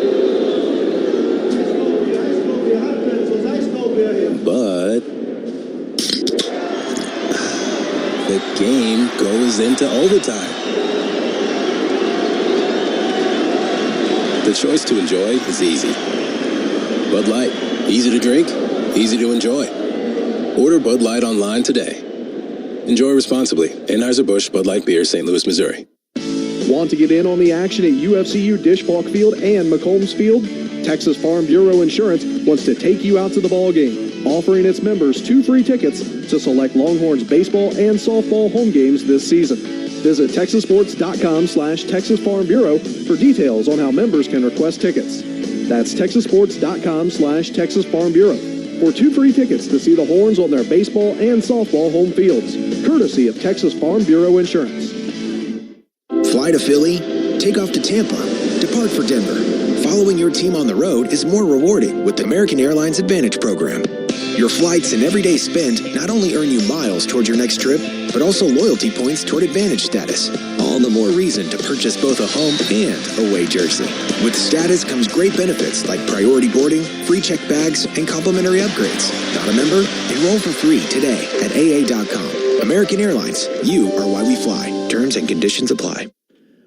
But the game goes into overtime. The choice to enjoy is easy. Bud Light, easy to drink, easy to enjoy. Order Bud Light online today. Enjoy responsibly. Anheuser-Busch Bud Light Beer, St. Louis, Missouri. Want to get in on the action at UFCU Disch-Falk Field and McCombs Field? Texas Farm Bureau Insurance wants to take you out to the ball game, offering its members 2 free tickets to select Longhorns baseball and softball home games this season. Visit texassports.com/Texas Farm Bureau for details on how members can request tickets. That's texassports.com/Texas Farm Bureau for 2 free tickets to see the Horns on their baseball and softball home fields, courtesy of Texas Farm Bureau Insurance. Fly to Philly, take off to Tampa, depart for Denver. Following your team on the road is more rewarding with the American Airlines Advantage program. Your flights and everyday spend not only earn you miles toward your next trip, but also loyalty points toward Advantage status. All the more reason to purchase both a home and away jersey. With status comes great benefits like priority boarding, free check bags, and complimentary upgrades. Not a member? Enroll for free today at AA.com. American Airlines, you are why we fly. Terms and conditions apply.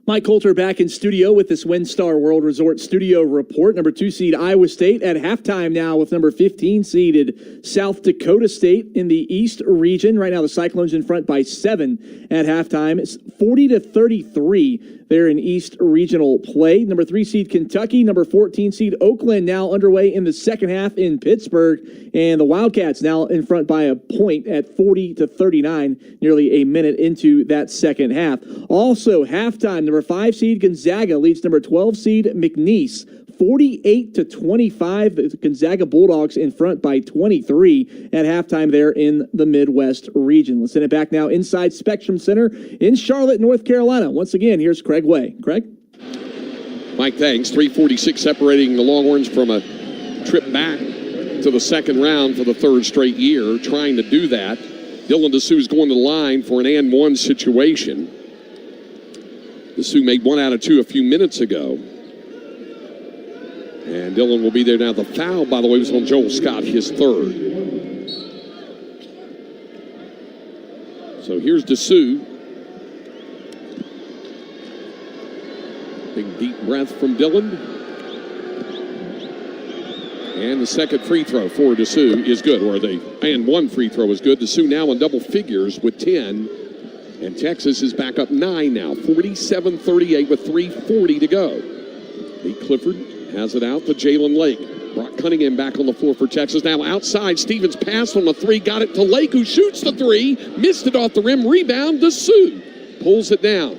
Mike Coulter back in studio with this WinStar World Resort Studio report. Number 2 seed Iowa State at halftime now with number 15 seeded South Dakota State in the East region. Right now the Cyclones in front by 7 at halftime. It's 40-33 there in East regional play. Number 3 seed Kentucky, number 14 seed Oakland now underway in the second half in Pittsburgh. And the Wildcats now in front by a point at 40-39, nearly a minute into that second half. Also halftime, number 5 seed Gonzaga leads number 12 seed McNeese 48-25. The Gonzaga Bulldogs in front by 23 at halftime there in the Midwest region. Let's send it back now inside Spectrum Center in Charlotte, North Carolina. Once again, here's Craig Way. Craig? Mike, thanks. 3:46 separating the Longhorns from a trip back to the second round for the 3rd straight year. Trying to do that. Dylan DeSue's going to the line for an and one situation. DeSue made 1 out of 2 a few minutes ago. And Dylan will be there now. The foul, by the way, was on Joel Scott, his 3rd. So here's DeSue. Big deep breath from Dylan. And the second free throw for DeSue is good, or the and one free throw is good. DeSue now in double figures with 10. And Texas is back up 9 now, 47-38 with 3:40 to go. Lee Clifford has it out to Jalen Lake. Brock Cunningham back on the floor for Texas. Now outside, Stevens passed on the 3, got it to Lake, who shoots the 3, missed it off the rim, rebound, DeSue pulls it down.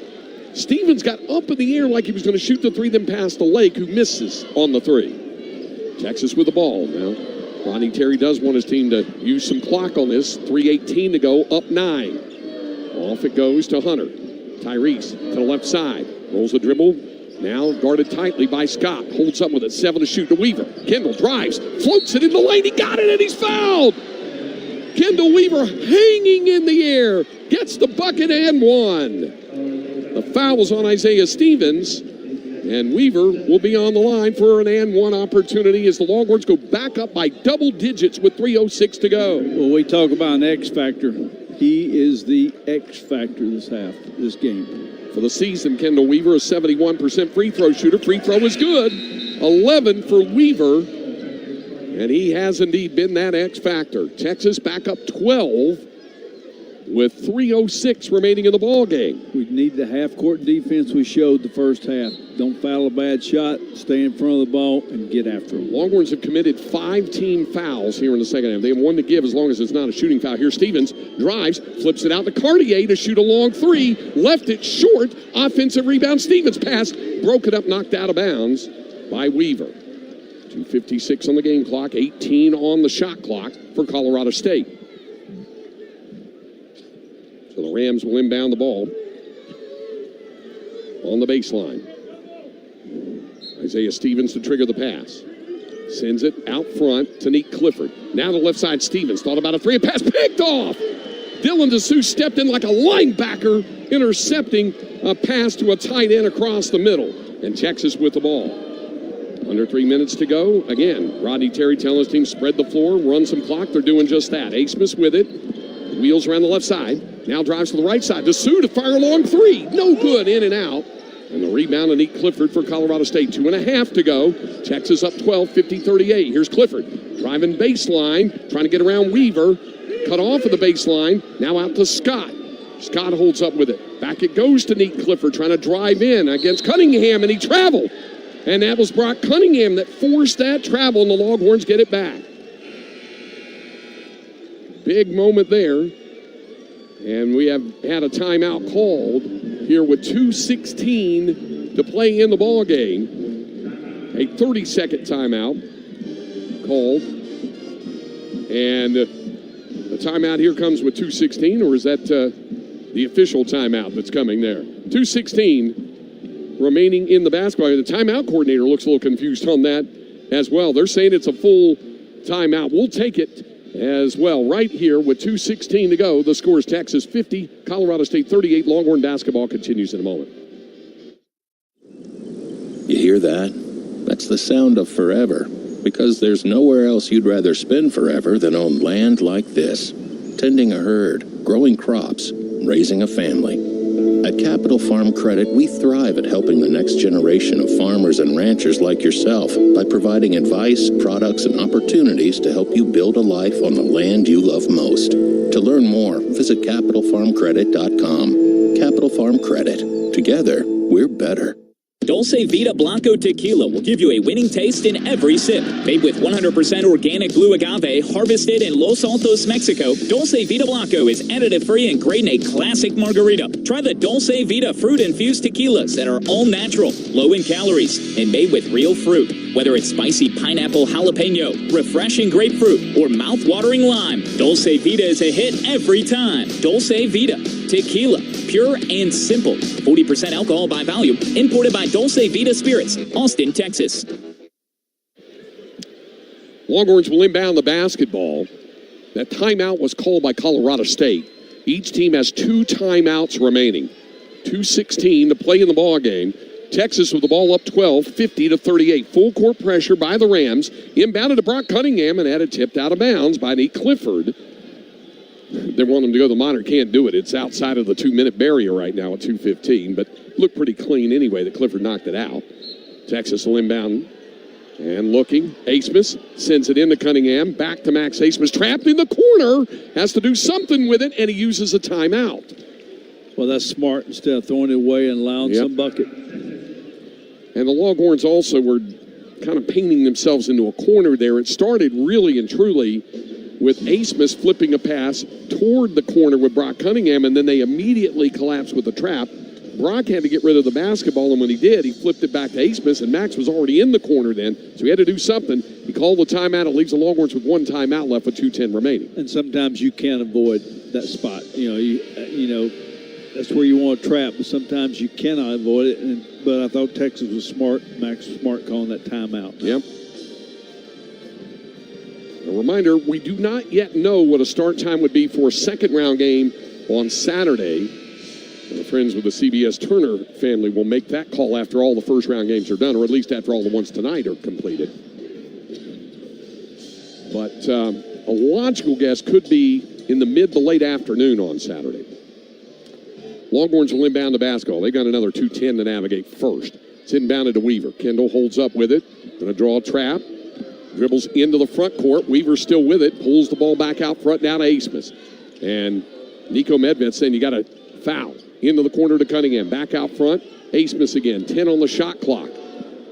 Stevens got up in the air like he was going to shoot the 3, then passed to Lake, who misses on the 3. Texas with the ball now. Rodney Terry does want his team to use some clock on this. 3:18 to go, up 9. Off it goes to Hunter. Tyrese to the left side. Rolls the dribble. Now guarded tightly by Scott. Holds up with it. 7 to shoot to Weaver. Kendall drives. Floats it in the lane. He got it and he's fouled. Kendall Weaver hanging in the air. Gets the bucket and one. The foul was on Isaiah Stevens. And Weaver will be on the line for an and one opportunity as the Longhorns go back up by double digits with 3:06 to go. Well, we talk about an X factor. He is the X factor this game. For the season, Kendall Weaver, a 71% free throw shooter. Free throw is good. 11 for Weaver. And he has indeed been that X factor. Texas back up 12 with 3:06 remaining in the ball game. We need the half-court defense we showed the first half. Don't foul a bad shot, stay in front of the ball, and get after them. Longhorns have committed 5 team fouls here in the second half. They have 1 to give as long as it's not a shooting foul. Here Stevens drives, flips it out to Cartier to shoot a long 3. Left it short. Offensive rebound. Stevens pass. Broke it up, knocked out of bounds by Weaver. 2:56 on the game clock, 18 on the shot clock for Colorado State. So the Rams will inbound the ball on the baseline. Isaiah Stevens to trigger the pass. Sends it out front to Nick Clifford. Now the left side, Stevens thought about a three, and pass picked off. Dylan DeSue stepped in like a linebacker, intercepting a pass to a tight end across the middle. And Texas with the ball. Under 3 minutes to go. Again, Rodney Terry telling his team spread the floor, run some clock. They're doing just that. A. Smith with it. Wheels around the left side. Now drives to the right side. DeSue to fire a long three. No good, in and out. And the rebound to Nick Clifford for Colorado State. 2.5 to go. Texas up 12, 50-38. Here's Clifford. Driving baseline. Trying to get around Weaver. Cut off of the baseline. Now out to Scott. Scott holds up with it. Back it goes to Nick Clifford. Trying to drive in against Cunningham. And he traveled. And that was Brock Cunningham that forced that travel. And the Longhorns get it back. Big moment there. And we have had a timeout called here with 2:16 to play in the ball game. A 30-second timeout called. And the timeout here comes with 2:16, or is that the official timeout that's coming there? 2:16 remaining in the basketball. The timeout coordinator looks a little confused on that as well. They're saying it's a full timeout. We'll take it as well. Right here with 2:16 to go, the score is Texas 50, Colorado State 38. Longhorn basketball continues in a moment. You hear that? That's the sound of forever. Because there's nowhere else you'd rather spend forever than on land like this. Tending a herd, growing crops, raising a family. At Capital Farm Credit, we thrive at helping the next generation of farmers and ranchers like yourself by providing advice, products, and opportunities to help you build a life on the land you love most. To learn more, visit CapitalFarmCredit.com. Capital Farm Credit. Together, we're better. Dulce Vida Blanco Tequila will give you a winning taste in every sip. Made with 100% organic blue agave harvested in Los Altos, Mexico, Dulce Vida Blanco is additive-free and great in a classic margarita. Try the Dulce Vida fruit-infused tequilas that are all natural, low in calories, and made with real fruit. Whether it's spicy pineapple jalapeno, refreshing grapefruit, or mouth-watering lime, Dulce Vida is a hit every time. Dulce Vida. Tequila. Pure and simple. 40% alcohol by volume. Imported by Dulce Vida Spirits. Austin, Texas. Longhorns will inbound the basketball. That timeout was called by Colorado State. Each team has 2 timeouts remaining. 2:16 to play in the ball game. Texas with the ball up 12, 50-38. Full court pressure by the Rams. Inbounded to Brock Cunningham and had it tipped out of bounds by Nick Clifford. They want him to go. The monitor can't do it. It's outside of the 2-minute barrier right now at 2:15, but looked pretty clean anyway that Clifford knocked it out. Texas will inbound and looking. Asmus sends it into Cunningham. Back to Max Asmus. Trapped in the corner. Has to do something with it, and he uses a timeout. Well, that's smart instead of throwing it away and allowing some bucket. And the Longhorns also were kind of painting themselves into a corner there. It started really and truly with Asmus flipping a pass toward the corner with Brock Cunningham, and then they immediately collapsed with the trap. Brock had to get rid of the basketball, and when he did, he flipped it back to Asmus, and Max was already in the corner then, so he had to do something. He called the timeout. It leaves the Longhorns with 1 timeout left with 2:10 remaining. And sometimes you can't avoid that spot. You know, that's where you want to trap, but sometimes you cannot avoid it. But I thought Texas was smart. Max was smart calling that timeout. Yep. A reminder, we do not yet know what a start time would be for a second-round game on Saturday. Our friends with the CBS Turner family will make that call after all the first-round games are done, or at least after all the ones tonight are completed. But a logical guess could be in the mid to late afternoon on Saturday. Longhorns will inbound the basketball. They got another 2:10 to navigate first. It's inbounded to Weaver. Kendall holds up with it. Going to draw a trap. Dribbles into the front court. Weaver's still with it. Pulls the ball back out front down to Asmus. And Nico Medved saying you got to foul. Into the corner to Cunningham. Back out front. Asmus again. 10 on the shot clock.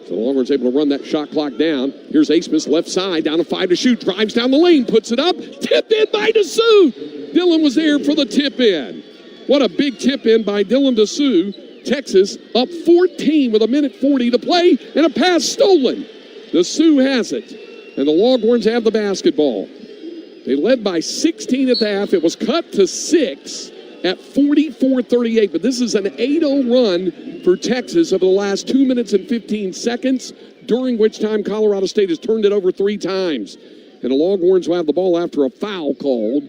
So the Longhorns able to run that shot clock down. Here's Asmus left side. Down to 5 to shoot. Drives down the lane. Puts it up. Tipped in by DeSue. Dylan was there for the tip in. What a big tip in by Dylan DeSue. Texas up 14 with 1:40 to play and a pass stolen. The Sioux has it, and the Longhorns have the basketball. They led by 16 at the half. It was cut to 6 at 44-38, but this is an 8-0 run for Texas over the last 2 minutes and 15 seconds, during which time Colorado State has turned it over 3 times. And the Longhorns will have the ball after a foul called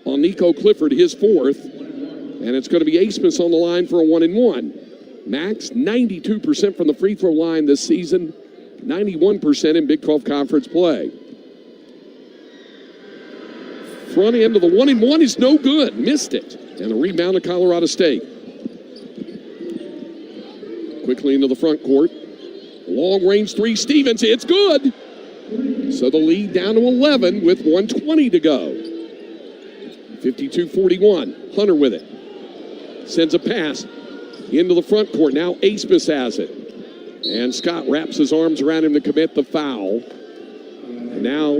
on Nico Clifford, his 4th, and it's going to be Asmus on the line for a 1-and-1. Max, 92% from the free throw line this season, 91% in Big 12 Conference play. Front end of the 1-and-1 is no good. Missed it. And a rebound to Colorado State. Quickly into the front court. Long range 3, Stevens. It's good. So the lead down to 11 with 1:20 to go. 52-41. Hunter with it. Sends a pass into the front court. Now Asmus has it. And Scott wraps his arms around him to commit the foul. And now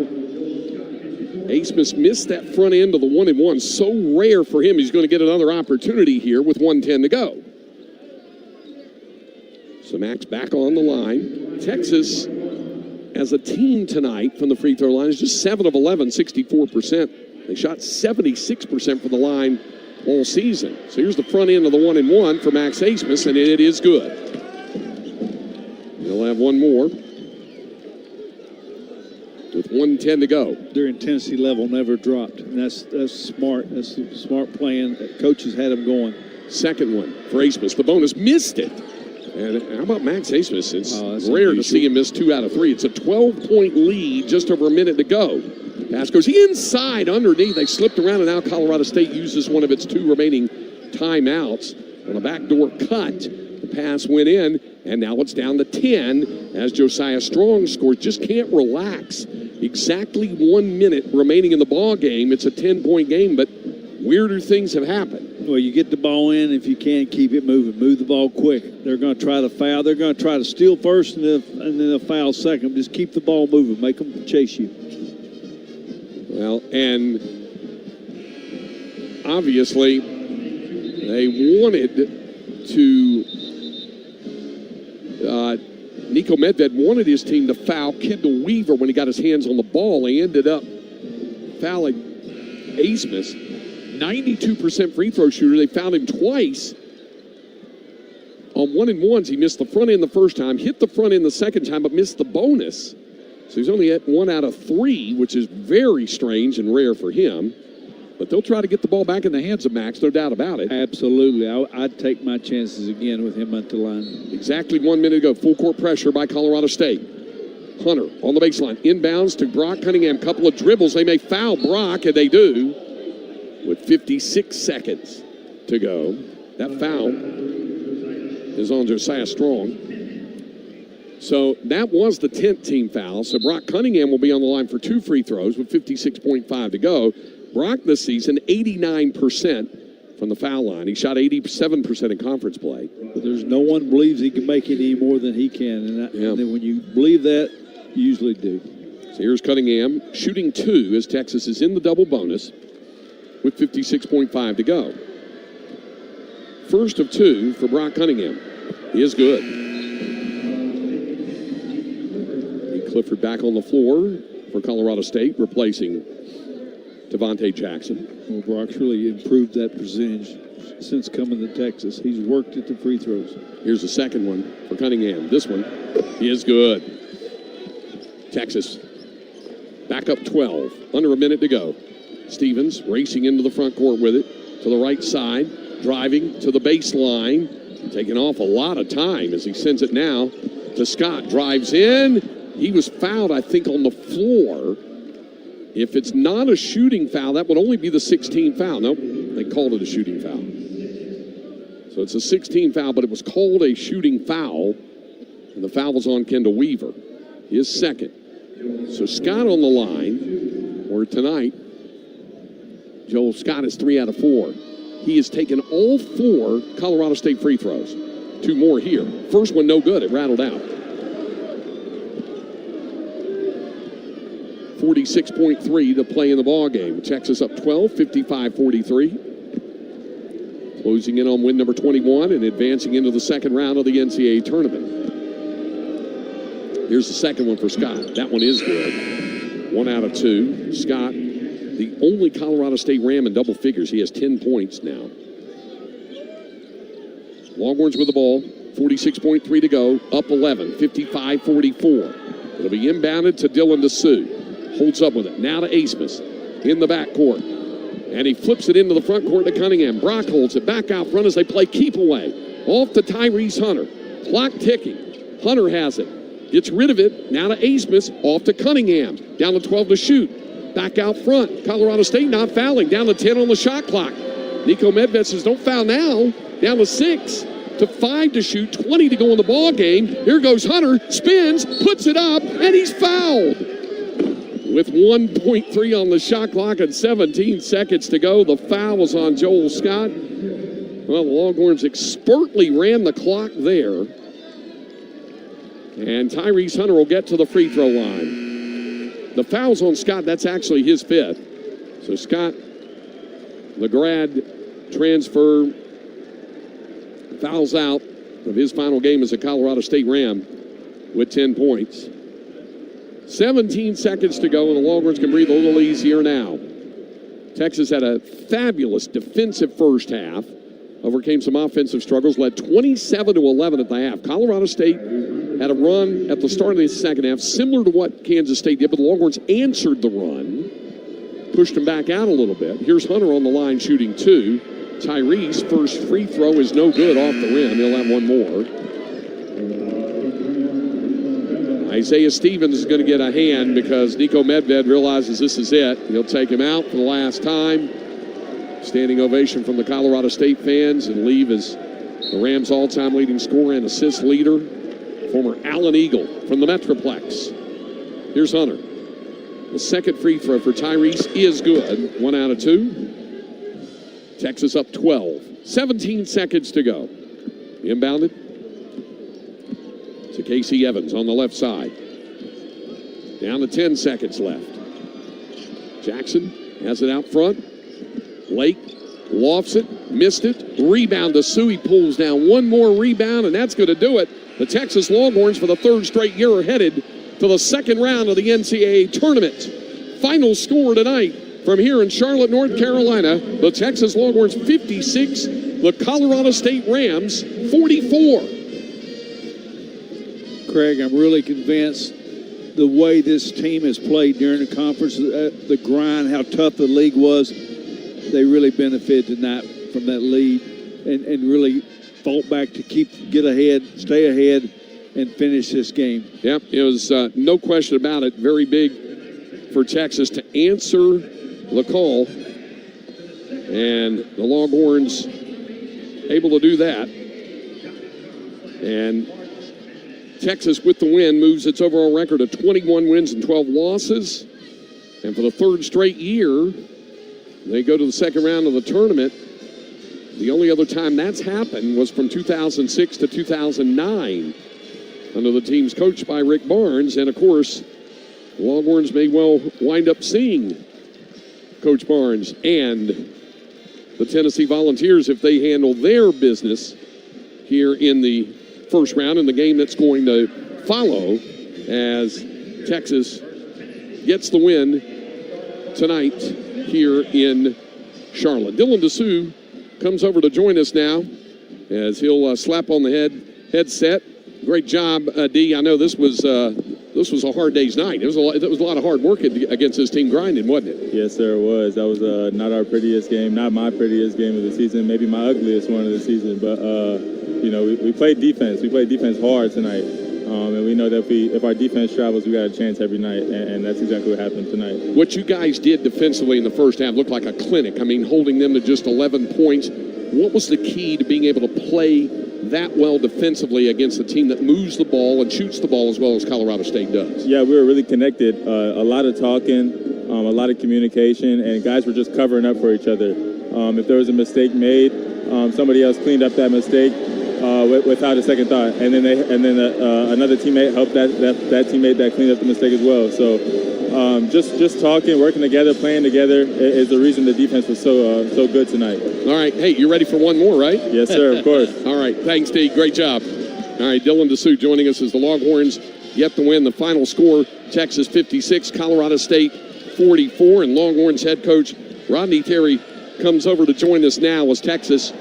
Asmus missed that front end of the 1-and-1. So rare for him. He's going to get another opportunity here with 1:10 to go. So Max back on the line. Texas, as a team tonight from the free throw line, is just 7 of 11, 64%. They shot 76% from the line all season. So here's the front end of the 1-and-1 for Max Asmus, and it is good. They'll have one more with 1:10 to go. Their intensity level never dropped, and that's smart. That's smart playing. Coaches had them going. Second one for Asmus. The bonus missed it. And how about Max Asmus? It's rare to see him miss 2 out of 3. It's a 12-point lead, just over a minute to go. Pass goes inside underneath. They slipped around, and now Colorado State uses one of its 2 remaining timeouts on a backdoor cut. The pass went in, and now it's down to 10 as Josiah Strong scores. Just can't relax. Exactly 1 minute remaining in the ball game. It's a 10-point game, but weirder things have happened. Well, you get the ball in. If you can, keep it moving. Move the ball quick. They're going to try to foul. They're going to try to steal first and then they'll foul second. Just keep the ball moving. Make them chase you. Well, and obviously they wanted to Nico Medved wanted his team to foul Kendall Weaver when he got his hands on the ball. He ended up fouling Asmus. 92% free throw shooter. They fouled him twice. On 1-and-1s, he missed the front end the first time, hit the front end the second time, but missed the bonus. So he's only at 1 out of 3, which is very strange and rare for him. But they'll try to get the ball back in the hands of Max, no doubt about it. Absolutely. I'd take my chances again with him at the line. Exactly 1 minute to go. Full court pressure by Colorado State. Hunter on the baseline. Inbounds to Brock Cunningham. Couple of dribbles. They may foul Brock, and they do. With 56 seconds to go. That foul is on Josiah Strong. So that was the 10th team foul. So Brock Cunningham will be on the line for 2 free throws with 56.5 to go. Brock this season, 89% from the foul line. He shot 87% in conference play. But there's no one believes he can make it any more than he can. And then when you believe that, you usually do. So here's Cunningham shooting 2 as Texas is in the double bonus with 56.5 to go. First of 2 for Brock Cunningham. He is good. Clifford back on the floor for Colorado State, replacing Devontae Jackson. Well, Brock's really improved that percentage since coming to Texas. He's worked at the free throws. Here's the second one for Cunningham. This one is good. Texas back up 12. Under a minute to go. Stevens racing into the front court with it. To the right side. Driving to the baseline. Taking off a lot of time as he sends it now to Scott. Drives in. He was fouled, I think, on the floor. If it's not a shooting foul, that would only be the 16th foul. Nope, they called it a shooting foul. So it's a 16 foul, but it was called a shooting foul, and the foul was on Kendall Weaver. His second. So Scott on the line, or tonight, Joel Scott is 3 out of 4. He has taken all 4 Colorado State free throws. 2 more here. First one, no good. It rattled out. 46.3 to play in the ball game. Texas up 12, 55-43. Closing in on win number 21 and advancing into the second round of the NCAA tournament. Here's the second one for Scott. That one is good. 1 out of 2. Scott, the only Colorado State Ram in double figures. He has 10 points now. Longhorns with the ball. 46.3 to go. Up 11. 55-44. It'll be inbounded to Dylan DeSue. Holds up with it. Now to Asmus in the backcourt. And he flips it into the front court to Cunningham. Brock holds it back out front as they play keep away. Off to Tyrese Hunter. Clock ticking. Hunter has it. Gets rid of it. Now to Asmus. Off to Cunningham. Down to 12 to shoot. Back out front. Colorado State not fouling. Down to 10 on the shot clock. Nico Medved says, don't foul now. Down to 6. To 5 to shoot. 20 to go in the ball game. Here goes Hunter. Spins. Puts it up. And he's fouled. With 1.3 on the shot clock and 17 seconds to go, the foul was on Joel Scott. Well, the Longhorns expertly ran the clock there. And Tyrese Hunter will get to the free throw line. The foul's on Scott. That's actually his 5th. So Scott, the grad transfer, fouls out of his final game as a Colorado State Ram with 10 points. 17 seconds to go, and the Longhorns can breathe a little easier now. Texas had a fabulous defensive first half, overcame some offensive struggles, led 27-11 at the half. Colorado State had a run at the start of the second half, similar to what Kansas State did, but the Longhorns answered the run, pushed them back out a little bit. Here's Hunter on the line shooting 2. Tyrese, first free throw is no good off the rim. He'll have one more. Isaiah Stevens is going to get a hand because Nico Medved realizes this is it. He'll take him out for the last time. Standing ovation from the Colorado State fans, and leave as the Rams' all-time leading scorer and assist leader, former Allen Eagle from the Metroplex. Here's Hunter. The second free throw for Tyrese is good. 1 out of 2. Texas up 12. 17 seconds to go. Inbounded to Casey Evans on the left side. Down to 10 seconds left. Jackson has it out front. Lake lofts it, missed it. Rebound to Suey, pulls down one more rebound, and that's going to do it. The Texas Longhorns, for the 3rd straight year, are headed to the 2nd round of the NCAA tournament. Final score tonight from here in Charlotte, North Carolina. The Texas Longhorns 56, the Colorado State Rams 44. Craig, I'm really convinced the way this team has played during the conference, the grind, how tough the league was, they really benefited tonight from that lead and really fought back to get ahead, stay ahead, and finish this game. Yep, it was no question about it. Very big for Texas to answer the call. And the Longhorns able to do that. And Texas, with the win, moves its overall record to 21 wins and 12 losses. And for the 3rd straight year, they go to the 2nd round of the tournament. The only other time that's happened was from 2006 to 2009 under the teams coached by Rick Barnes. And, of course, the Longhorns may well wind up seeing Coach Barnes and the Tennessee Volunteers if they handle their business here in the 1st round in the game that's going to follow as Texas gets the win tonight here in Charlotte. Dylan DeSue comes over to join us now as he'll slap on the headset. Great job, D. I know this was a hard day's night. It was a lot of hard work against this team grinding, wasn't it? Yes, sir, it was. That was not our prettiest game, not my prettiest game of the season, maybe my ugliest one of the season. But we played defense. We played defense hard tonight, and we know that if our defense travels, we got a chance every night, and that's exactly what happened tonight. What you guys did defensively in the first half looked like a clinic. I mean, holding them to just 11 points. What was the key to being able to play that well defensively against a team that moves the ball and shoots the ball as well as Colorado State does? Yeah, we were really connected. A lot of talking, a lot of communication, and guys were just covering up for each other. If there was a mistake made, somebody else cleaned up that mistake without a second thought, and then another teammate helped that teammate that cleaned up the mistake as well. So just talking, working together, playing together is the reason the defense was so good tonight. All right. Hey, you ready for one more, right? Yes, sir, of course. All right. Thanks, D. Great job. All right, Dylan DeSue joining us as the Longhorns get the win. The final score, Texas 56, Colorado State 44. And Longhorns head coach Rodney Terry comes over to join us now as Texas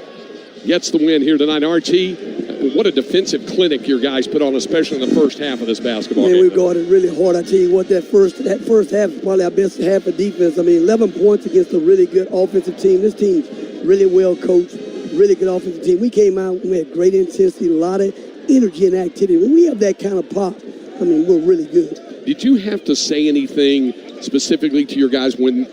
gets the win here tonight. RT, what a defensive clinic your guys put on, especially in the first half of this basketball game. We guarded really hard. I tell you what, that first half is probably our best half of defense. I mean, 11 points against a really good offensive team. This team's really well coached, really good offensive team. We came out, we had great intensity, a lot of energy and activity. When we have that kind of pop, I mean, we're really good. Did you have to say anything specifically to your guys when